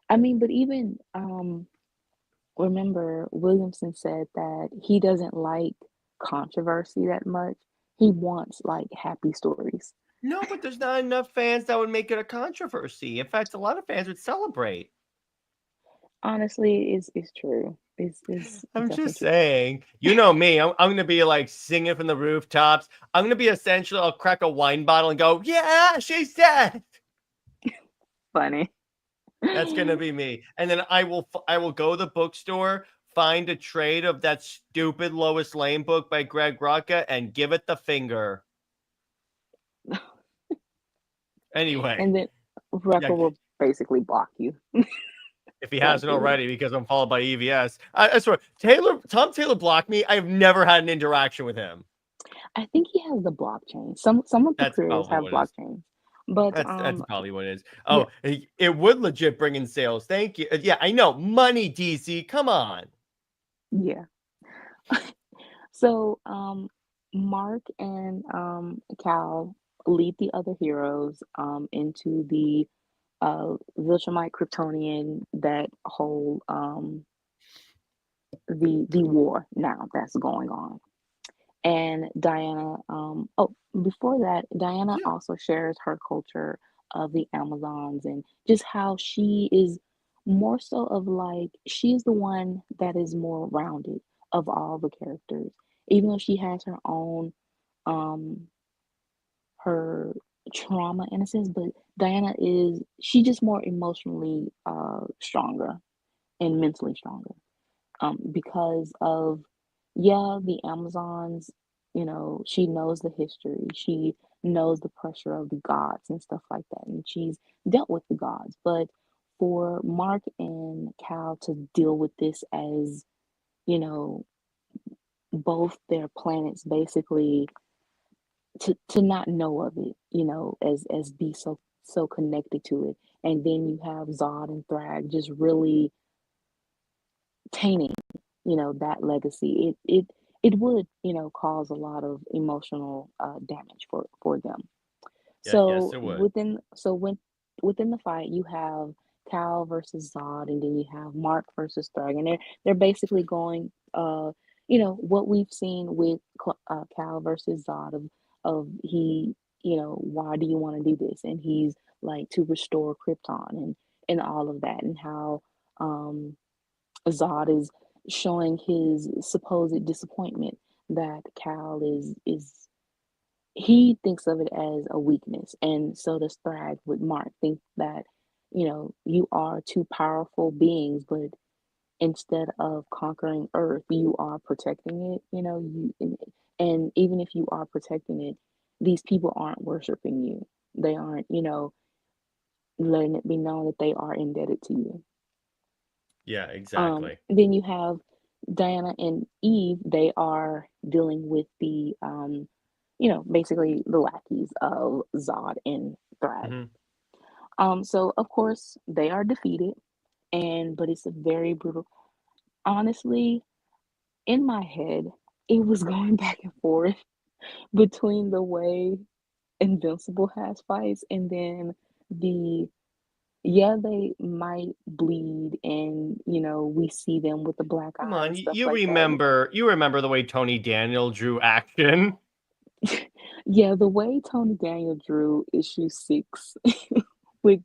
I mean, but even remember Williamson said that he doesn't like controversy that much. He wants like happy stories. No, but there's not enough fans that would make it a controversy. In fact, a lot of fans would celebrate. Honestly, it's true. It's I'm definitely just true. saying. You know me. I'm going to be like singing from the rooftops. I'm going to be essentially, I'll crack a wine bottle and go, yeah, she's dead. Funny. That's going to be me. And then I will go to the bookstore, find a trade of that stupid Lois Lane book by Greg Rucka and give it the finger. Anyway, And then yeah, Rucker will basically block you. if he Like hasn't for real. already, because I'm followed by EVS. I swear, Tom Taylor blocked me. I've never had an interaction with him. I think he has the blockchain. Some of the That's creators probably have what it is. blockchains. But That's probably what it is. yeah, Oh, it would legit bring in sales. Thank you. Yeah, I know. Money, DC. Come on. yeah. So Mark and Cal lead the other heroes into the Viltrumite Kryptonian, that whole the war now that's going on. And Diana, oh, before that, Diana Yeah. also shares her culture of the Amazons and just how she is more so of like, she's the one that is more rounded of all the characters. Even though she has her own, um, her trauma in a sense, but Diana is, she just more emotionally stronger and mentally stronger because of, yeah, the Amazons, she knows the history, she knows the pressure of the gods and stuff like that, and she's dealt with the gods. But for Mark and Cal to deal with this as, you know, both their planets basically, to not know of it, as be so connected to it. And then you have Zod and Thrag just really tainting, that legacy. It would, cause a lot of emotional damage for them. Yeah. Yes, So it would. within the fight, you have Cal versus Zod, and then you have Mark versus Thrag, and they're basically going, what we've seen with Cal versus Zod of he, why do you want to do this? And he's like to restore Krypton and all of that, and how um Zod is showing his supposed disappointment that Cal is he thinks of it as a weakness, and so does Thrag with Mark. Think that, you are two powerful beings, but instead of conquering Earth, you are protecting it. And even if you are protecting it, these people aren't worshiping you. They aren't, letting it be known that they are indebted to you. Yeah, exactly. Then you have Diana and Eve. They are dealing with the, basically the lackeys of Zod and Thrag. Hmm. So of course they are defeated, but it's a very brutal. Honestly, in my head, it was going back and forth between the way Invincible has fights and then the, yeah, they might bleed, and we see them with the black Come eye on. and stuff You like that. remember the way Tony Daniel drew action? Yeah, the way Tony Daniel drew issue 6 with,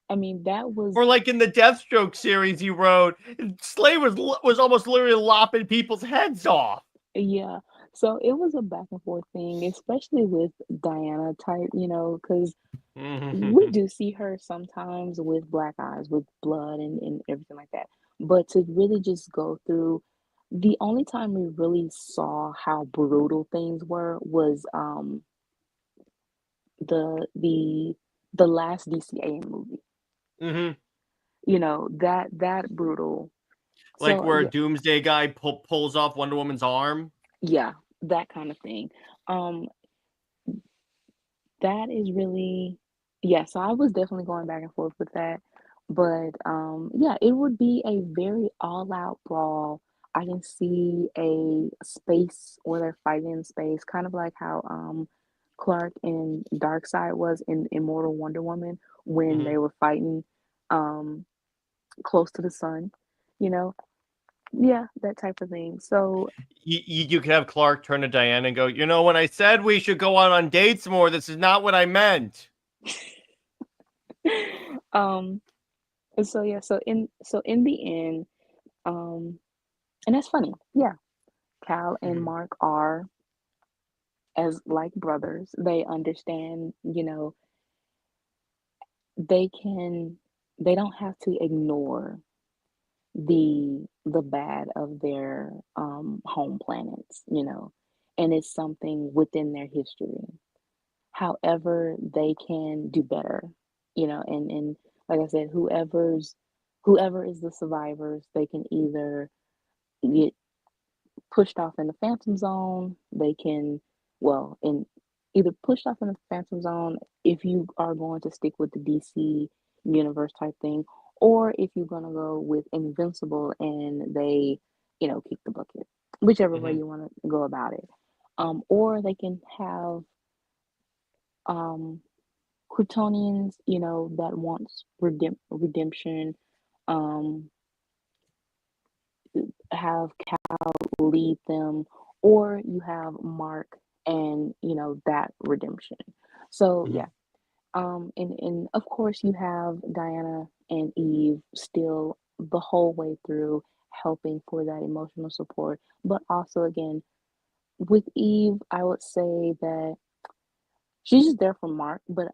I mean, that was, Or like in the Deathstroke series he wrote, Slade was almost literally lopping people's heads off. yeah. So it was a back and forth thing, especially with Diana type, because we do see her sometimes with black eyes, with blood and everything like that. But to really just go through, the only time we really saw how brutal things were was the the the last DCA movie. Hmm. that brutal. Like So where a yeah, Doomsday guy pulls off Wonder Woman's arm. yeah, that kind of thing. Um, that is really, yeah, so I was definitely going back and forth with that. But yeah, it would be a very all-out brawl. I can see a space where they're fighting in space, kind of like how Clark and Darkseid was in Immortal Wonder Woman when Hmm. they were fighting um close to the sun, you know? Yeah, that type of thing. So You could have Clark turn to Diana and go, when I said we should go out on dates more, this is not what I meant. um so yeah, so in the end, um and that's funny. Yeah, Cal and Mhm. Mark are as like brothers. They understand, they can they don't have to ignore the bad of their home planets, and it's something within their history. However, they can do better, and like I said, whoever is the survivors, they can either get pushed off in the Phantom Zone. They can, well, in either pushed off in the Phantom Zone if you are going to stick with the DC universe type thing, or if you're going to go with Invincible and they, kick the bucket, whichever way Mhm. you want to go about it. Or they can have um, Kryptonians, that wants redemption, um, have Cal lead them, or you have Mark and that redemption. So yeah, Mhm. and of course you have Diana and Eve still the whole way through helping for that emotional support, but also again with Eve, I would say that she's just there for Mark, but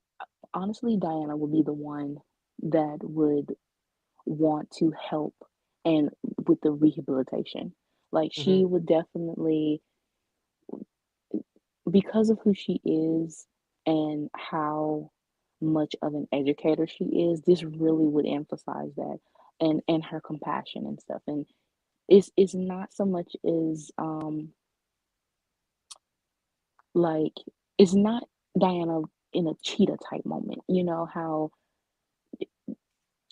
honestly, Diana would be the one that would want to help and with the rehabilitation. Like she Mhm. would definitely, because of who she is and how much of an educator she is, this really would emphasize that and her compassion and stuff. And it's not so much as like it's not Diana in a cheetah type moment. You know how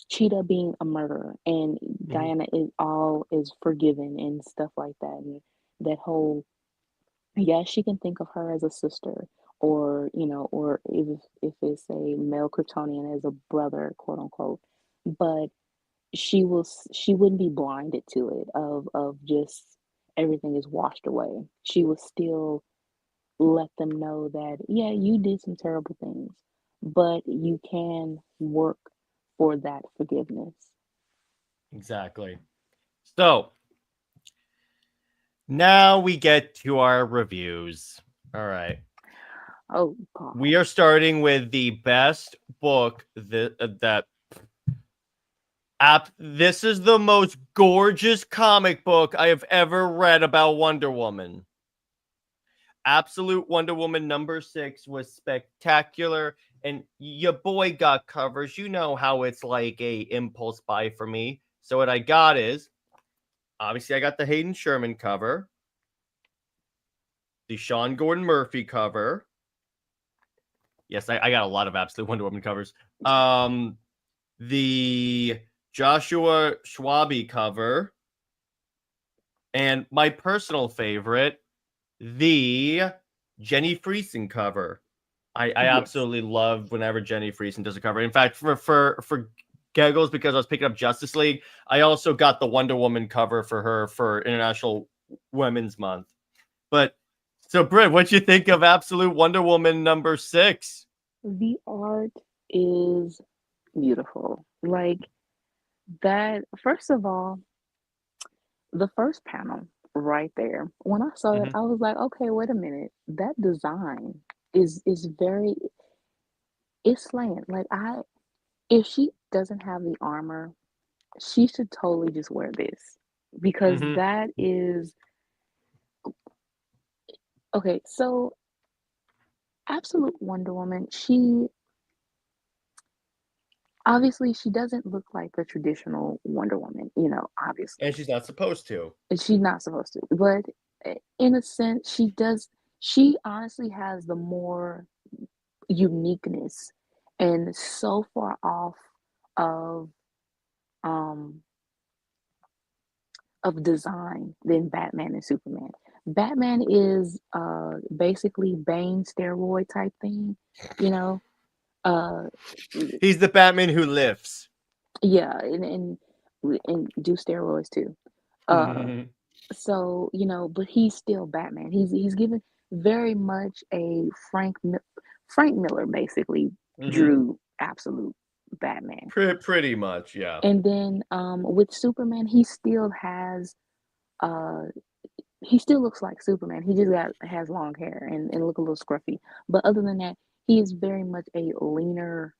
Cheetah being a murderer and Mhm. Diana is forgiven and stuff like that, and that whole, yes, she can think of her as a sister, or or if it's a male Kryptonian as a brother, quote unquote, but she wouldn't be blinded to it of just everything is washed away. She would still let them know that, yeah, you did some terrible things, but you can work for that forgiveness. Exactly. So now we get to our reviews. All right. Oh God. We are starting with the best book that app. This is the most gorgeous comic book I have ever read about Wonder Woman. Absolute Wonder Woman #6 was spectacular, and your boy got covers. You know how it's like a impulse buy for me. So what I got is, obviously, I got the Hayden Sherman cover, the Sean Gordon Murphy cover. Yes, I got a lot of Absolute Wonder Woman covers. The Joshua Schwabe cover, and my personal favorite, the Jenny Friesen cover. I Yes. absolutely love whenever Jenny Friesen does a cover. In fact, for giggles, because I was picking up Justice League, I also got the Wonder Woman cover for her for International Women's Month. But so, Britt, what you think of Absolute Wonder Woman #6? The art is beautiful. Like that, first of all, the first panel right there. When I saw that, Mm-hmm. I was like, okay, wait a minute. That design is very, it's slaying. Like if she doesn't have the armor, she should totally just wear this because Mm-hmm. that is okay. So Absolute Wonder Woman, obviously she doesn't look like a traditional Wonder Woman, you know, obviously. And she's not supposed to. And she's not supposed to. But in a sense, she does, she honestly has the more uniqueness and so far off of um design than Batman and Superman. Batman is basically Bane steroid type thing, you know. Uh He's the Batman who lifts. yeah, and do steroids too. Uh so, you know, but he's still Batman. He's given very much a Frank Miller basically drew absolute Batman. Pretty much, yeah. And then with Superman, uh he still looks like Superman. He just has long hair and look a little scruffy. But other than that, he is very much a leaner.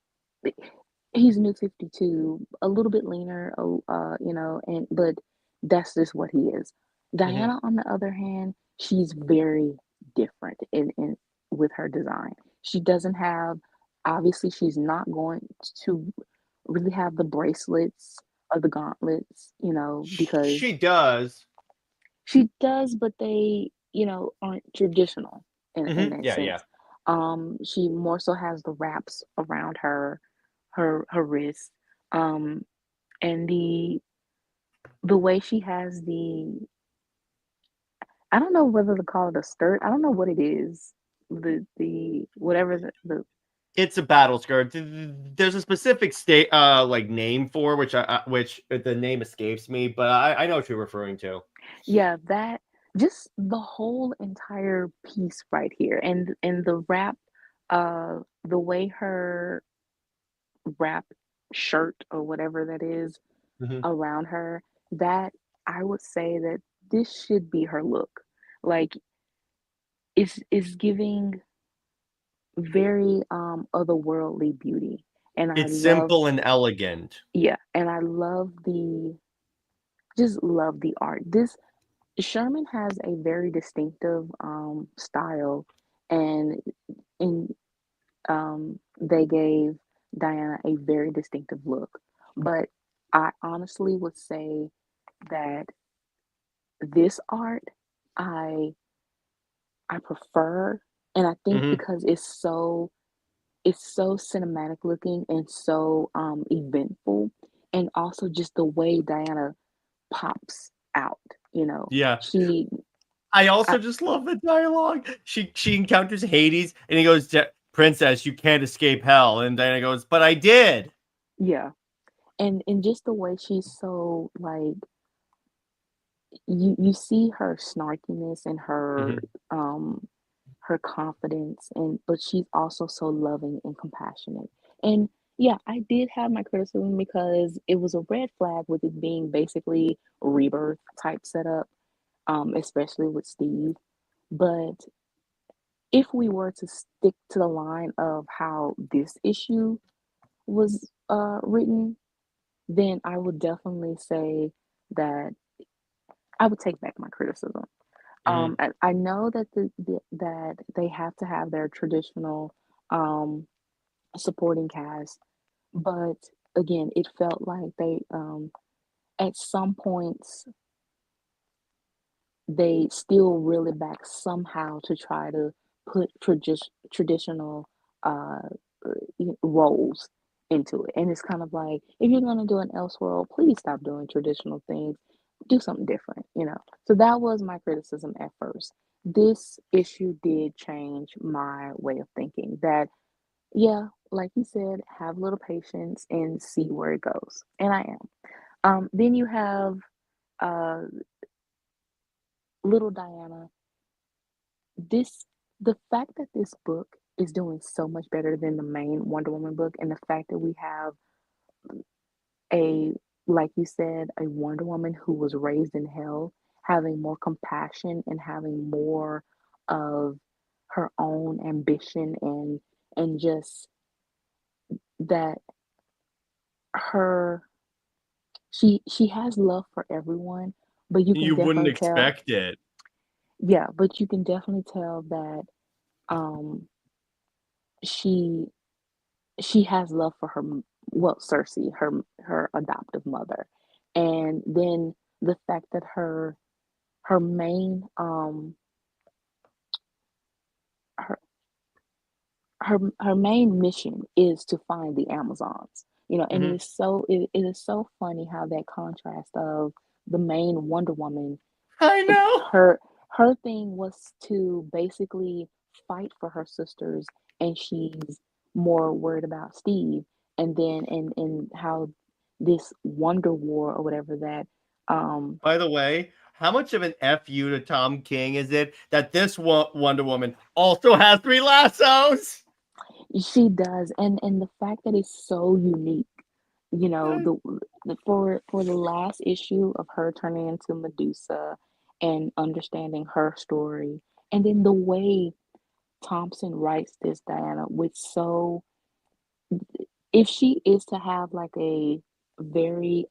He's New 52, a little bit leaner, you know, and but that's just what he is. Diana, on the other hand, she's very different in with her design. She doesn't have, obviously, she's not going to really have the bracelets or the gauntlets, you know, because She does. she does, but they, you know, aren't traditional in that Yeah, yeah. sense. She more so has the wraps around her wrist. Um, and the way she has I don't know whether to call it a skirt. I don't know what it is. The whatever the It's a battle skirt. There's a specific state, like name for which the name escapes me, but I know what you're referring to. yeah, that just the whole entire piece right here, and the wrap, the way her wrap shirt or whatever that is Mhm. around her, that I would say that this should be her look. Like it's giving very otherworldly beauty. And I It's love, simple and elegant. yeah, and I love the just love the art. This Sherman has a very distinctive style, and in they gave Diana a very distinctive look. But I honestly would say that this art I I prefer, and I think Hmm. because it's so cinematic looking and so eventful, and also just the way Diana pops out, you know. Yeah. She I I, also just love the dialogue. She encounters Hades, and he goes, "Princess, you can't escape hell." And Diana goes, "But I did." yeah. And just the way she's so like you see her snarkiness and Hmm. um her confidence, and but she's also so loving and compassionate. And yeah, I did have my criticism because it was a red flag with it being basically rebirth type setup, especially with Steve. But if we were to stick to the line of how this issue was written, then I would definitely say that I would take back my criticism. Hmm. I know that that they have to have their traditional um, supporting cast, but again, it felt like they at some points they still really back somehow to try to put traditional uh, roles into it. And it's kind of like, if you're going to do an Elseworld, please stop doing traditional things. Do something different, you know. So that was my criticism at first. This issue did change my way of thinking that, yeah, like you said, have a little patience and see where it goes. And I am. Then you have uh, little Diana. This the fact that this book is doing so much better than the main Wonder Woman book, and the fact that we have a, like you said, a Wonder Woman who was raised in hell, having more compassion and having more of her own ambition, and just that her she has love for everyone, but you can You wouldn't definitely tell, expect it. yeah, but you can definitely tell that um she she has love for well, Cersei, her adoptive mother, and then the fact that her main her her main mission is to find the Amazons. And Mhm. it is so funny how that contrast of the main Wonder Woman, I know. her her thing was to basically fight for her sisters, and she's more worried about Steve. And then in how this Wonder War or whatever that um By the way, how much of an FU to Tom King is it that this Wonder Woman also has three lassos? she does, and the fact that it's so unique. For the last issue of her turning into Medusa and understanding her story, and then the way Thompson writes this Diana with so, if she is to have like a very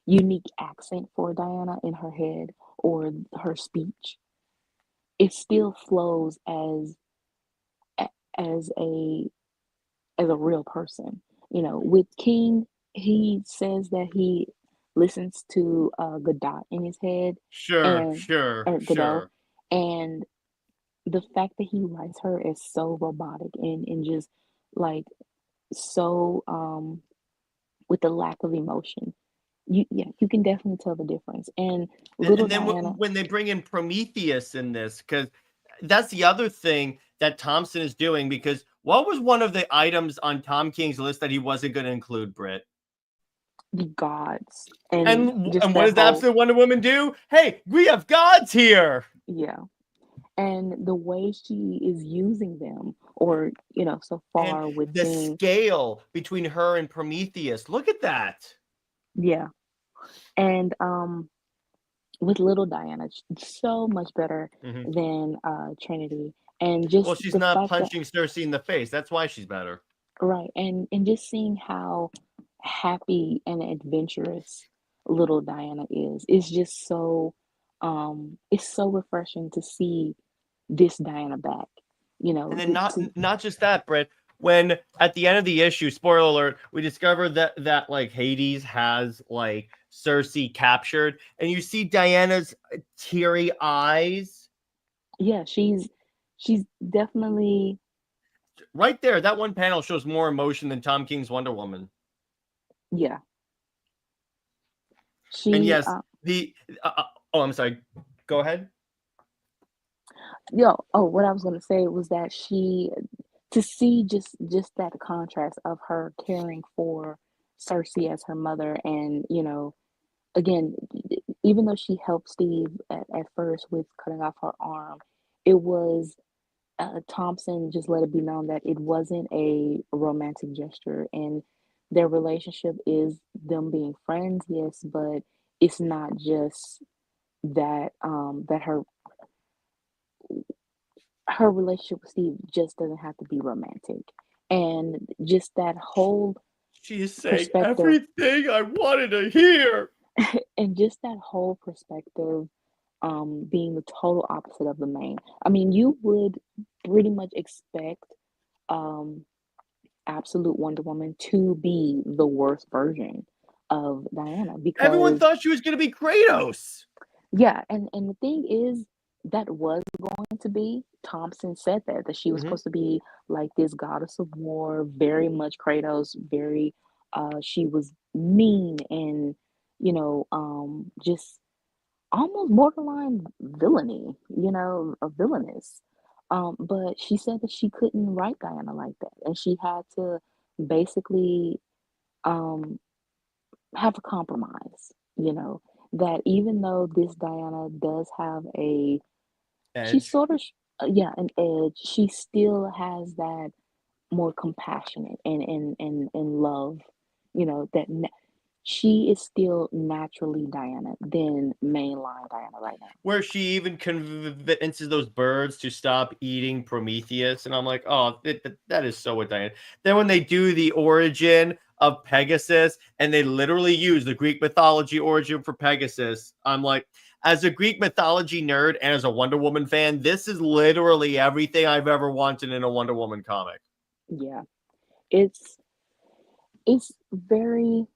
unique accent for Diana in her head or her speech, it still flows as a real person. With King, he says that he listens to Godot in his head, Sure, and sure, or Godot, sure. and the fact that he writes her is so robotic and just like so with the lack of emotion. You can definitely tell the difference. And little And then Diana, when they bring in Prometheus in this, because that's the other thing that Thompson is doing. Because what was one of the items on Tom King's list that he wasn't going to include, Brit? the gods, and just And what that does whole, Absolute Wonder Woman do? Hey, we have gods here. yeah, and the way she is using them, or so And far with the being, scale between her and Prometheus. Look at that. yeah, and with little Diana, so much better Mhm. than Trinity, and Well, just she's the not fact that, punching Cersei in the face. That's why she's better. right, and just seeing how happy and adventurous little Diana is just so, it's so refreshing to see this Diana back. And then To not just that, Brett. When at the end of the issue, spoiler alert, we discover that like Hades has like Cersei captured, and you see Diana's teary eyes yeah, she's definitely, right there. That one panel shows more emotion than Tom King's Wonder Woman. yeah, And she yes, the oh, I'm sorry. Go ahead. what I was going to say was that she, to see just that contrast of her caring for Cersei as her mother, and again, even though she helped Steve at first with cutting off her arm, it was, Thompson just let it be known that it wasn't a romantic gesture, and their relationship is them being friends, yes, but it's not just that, that her relationship with Steve just doesn't have to be romantic. And just that whole She is saying perspective, everything I wanted to hear. and just that whole perspective, being the total opposite of the main. I mean, you would pretty much expect um, Absolute Wonder Woman to be the worst version of Diana, Everyone because thought she was going to be Kratos. yeah, and the thing is, that was going to be, Thompson said that she was Mm-hmm. supposed to be like this goddess of war, very much Kratos, very, she was mean and, just almost borderline villainy, a villainous. But she said that she couldn't write Diana like that, and she had to basically um have a compromise, that even though this Diana does have a, she Edge. sort of, yeah, an edge, she still has that more compassionate and love, that she is still naturally Diana than mainline Diana right now. Where she even convinces those birds to stop eating Prometheus. And I'm like, oh, that is so what Diana. Then when they do the origin of Pegasus and they literally use the Greek mythology origin for Pegasus, I'm like, as a Greek mythology nerd and as a Wonder Woman fan, this is literally everything I've ever wanted in a Wonder Woman comic. Yeah, it's it's very,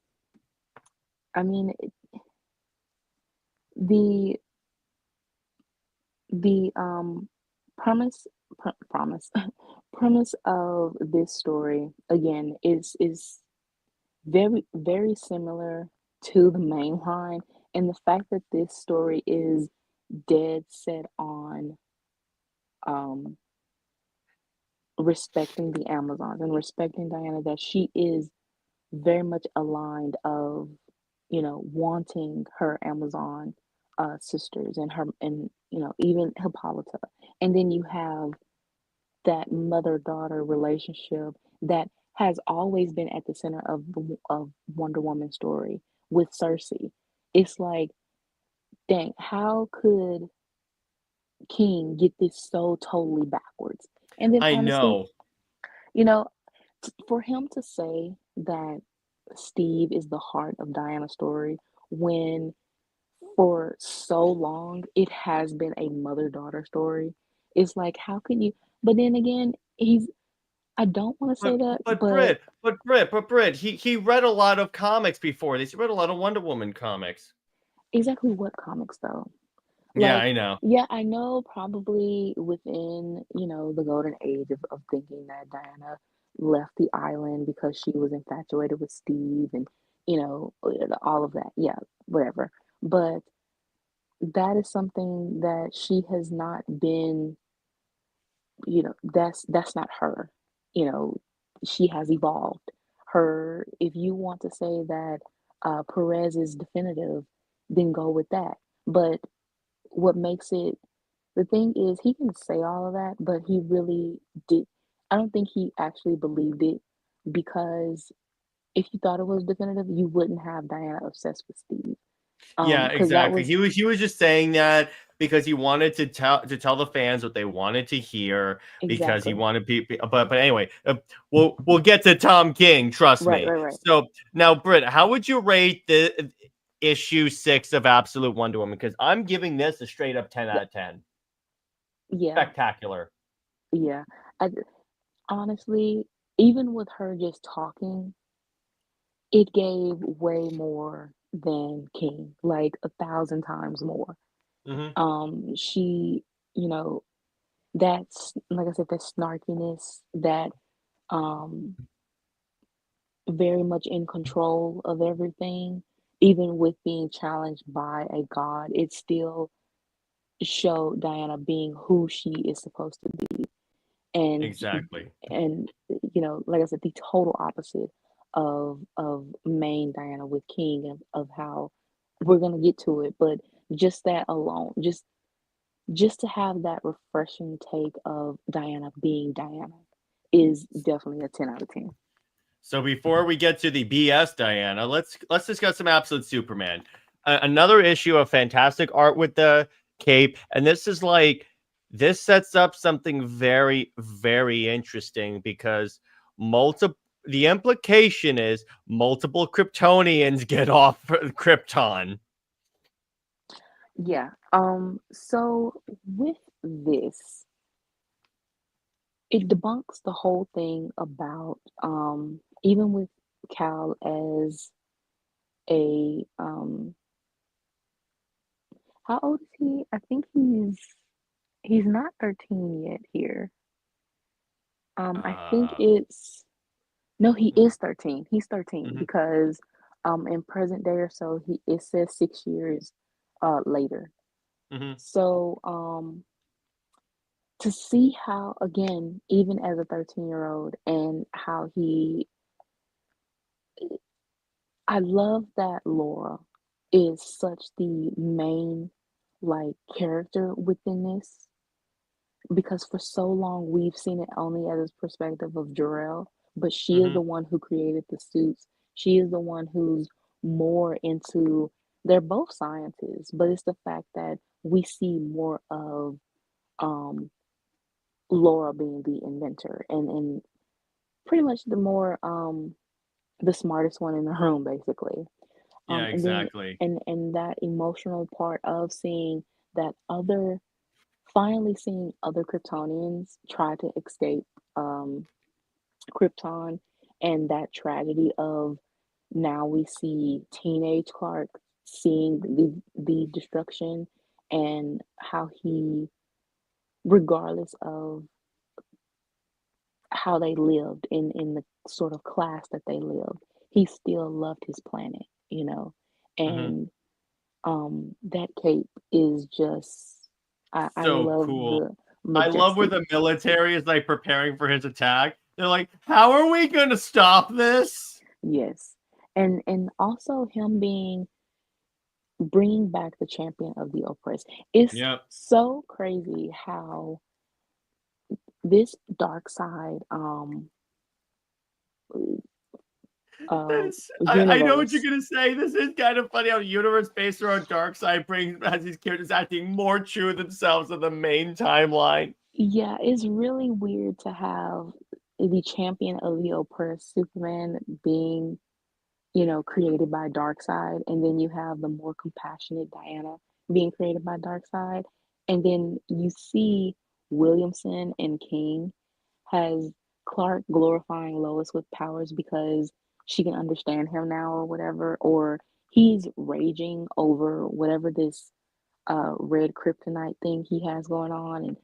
I mean, the the premise promise premise of this story again is very similar to the main line, and the fact that this story is dead set on um respecting the Amazons and respecting Diana, that she is very much aligned of, wanting her Amazon sisters and her, and even Hippolyta. And then you have that mother-daughter relationship that has always been at the center of Wonder Woman story with Cersei. It's like, dang, how could King get this so totally backwards? And then I honestly, know. you know, for him to say that Steve is the heart of Diana's story when for so long it has been a mother-daughter story, it's like, how can you? But then again, I don't want to say But that, but but Brit, but Brit, but Brit, he read a lot of comics before this. He read a lot of Wonder Woman comics. exactly what comics though? Yeah, Like, I know. yeah, I know probably within, the golden age of thinking that Diana left the island because she was infatuated with Steve and, all of that. Yeah, whatever. But that is something that she has not been, that's not her. You know, she has evolved. Her, if you want to say that Perez is definitive, then go with that. But what makes it the thing is, he can say all of that, but he really did. I don't think he actually believed it, because if you thought it was definitive, you wouldn't have Diana obsessed with Steve. Yeah, Because that exactly. was He was just saying that because he wanted to tell the fans what they wanted to hear because he exactly wanted people. But anyway, we'll get to Tom King. Trust right, me. right, right. So now, Britt, how would you rate the issue 6 of Absolute Wonder Woman? Because I'm giving this a straight up 10 out Th- of 10. Yeah, Spectacular. yeah. I, honestly, even with her just talking, it gave way more than King, like 1,000 times more. Hmm. She, you know, that's like I said, that snarkiness, that um very much in control of everything, even with being challenged by a god, it still showed Diana being who she is supposed to be. And Exactly. like I said, the total opposite of main Diana with King, of how we're gonna get to it, but just that alone, just to have that refreshing take of Diana being Diana is definitely a 10 out of 10. So before we get to the BS, Diana, let's discuss some Absolute Superman. Another issue of fantastic art with the cape, and this sets up something very very interesting because multiple the implication is multiple Kryptonians get off Krypton. Yeah. So with this, it debunks the whole thing about even with Cal as a how old is he? I think he's not 13 yet here. I think Uh, it's no, he is 13. He's 13 mhm, because in present day or so it says 6 years later. mhm. So to see how, again, even as a 13-year-old, and how I love that Laura is such the main like character within this, because for so long we've seen it only as a perspective of Jor-El, but she is the Mhm. one who created the suits. She is the one who's more into, they're both scientists, but it's the fact that we see more of um Laura being the inventor, and pretty much the smartest one in the room, basically. Yeah, And then exactly. and that emotional part of seeing that other finally seeing other Kryptonians try to escape um Krypton, and that tragedy of now we see teenage Clark seeing the destruction, and how he, regardless of how they lived in the sort of class that they lived, he still loved his planet, you know. Hmm. And that cape is just, I So love cool. the I love where majestic. the military is like preparing for his attack. They're like, how are we going to stop this? Yes. And also him being, bringing back the champion of the oppressed. It's Yep. so crazy how this dark side I know what you're universe. gonna say. This is kind of funny how universe based around Darkseid brings has these characters acting more true themselves in the main timeline. Yeah, it's really weird to have the champion of the oppressed Superman being, created by Darkseid, and then you have the more compassionate Diana being created by Darkseid, and then you see Williamson and King has Clark glorifying Lois with powers because she can understand him now or whatever, or he's raging over whatever this red kryptonite thing he has going on, and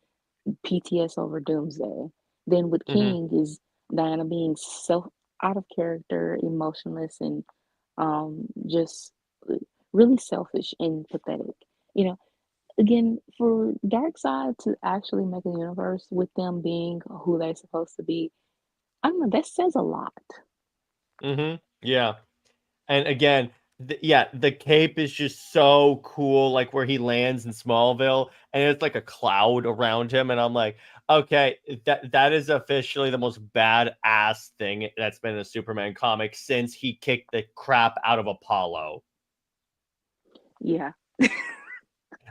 PTS over Doomsday. Then with Hmm. King is Diana being self out of character, emotionless, and just really selfish and pathetic. You know, again, for Darkseid to actually make a universe with them being who they're supposed to be, I don't know, that says a lot. Hmm. Yeah. And again, yeah, the cape is just so cool, like where he lands in Smallville, and it's like a cloud around him, and I'm like, okay, that is officially the most badass thing that's been in a Superman comic since he kicked the crap out of Apollo. Yeah.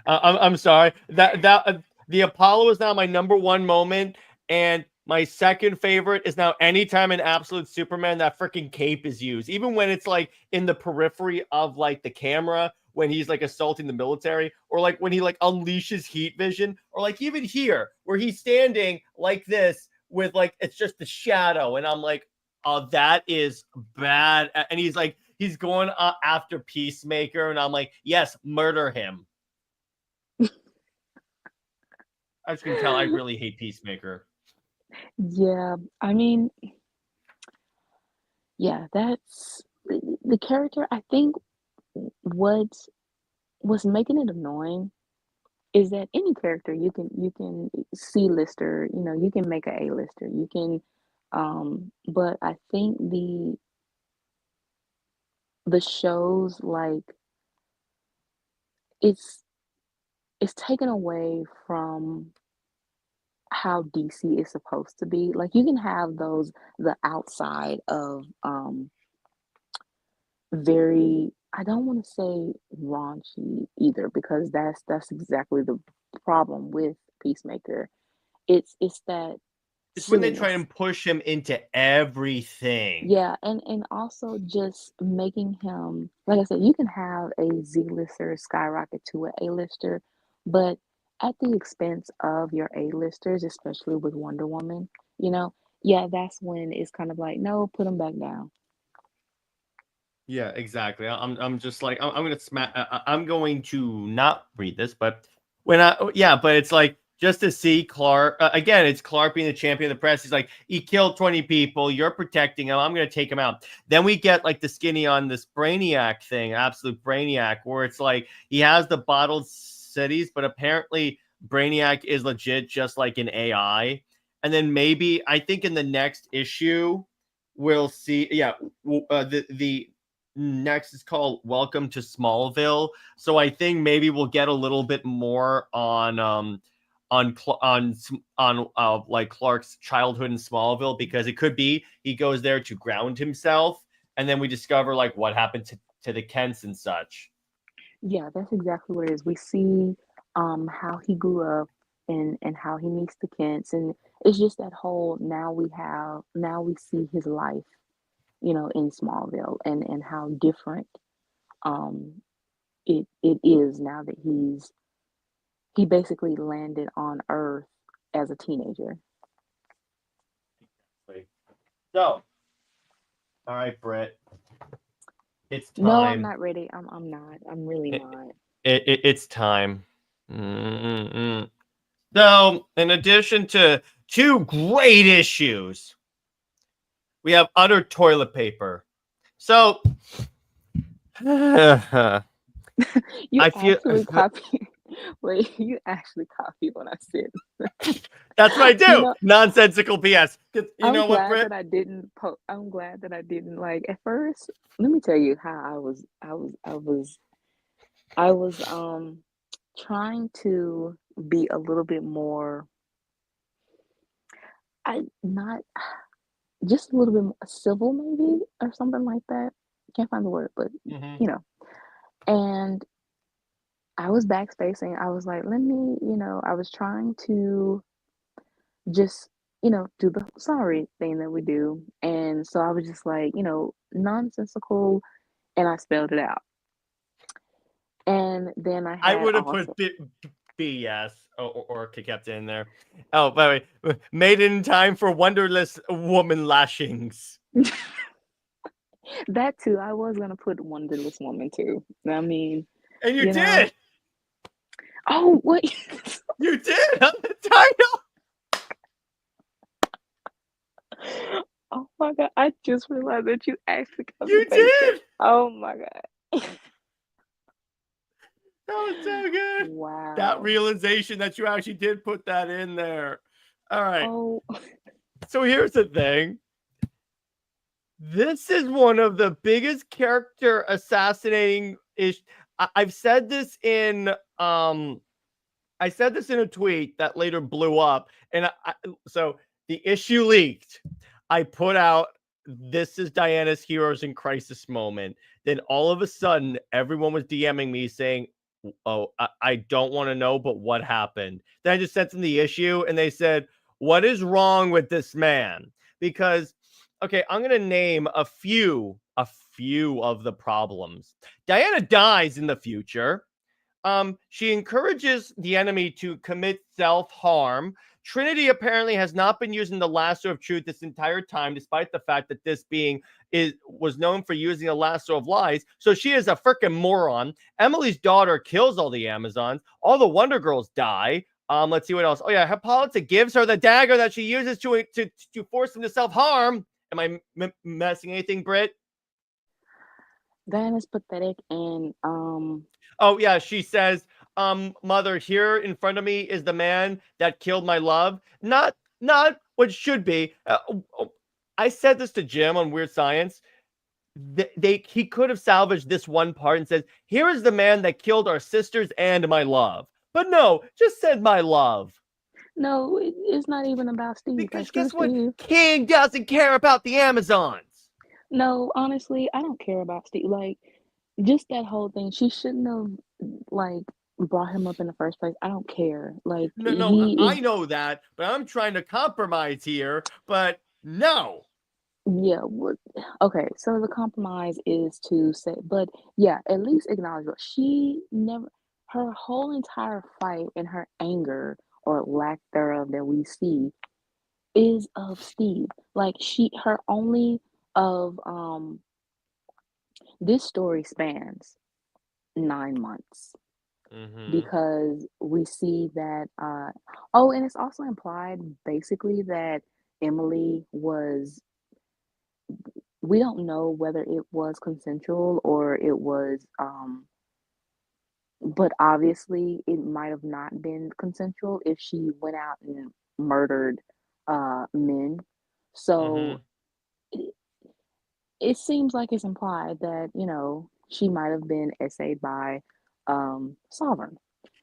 I'm sorry. The Apollo is now my number one moment, and my second favorite is now anytime in Absolute Superman that freaking cape is used, even when it's like in the periphery of like the camera when he's like assaulting the military, or like when he like unleashes heat vision, or like even here where he's standing like this with like it's just the shadow, and I'm like, oh, that is bad, and he's going after Peacemaker, and I'm like, yes, murder him. As you can tell, I really hate Peacemaker. Yeah, I mean, yeah, that's the character. I think what was making it annoying is that any character you can C-lister, you can make a A-lister. You can but I think the shows, like, it's it's taken away from how DC is supposed to be. Like, you can have those, the outside of very, I don't want to say raunchy either, because that's exactly the problem with Peacemaker. It's that It's when they try silliness. and push him into everything. Yeah, and also just making him, like I said, you can have a Z-lister skyrocket to an A-lister, but at the expense of your A-listers, especially with Wonder Woman, you know, yeah, that's when it's kind of like, no, put them back down. Yeah, exactly. I'm just like I'm gonna smack. I'm going to not read this, but when I yeah, but it's like just to see Clark again. It's Clark being the champion of the press. He's like he killed 20 people. You're protecting him. I'm gonna take him out. Then we get like the skinny on this Brainiac thing, absolute Brainiac, where it's like he has the bottled cities, but apparently Brainiac is legit, just like an AI. And then maybe I think in the next issue we'll see. Yeah, the next is called Welcome to Smallville. So I think maybe we'll get a little bit more on like Clark's childhood in Smallville, because it could be he goes there to ground himself, and then we discover like what happened to the Kents and such. Yeah, that's exactly what it is. We see how he grew up, and how he meets the Kents, and it's just that whole, now we see his life, in Smallville, and how different um it is now that he basically landed on Earth as a teenager. So All right, Brit. It's No, I'm time. not ready. I'm not. I'm really not. It's time. Mm-mm-mm. So, in addition to two great issues, we have utter toilet paper. So, I You feel actually copy. Wait, you actually copy what I said. that's what I You do. know, Nonsensical BS. You I'm know what, glad Brit? that I didn't I'm glad that I didn't like at first. Let me tell you how I was trying to be a little bit more I not just a little bit more civil maybe or something like that. Can't find the word, but Mm-hmm. you know. And I was backspacing. I was like, let me, I was trying to just, do the sorry thing that we do. And so I was just like, nonsensical, and I spelled it out. And then I I had would have put also, BS or kept it in there. Oh, by the way, made it in time for Wonderless Woman lashings. that too. I was gonna put Wonderless Woman too. I mean, And you you know, did. oh, wait. You did on the title. Oh my God. I just realized that you actually got the You paper. did. Oh my God. That was so good. That Wow. realization that you actually did put that in there. All right. Oh, So here's the thing. This is one of the biggest character assassinating ish. I've said this in I said this in a tweet that later blew up, and so the issue leaked. I put out this is Diana's Heroes in Crisis moment. Then all of a sudden, everyone was DMing me saying, "Oh, I don't want to know, but what happened?" Then I just sent them the issue, and they said, "What is wrong with this man?" Because, okay, I'm gonna name a few of the problems. Diana dies in the future. She encourages the enemy to commit self-harm. Trinity apparently has not been using the lasso of truth this entire time, despite the fact that this being was known for using a lasso of lies. So she is a freaking moron. Emily's daughter kills all the Amazons. All the Wonder Girls die. Let's see what else. Oh yeah, Hippolyta gives her the dagger that she uses to force them to self-harm. Am I messing anything, Brit? that is pathetic. And Oh yeah, she says, mother, here in front of me is the man that killed my love. Not what should be. I said this to Jim on Weird Science. He could have salvaged this one part and said, here is the man that killed our sisters and my love. But no, just said my love. no, it's not even about Steve. Like, Because screw guess what? Steve. King doesn't care about the Amazons. No, honestly, I don't care about Steve. Like, just that whole thing. She shouldn't have, like, brought him up in the first place. I don't care. Like, No, he I is, know that, but I'm trying to compromise here. But no. yeah. Okay, so the compromise is to say, but yeah, at least acknowledge what she never, her whole entire fight and her anger or lack thereof that we see is of Steve. Like, her only of, this story spans 9 months Mm-hmm. because we see that oh, and it's also implied basically that Emily was, we don't know whether it was consensual or it was but obviously it might have not been consensual if she went out and murdered men. Mm-hmm. So it, it seems like it's implied that, she might have been essayed by Sovereign,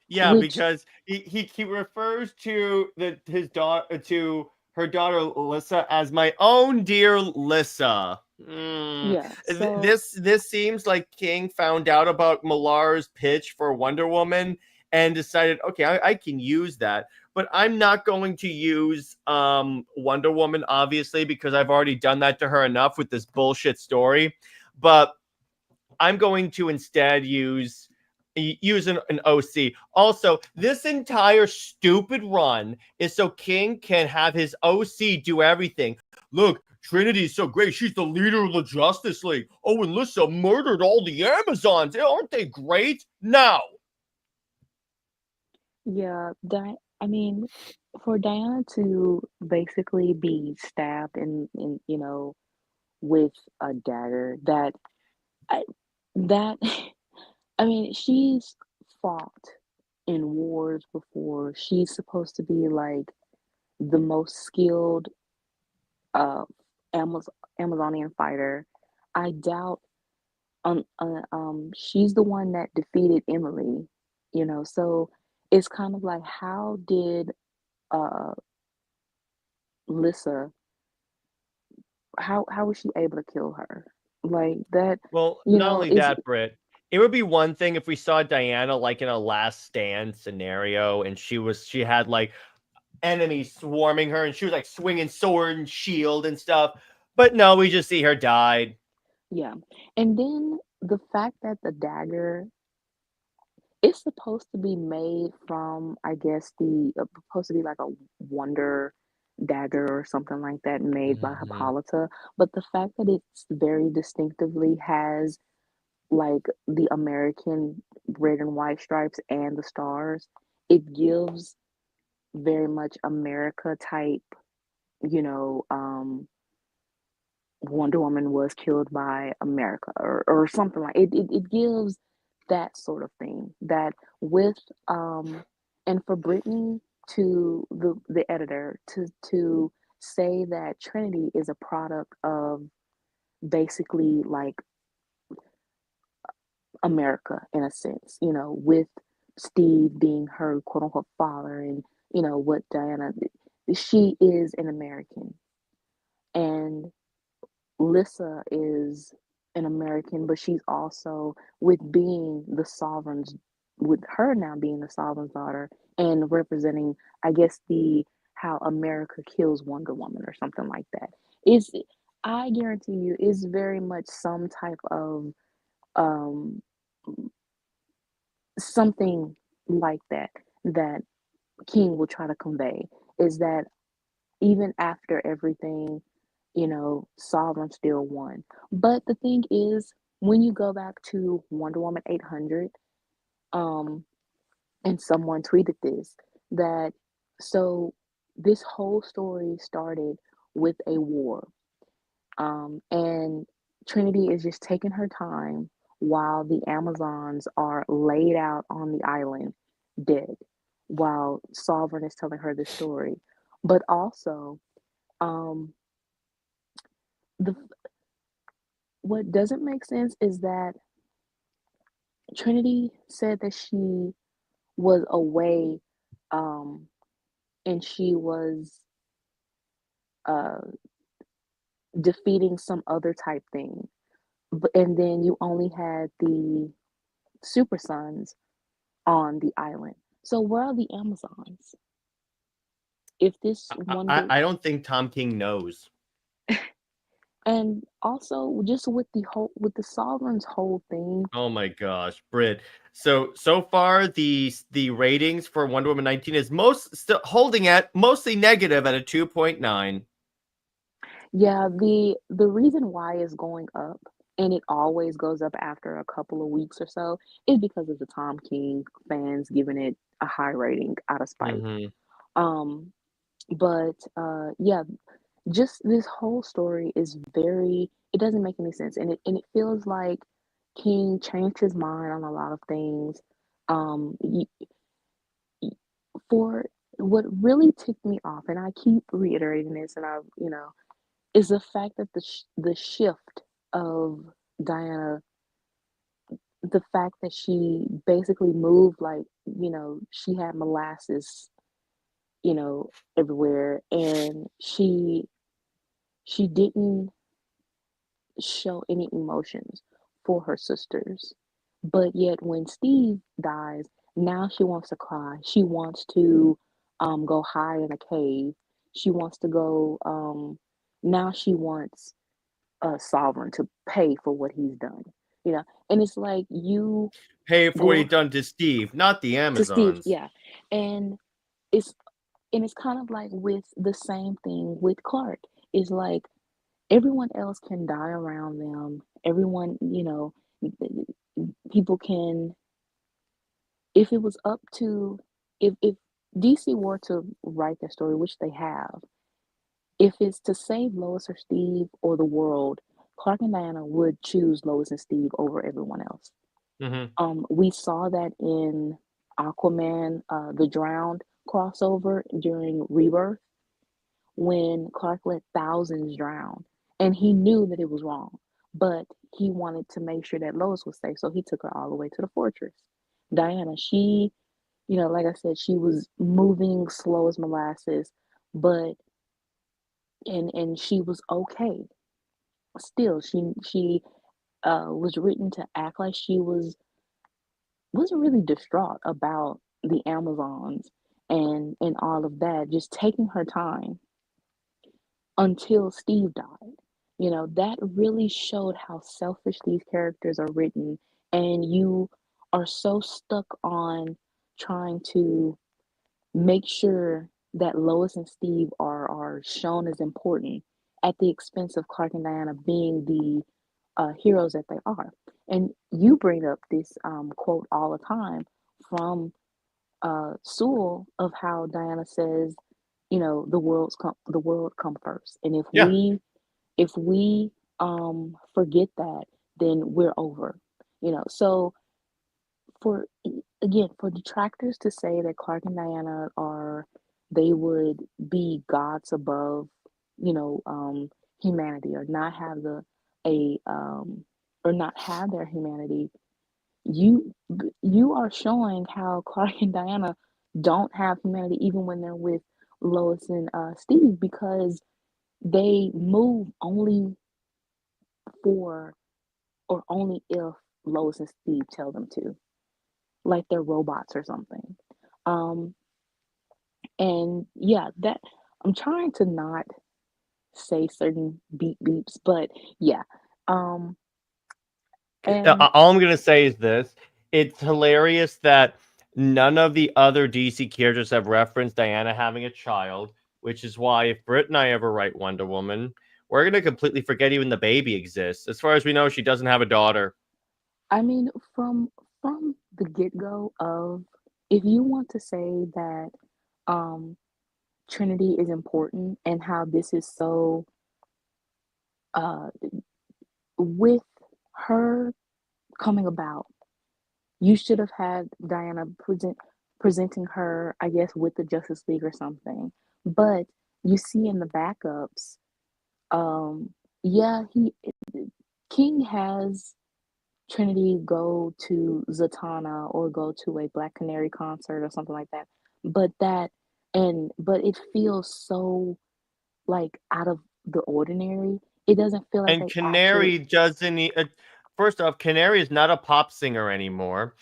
Yeah, which, because he refers to his daughter to her daughter Lissa as my own dear Lissa. yeah, so This seems like King found out about Millar's pitch for Wonder Woman and decided, okay, I can use that, but I'm not going to use Wonder Woman obviously because I've already done that to her enough with this bullshit story. But I'm going to instead use an OC. Also, this entire stupid run is so King can have his OC do everything. Look, Trinity's so great. She's the leader of the Justice League. Oh, and Lissa murdered all the Amazons. Aren't they great? No. Yeah, I mean, for Diana to basically be stabbed in with a dagger, I, that I mean, she's fought in wars before. She's supposed to be like the most skilled uh Amazonian fighter. I doubt she's the one that defeated Emily, so it's kind of like how did uh Lissa how was she able to kill her? Like that, Well, not only is that, Britt, it would be one thing if we saw Diana like in a last stand scenario and she had like enemies swarming her and she was like swinging sword and shield and stuff. But no, we just see her died. yeah. And then the fact that the dagger it's supposed to be made from, I guess, the supposed to be like a wonder dagger or something like that made by Mhm. Hippolyta. But the fact that it's very distinctively has like the American red and white stripes and the stars, it gives very much America type, you know, Wonder Woman was killed by America or something like it gives that sort of thing that with and for Brittany to the editor to say that Trinity is a product of basically like America in a sense, with Steve being her quote unquote father and what Diana she is an American and Lissa is an American, but she's also with being the sovereign's, with her now being the sovereign's daughter and representing, I guess, the how America kills Wonder Woman or something like that. Is I guarantee you, is very much some type of um something like that that King will try to convey. Is that even after everything, Sovereign still won. But the thing is, when you go back to Wonder Woman 800, um, and someone tweeted this, that so this whole story started with a war. And Trinity is just taking her time while the Amazons are laid out on the island dead, while Sovereign is telling her this story. But also, um, the what doesn't make sense is that Trinity said that she was away, um, and she was uh, defeating some other type thing. And then you only had the Super Sons on the island. So where are the Amazons? If this wonder I don't think Tom King knows. and also just with the Sovereign's whole thing, Oh my gosh, Brit. So far the ratings for Wonder Woman 19 is most still holding at mostly negative at a 2.9. yeah, the reason why it's going up and it always goes up after a couple of weeks or so is because of the Tom King fans giving it a high rating out of spite. Mhm. Um, but yeah, just this whole story is very it doesn't make any sense and it feels like King changed his mind on a lot of things. Um, for what really ticked me off, and I keep reiterating this, and is the fact that the shift of Diana, the fact that she basically moved like, she had molasses, everywhere, and she didn't show any emotions for her sisters. But yet when Steve dies, now she wants to cry. She wants to go hide in a cave. She wants to go now she wants Sovereign to pay for what he's done. And it's like you Pay for what he go done to Steve, not the to Steve, Amazons. yeah. And it's and it's kind of like with the same thing with Clark. is like everyone else can die around them. Everyone, people can, if it was up to, if DC were to write their story, which they have, if it's to save Lois or Steve or the world, Clark and Diana would choose Lois and Steve over everyone else. Hmm. We saw that in Aquaman, the Drowned crossover during Rebirth, when Clark let thousands drown, and he knew that it was wrong, but he wanted to make sure that Lois was safe, so he took her all the way to the fortress. Diana, she, like I said, she was moving slow as molasses, but and she was okay. Still, she was written to act like she wasn't really distraught about the Amazons and all of that, just taking her time until Steve died. That really showed how selfish these characters are written, and you are so stuck on trying to make sure that Lois and Steve are shown as important at the expense of Clark and Diana being the heroes that they are. And you bring up this quote all the time from Sewell of how Diana says, the world come first, and Yeah. if we forget that, then we're over. So for again, for detractors to say that Clark and Diana are, they would be gods above, you know, um, humanity, or not have the a or not have their humanity, you you are showing how Clark and Diana don't have humanity even when they're with Lois and Steve, because they move only for, or only if Lois and Steve tell them to, like they're robots or something. Um, and yeah, that, I'm trying to not say certain beep beeps, but yeah. Um, and All I'm gonna say is this: it's hilarious that none of the other DC characters have referenced Diana having a child, which is why if Brit and I ever write Wonder Woman, we're gonna completely forget even the baby exists. As far as we know, she doesn't have a daughter. I mean, from the get go of, if you want to say that um, Trinity is important and how this is so, uh, with her coming about, you should have had Diana presenting her, I guess, with the Justice League or something. But you see in the backups, um, yeah, he King has Trinity go to Zatanna or go to a Black Canary concert or something like that. But but it feels so like out of the ordinary. It doesn't feel like And they actually, Canary doesn't. First off, Canary is not a pop singer anymore.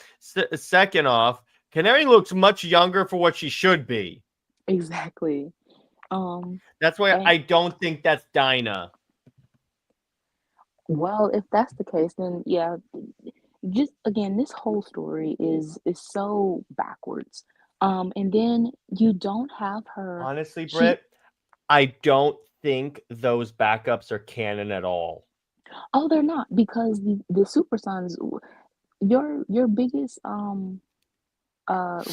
Second off, Canary looks much younger for what she should be. exactly. Um, That's why and I don't think that's Dinah. well, if that's the case, then yeah, just again, this whole story is so backwards. And then you don't have her. Honestly, She, Britt, I don't think those backups are canon at all. oh, they're not, because the Super Sons, your biggest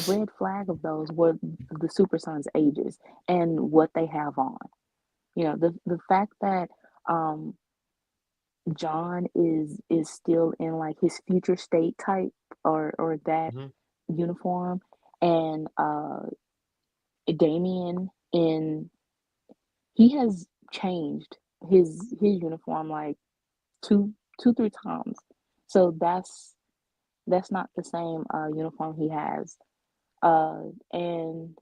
red flag of those were the Super Sons ages and what they have on. The fact that um John is still in like his future state type, or that Mhm. uniform, and Damien in, he has changed his uniform like two 3 times. So that's not the same uniform he has. And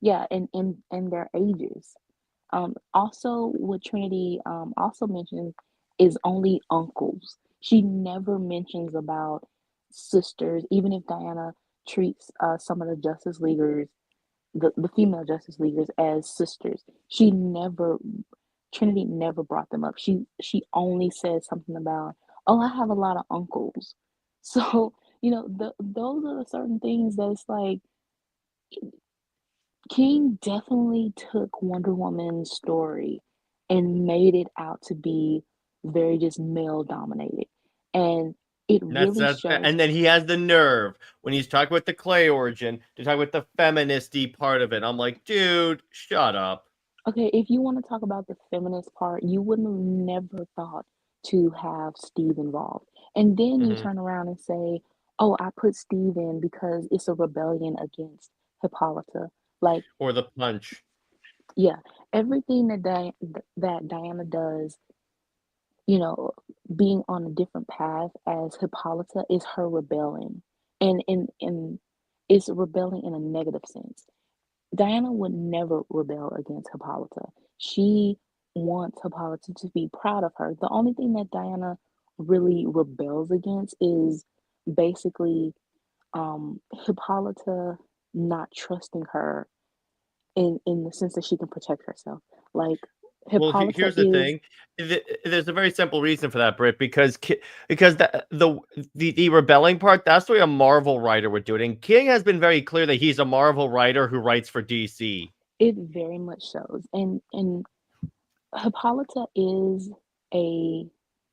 yeah, and their ages. Also, what Trinity also mentions is only uncles. She never mentions about sisters, even if Diana treats some of the Justice Leaguers, the female Justice Leaguers, as sisters. Trinity never brought them up. She only said something about, oh, I have a lot of uncles. So, those are the certain things that it's like, King definitely took Wonder Woman's story and made it out to be very just male dominated. And it And that's really that. shows. And then he has the nerve when he's talking about the clay origin to talk about the feministy part of it. I'm like, dude, shut up. Okay, if you want to talk about the feminist part, you wouldn't have never thought to have Steve involved. And then you Hmm. turn around and say, oh, I put Steve in because it's a rebellion against Hippolyta. Like, Or the punch. yeah, everything that Diana does, you know, being on a different path as Hippolyta is her rebelling. And it's rebelling in a negative sense. Diana would never rebel against Hippolyta. She wants Hippolyta to be proud of her. The only thing that Diana really rebels against is basically Hippolyta not trusting her in the sense that she can protect herself. Like Well, Hippolyta here's the is thing. There's a very simple reason for that, Brit, because the rebelling part, that's the way a Marvel writer would do it. And King has been very clear that he's a Marvel writer who writes for DC. it very much shows. And Hippolyta is a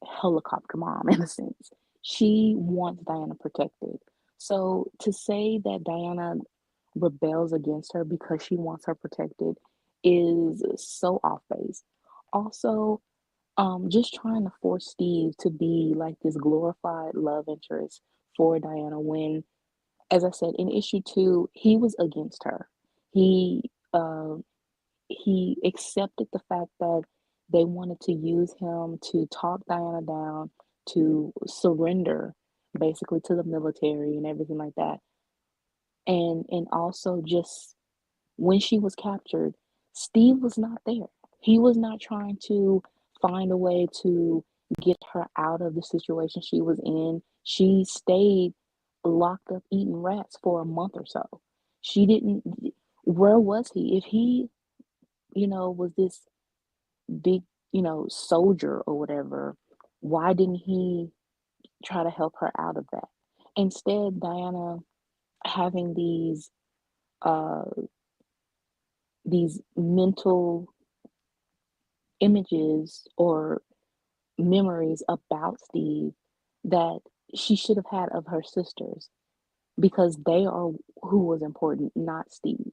helicopter mom in a sense. She wants Diana protected. So to say that Diana rebels against her because she wants her protected is so off base. Also, just trying to force Steve to be like this glorified love interest for Diana when, as I said, in issue 2, he was against her. He he accepted the fact that they wanted to use him to talk Diana down, to surrender basically to the military and everything like that. And also just when she was captured, Steve was not there. He was not trying to find a way to get her out of the situation she was in. She stayed locked up eating rats for a month or so. She didn't, where was he? If he, was this big, soldier or whatever, why didn't he try to help her out of that? Instead, Diana having uh these mental images or memories about Steve that she should have had of her sisters because they are who was important, not Steve,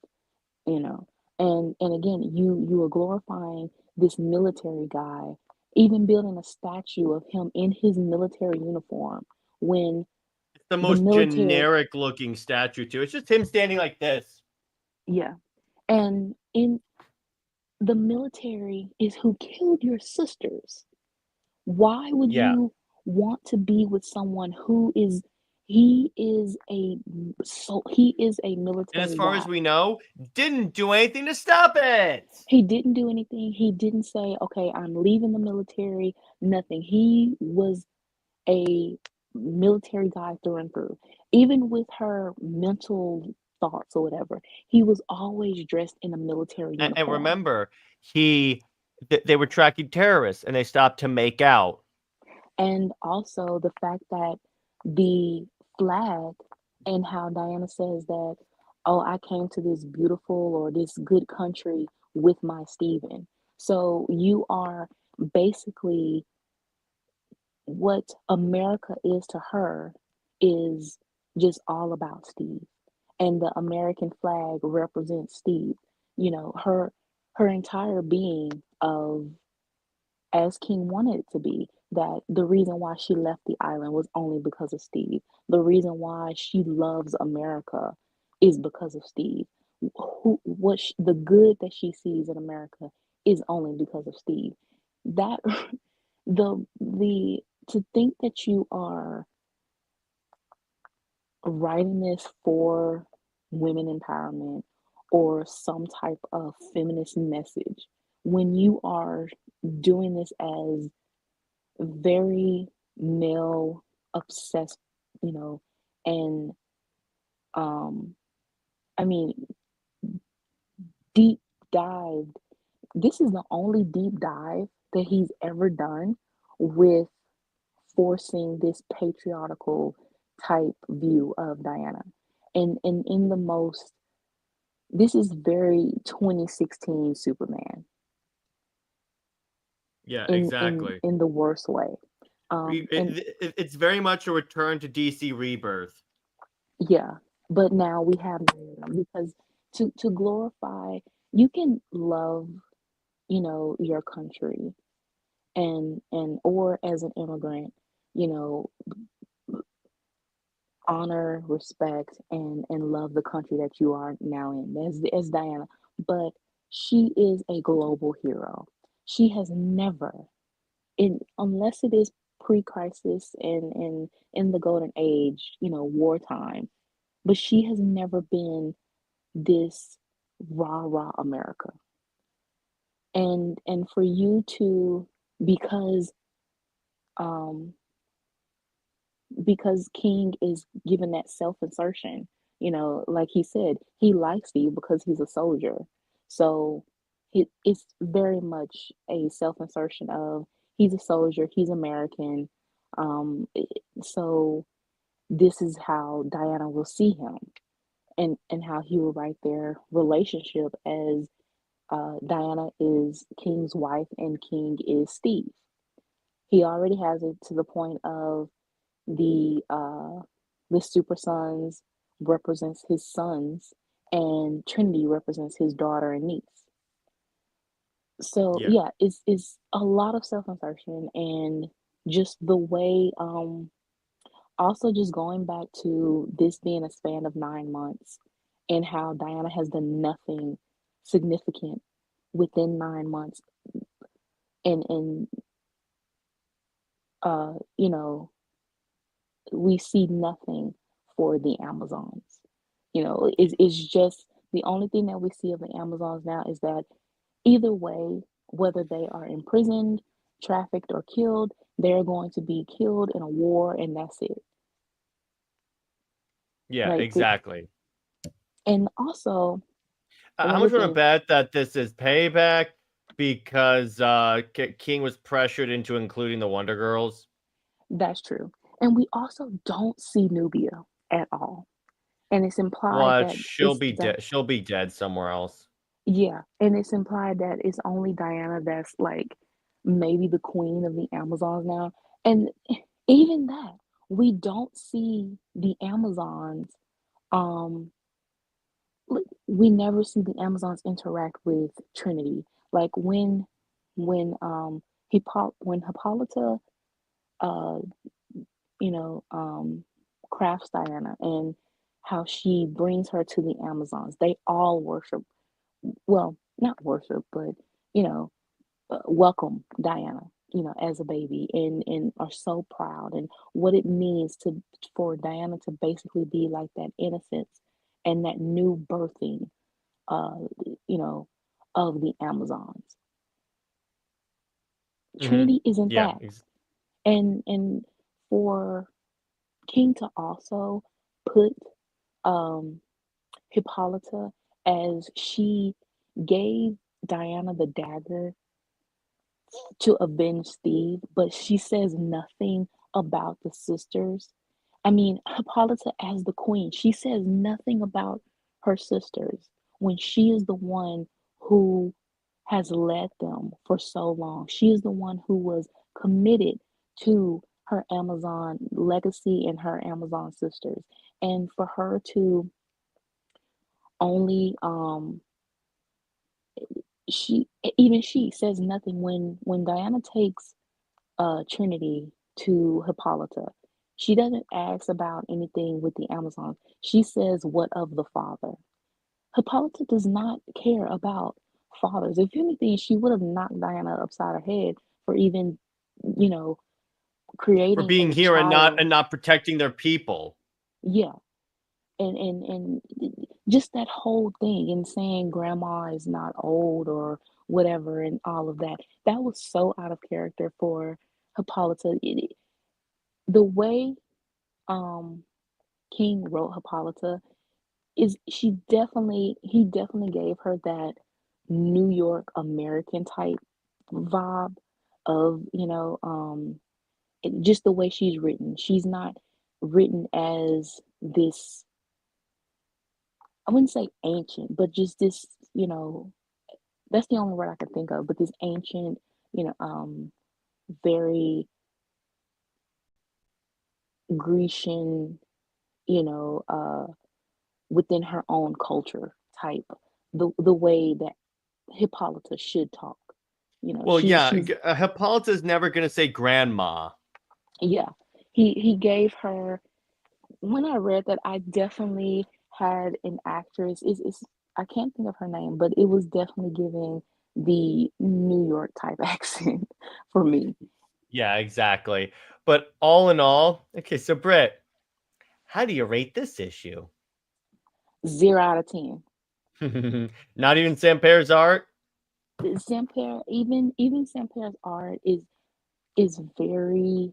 you know. And again, you are glorifying this military guy, even building a statue of him in his military uniform when It's the the most military, generic looking statue, too. It's just him standing like this. yeah. And in the military is who killed your sisters. Why would Yeah. you want to be with someone who is he is a he is a And as military far guy. as we know, didn't do anything to stop it. He didn't do anything. He didn't say, "Okay, I'm leaving the military." Nothing. He was a military guy through and through. Even with her mental thoughts or whatever, he was always dressed in a military And uniform. remember, they were tracking terrorists and they stopped to make out. And also the fact that the flag and how Diana says that, oh, I came to this beautiful or this good country with my Stephen. So you are basically what America is to her is just all about Steve. And the American flag represents Steve. Her entire being of as King wanted it to be, that the reason why she left the island was only because of Steve. The reason why she loves America is because of Steve. The good that she sees in America is only because of Steve. That the to think that you are writing this for women empowerment or some type of feminist message when you are doing this as very male obsessed, you know, and um I mean deep dived. This is the only deep dive that he's ever done with forcing this patriarchal type view of Diana. And in the most This is very 2016 Superman Yeah, in in exactly. in the worst way. And It's very much a return to DC Rebirth. yeah, but now we have because to glorify, you can love, your country and or as an immigrant, you know, honor, respect, and love the country that you are now in. As Diana, but she is a global hero. She has never, unless it is pre-crisis and in the golden age, wartime, but she has never been this rah rah America. And for you to, because um because King is given that self-insertion, like he said, he likes you because he's a soldier. So it's very much a self-insertion of, he's a soldier, he's American. So this is how Diana will see him, and how he will write their relationship as, Diana is King's wife and King is Steve. He already has it to the point of the uh the Super Sons represents his sons and Trinity represents his daughter and niece. So Yeah. yeah, it's a lot of self-insertion, and just the way, also just going back to this being a span of 9 months, and how Diana has done nothing significant within 9 months, and you know, we see nothing for the Amazons. It's just the only thing that we see of the Amazons now is that either way, whether they are imprisoned, trafficked, or killed, they're going to be killed in a war, and that's it. Yeah, Like exactly. and also How another much want to thing, bet that this is payback because King was pressured into including the Wonder Girls? that's true. And we also don't see Nubia at all. And it's implied What? that She'll it's be that dead. She'll be dead somewhere else. yeah, and it's implied that it's only Diana that's like maybe the queen of the Amazons now. And even that, we don't see the Amazons. Um, we never see the Amazons interact with Trinity. Like when Hippolyta, uh, you know, um, crafts Diana, and how she brings her to the Amazons. They all worship, well, not worship, but you know, welcome Diana, as a baby, and are so proud, and what it means to for Diana to basically be like that innocence and that new birthing, uh, you know, of the Amazons. Hmm. Trinity isn't Yeah. that, and for King to also put, um Hippolyta, as she gave Diana the dagger to avenge Steve, but she says nothing about the sisters. I mean, Hippolyta as the queen, she says nothing about her sisters when she is the one who has led them for so long. She is the one who was committed to her Amazon legacy and her Amazon sisters. And for her to only, she even she says nothing when Diana takes, Trinity to Hippolyta. She doesn't ask about anything with the Amazons. She says, "What of the father?" Hippolyta does not care about fathers. If anything, she would have knocked Diana upside her head for even, you know, For creating being a here and child. not protecting their people. Yeah, and just that whole thing, and saying grandma is not old or whatever, and all of that. That was so out of character for Hippolyta. The way, um King wrote Hippolyta, is she definitely he definitely gave her that New York American type vibe of, just the way she's written. She's not written as this, I wouldn't say ancient, but just this, you know, that's the only word I can think of, but this ancient, you know, very Grecian, you know, within her own culture type, the way that Hippolyta should talk. You know, Well, yeah, she's Hippolyta's never gonna say grandma. yeah. He gave her, when I read that, I definitely had an actress. Is I can't think of her name, but it was definitely giving the New York type accent for me. Yeah, exactly. But all in all, okay, so Britt, how do you rate this issue? 0 out of 10. Not even Sam Pear's art? Samper, even Samper's art is very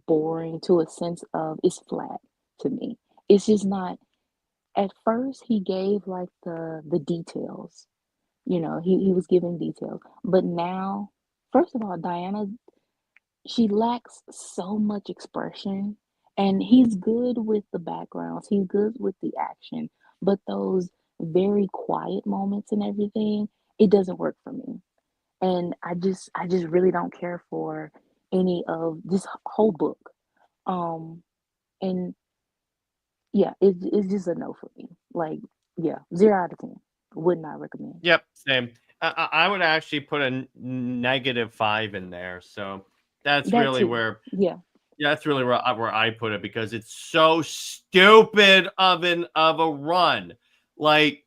boring to a sense of it's flat to me. It's just not. At first, he gave like the details. You know, he was giving details, but now, first of all, Diana, she lacks so much expression, and he's good with the backgrounds. He's good with the action, but those very quiet moments and everything, it doesn't work for me. And I just really don't care for any of this whole book. Um, and yeah, it's just a no for me. Like, yeah, 0 out of 10. Would not recommend. Yep, same. I would actually put a -5 in there. So that's That really too. where, Yeah, yeah, that's really where I put it because it's so stupid of a run. Like,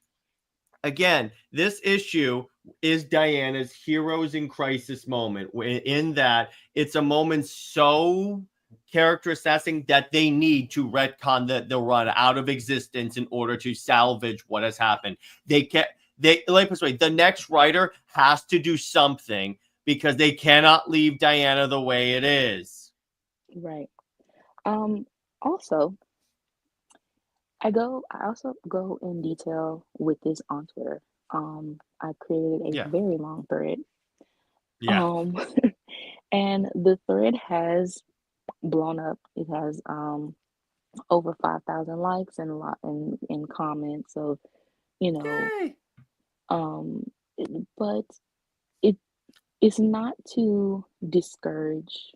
again, this issue is Diana's heroes in crisis moment. In that, it's a moment so character assessing that they need to retcon the run out of existence in order to salvage what has happened. They can't. They like this way. The next writer has to do something because they cannot leave Diana the way it is. right. Um, Also, I also go in detail with this on Twitter. I created a Yeah, very long thread. yeah. Um, and the thread has blown up. It has over 5,000 likes and a lot in comments. So, you know, Yay! um, but it it's not to discourage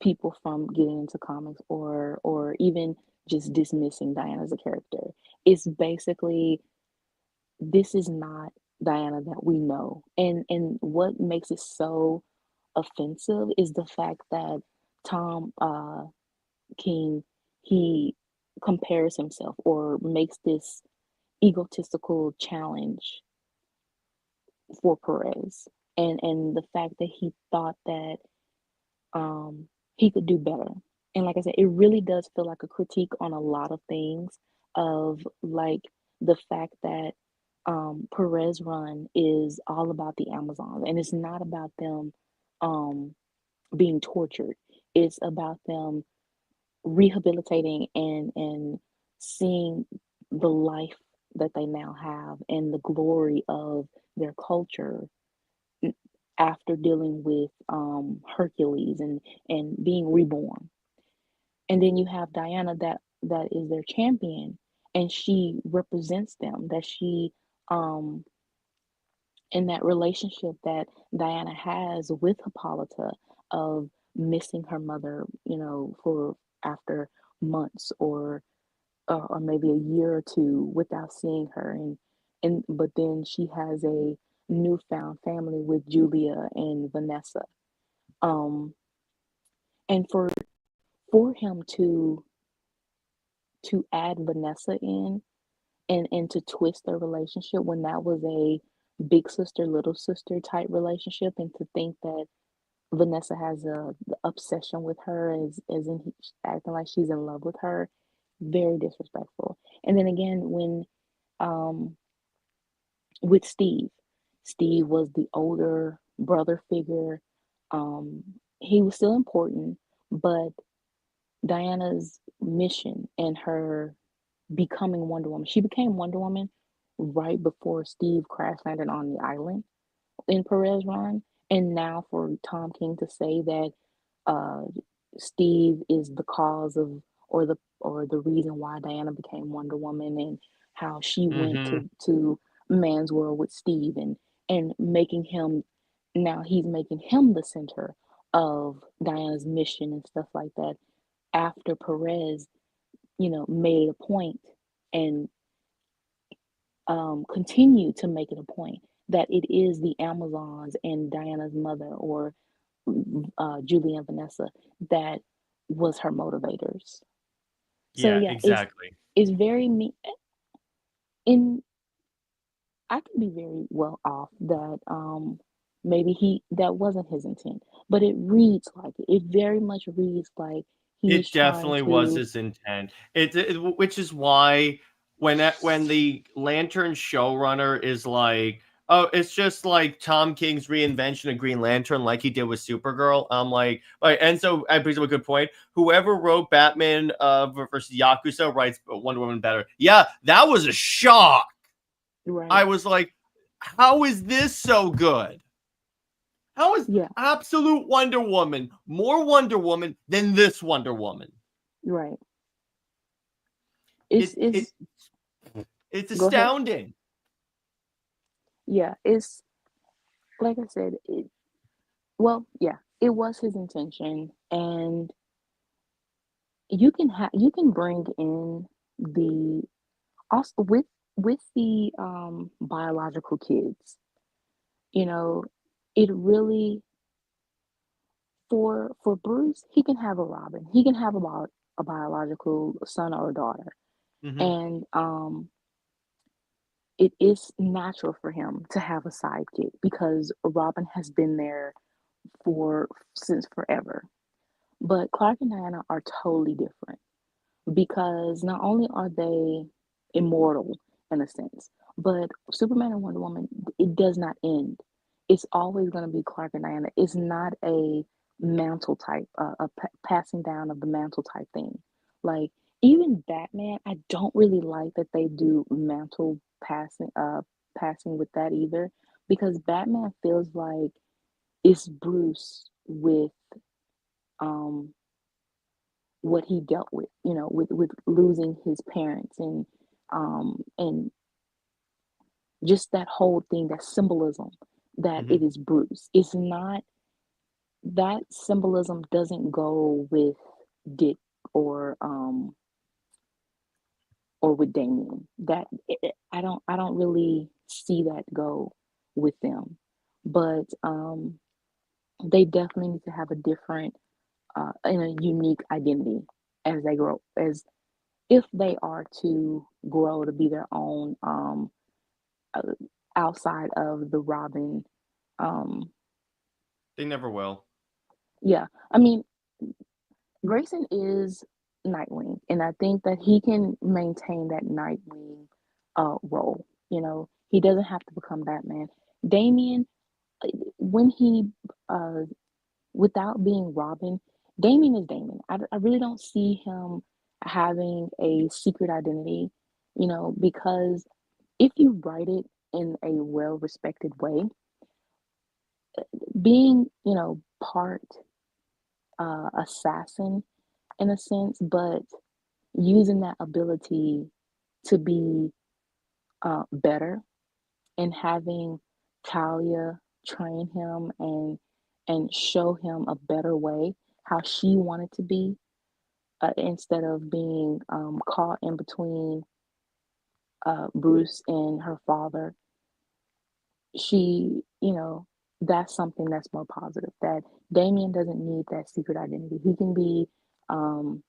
people from getting into comics or even just dismissing Diana as a character. It's basically, this is not Diana that we know. And what makes it so offensive is the fact that Tom King, he compares himself or makes this egotistical challenge for Perez. And the fact that he thought that um, he could do better. And like I said, it really does feel like a critique on a lot of things, of like the fact that Perez run is all about the Amazons, and it's not about them um, being tortured. It's about them rehabilitating and seeing the life that they now have and the glory of their culture after dealing with Hercules and being reborn. And then you have Diana that is their champion, and she represents them. That she um in that relationship that Diana has with Hippolyta, of missing her mother, you know, for after months or maybe a year or two without seeing her, and but then she has a newfound family with Julia and Vanessa. Um, and for him to add Vanessa in and to twist their relationship when that was a big sister little sister type relationship, and to think that Vanessa has a the obsession with her, as in acting like she's in love with her, very disrespectful. And then again, when um with Steve, Steve was the older brother figure. He was still important, but Diana's mission and her becoming Wonder Woman, she became Wonder Woman right before Steve crash landed on the island in Perez run. And now for Tom King to say that uh, Steve is the cause of, or or the reason why Diana became Wonder Woman, and how she went Mm-hmm. to Man's World with Steve, and making him, now he's making him the center of Diana's mission and stuff like that, after Perez, made it a point and continue to make it a point that it is the Amazons and Diana's mother, or Julie and Vanessa, that was her motivators. So Yeah, yeah, exactly. it's very me. In I could be very well off that maybe that wasn't his intent, but it reads like it. It very much reads like he's It trying definitely was to. his intent. Which is why when the Lantern showrunner is like, oh, it's just like Tom King's reinvention of Green Lantern, like he did with Supergirl. I'm like, right, and so I brings up a good point. Whoever wrote Batman versus Yakuza writes Wonder Woman better. Yeah, that was a shock. Right. I was like, how is this so good? How is Yeah. absolute Wonder Woman more Wonder Woman than this Wonder Woman? Right. It's It it it's it's Go ahead. astounding. Yeah. It's like I said. Well, yeah. It was his intention, and you can bring in the also with the biological kids. You know, it really, for Bruce, he can have a Robin. He can have a biological son or daughter, Mm-hmm. and it is natural for him to have a sidekick because Robin has been there for since forever. But Clark and Diana are totally different, because not only are they immortal in a sense, but Superman and Wonder Woman, it does not end. It's always going to be Clark and Diana. It's not a mantle type, passing down of the mantle type thing. Like, even Batman, I don't really like that they do mantle passing with that either, because Batman feels like it's Bruce with um what he dealt with, with losing his parents, and just that whole thing, that symbolism, that Mm-hmm. it is Bruce. It's not, that symbolism doesn't go with Dick, or with Damien. I don't really see that go with them. But they definitely need to have a different, and a unique identity as they grow, as if they are to grow to be their own, uh, outside of the Robin. um They never will. yeah, I mean, Grayson is Nightwing, and I think that he can maintain that Nightwing role. He doesn't have to become Batman. Damien, when he uh without being Robin, Damien is Damien. I really don't see him having a secret identity, because if you write it in a well respected way, being, part assassin in a sense, but using that ability to be better, and having Talia train him, and show him a better way, how she wanted to be, instead of being caught in between Bruce and her father. She, that's something that's more positive. That Damien doesn't need that secret identity. He can be um,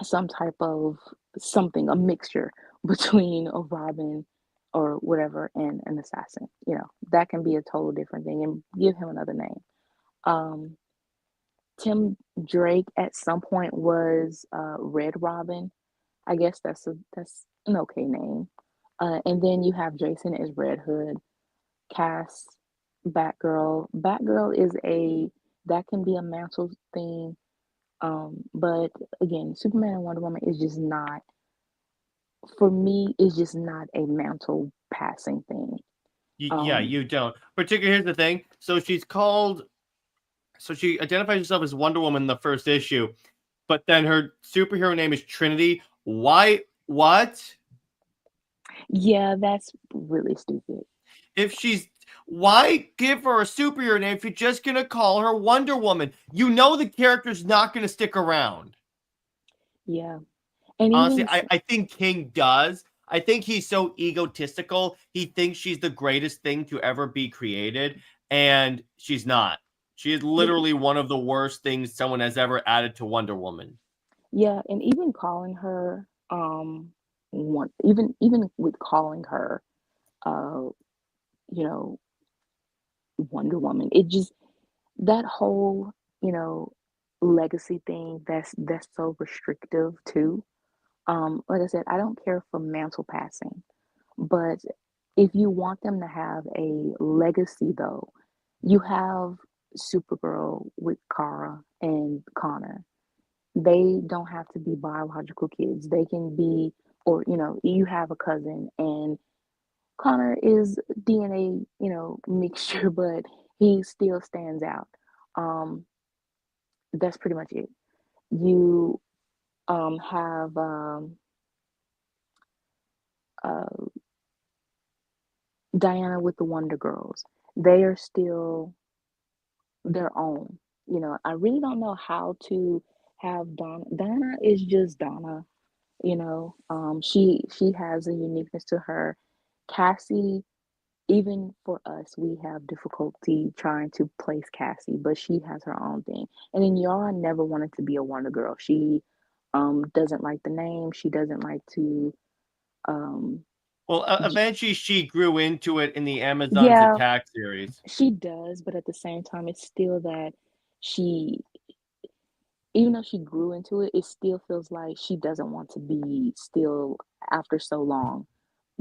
some type of something, a mixture between a Robin or whatever and an assassin. That can be a total different thing, and give him another name. Um, Tim Drake at some point was Red Robin. I guess that's an okay name. And then you have Jason as Red Hood. Cass, Batgirl. Batgirl is that can be a mantle thing. But again, Superman and Wonder Woman is just not, for me, it's just not a mantle passing thing. Yeah, Um, you don't. Particularly, here's the thing. So she identifies herself as Wonder Woman in the first issue, but then her superhero name is Trinity. Why? What? Yeah, that's really stupid. If she's why give her a superhero name if you're just gonna call her Wonder Woman? You know the character's not gonna stick around. Yeah. And Honestly, even I think King does. I think he's so egotistical. He thinks she's the greatest thing to ever be created, and she's not. She is yeah, literally one of the worst things someone has ever added to Wonder Woman. yeah, and even calling her one even with calling her uh you know Wonder Woman, it just that whole, you know, legacy thing that's so restrictive too. Like I said, I don't care for mantle passing, but if you want them to have a legacy though, you have Supergirl with Kara and Connor. They don't have to be biological kids. They can be, or you have a cousin and Connor is DNA, mixture, but he still stands out. Um, that's pretty much it. You have uh, Diana with the Wonder Girls. They are still their own. I really don't know how to have Donna. Donna is just Donna. She has a uniqueness to her. Cassie, even for us, we have difficulty trying to place Cassie, but she has her own thing. And then Yara never wanted to be a Wonder Girl. She doesn't like the name. She doesn't like to um Well, eventually she grew into it in the Amazon's yeah, Attack series. she does, but at the same time it's still that she even though she grew into it, it still feels like she doesn't want to be still after so long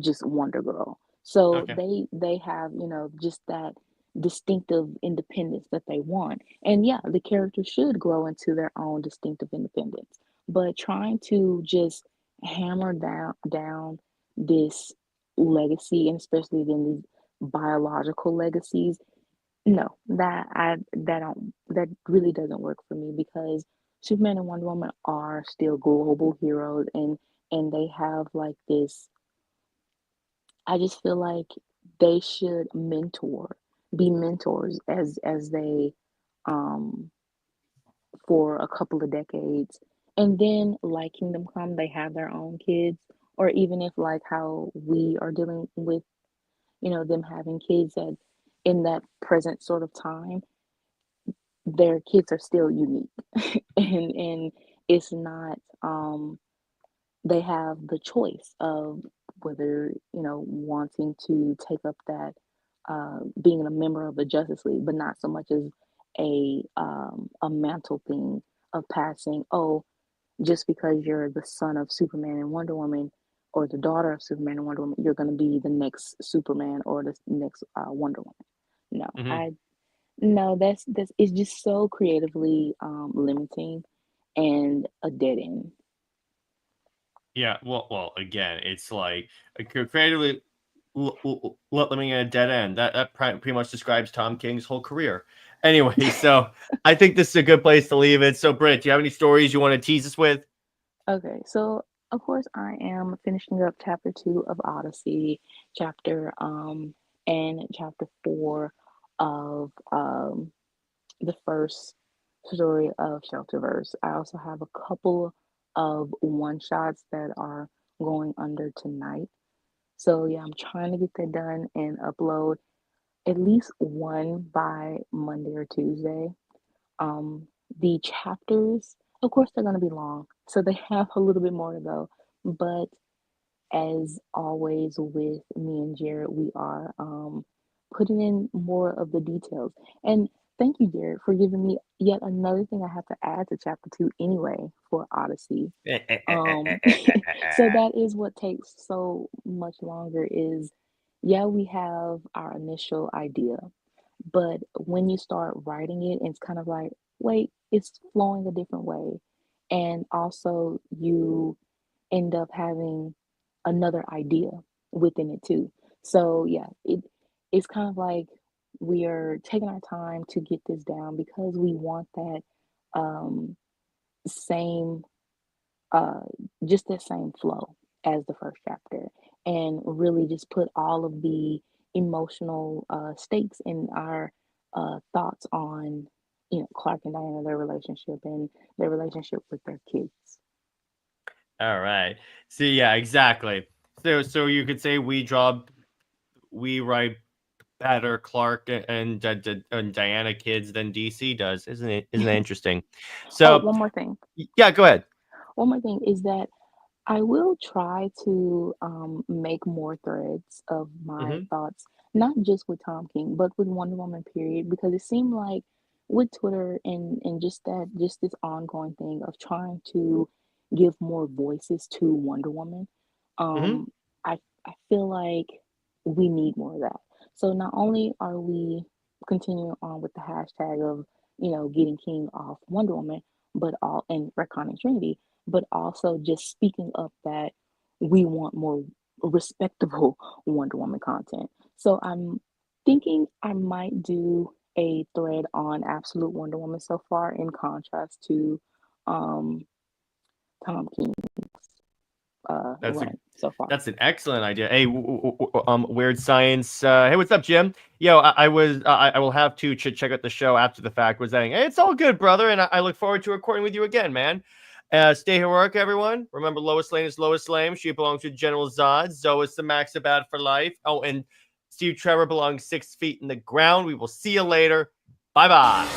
just Wonder Girl. So Okay. they have, just that distinctive independence that they want. And yeah, the character should grow into their own distinctive independence. But trying to just hammer down this legacy, and especially then these biological legacies, no, that really doesn't work for me because Superman and Wonder Woman are still global heroes, and they have like this. I just feel like they should be mentors as they um for a couple of decades. And then like Kingdom Come, they have their own kids, or even if like how we are dealing with, them having kids at in that present sort of time, their kids are still unique. And it's not they have the choice of whether wanting to take up that being a member of the Justice League, but not so much as a mantle thing of passing. Oh, just because you're the son of Superman and Wonder Woman, or the daughter of Superman and Wonder Woman, you're going to be the next Superman or the next Wonder Woman. No, Hmm. I no, that's it's just so creatively limiting and a dead end. Yeah. Well. Again, it's like creatively let me get a dead end. That pretty much describes Tom King's whole career. Anyway, so I think this is a good place to leave it. So, Britt, do you have any stories you want to tease us with? Okay, so of course I am finishing up chapter 2 of Odyssey, chapter and chapter 4 of the first story of Shelterverse. I also have a couple of one shots that are going under tonight. So yeah, I'm trying to get that done and upload at least one by Monday or Tuesday. Um, the chapters, of course, they're going to be long, so they have a little bit more to go. But as always with me and Jared, we are putting in more of the details. And thank you, Jared, for giving me yet another thing I have to add to chapter 2 anyway for Odyssey. So that is what takes so much longer is, yeah, we have our initial idea, but when you start writing it, it's kind of like, wait, it's flowing a different way. And also you end up having another idea within it too. So yeah, it's kind of like we are taking our time to get this down because we want that um same, just that same flow as the first chapter, and really just put all of the emotional stakes in our thoughts on, Clark and Diana, their relationship and their relationship with their kids. All right. See, yeah, exactly. So you could say we write better Clark and Diana kids than DC does, isn't it? Isn't that interesting? Oh, So one more thing. yeah, go ahead. One more thing is that I will try to make more threads of my Hmm. thoughts, not just with Tom King, but with Wonder Woman, period, because it seemed like with Twitter and just this ongoing thing of trying to give more voices to Wonder Woman, Hmm. um, I feel like we need more of that. So not only are we continuing on with the hashtag of, getting King off Wonder Woman, but all and retconning Trinity, but also just speaking up that we want more respectable Wonder Woman content. So I'm thinking I might do a thread on Absolute Wonder Woman so far, in contrast to um, Tom King's That's a run so far. That's an excellent idea. Hey, Weird Science. Hey, what's up, Jim? Yo, I will have to check out the show after the fact. Was saying, hey, it's all good, brother, and I look forward to recording with you again, man. Stay heroic, everyone. Remember, Lois Lane is Lois Lane. She belongs to General Zod. Zoe is the Max about for life. Oh, and Steve Trevor belongs 6 feet in the ground. We will see you later. Bye bye.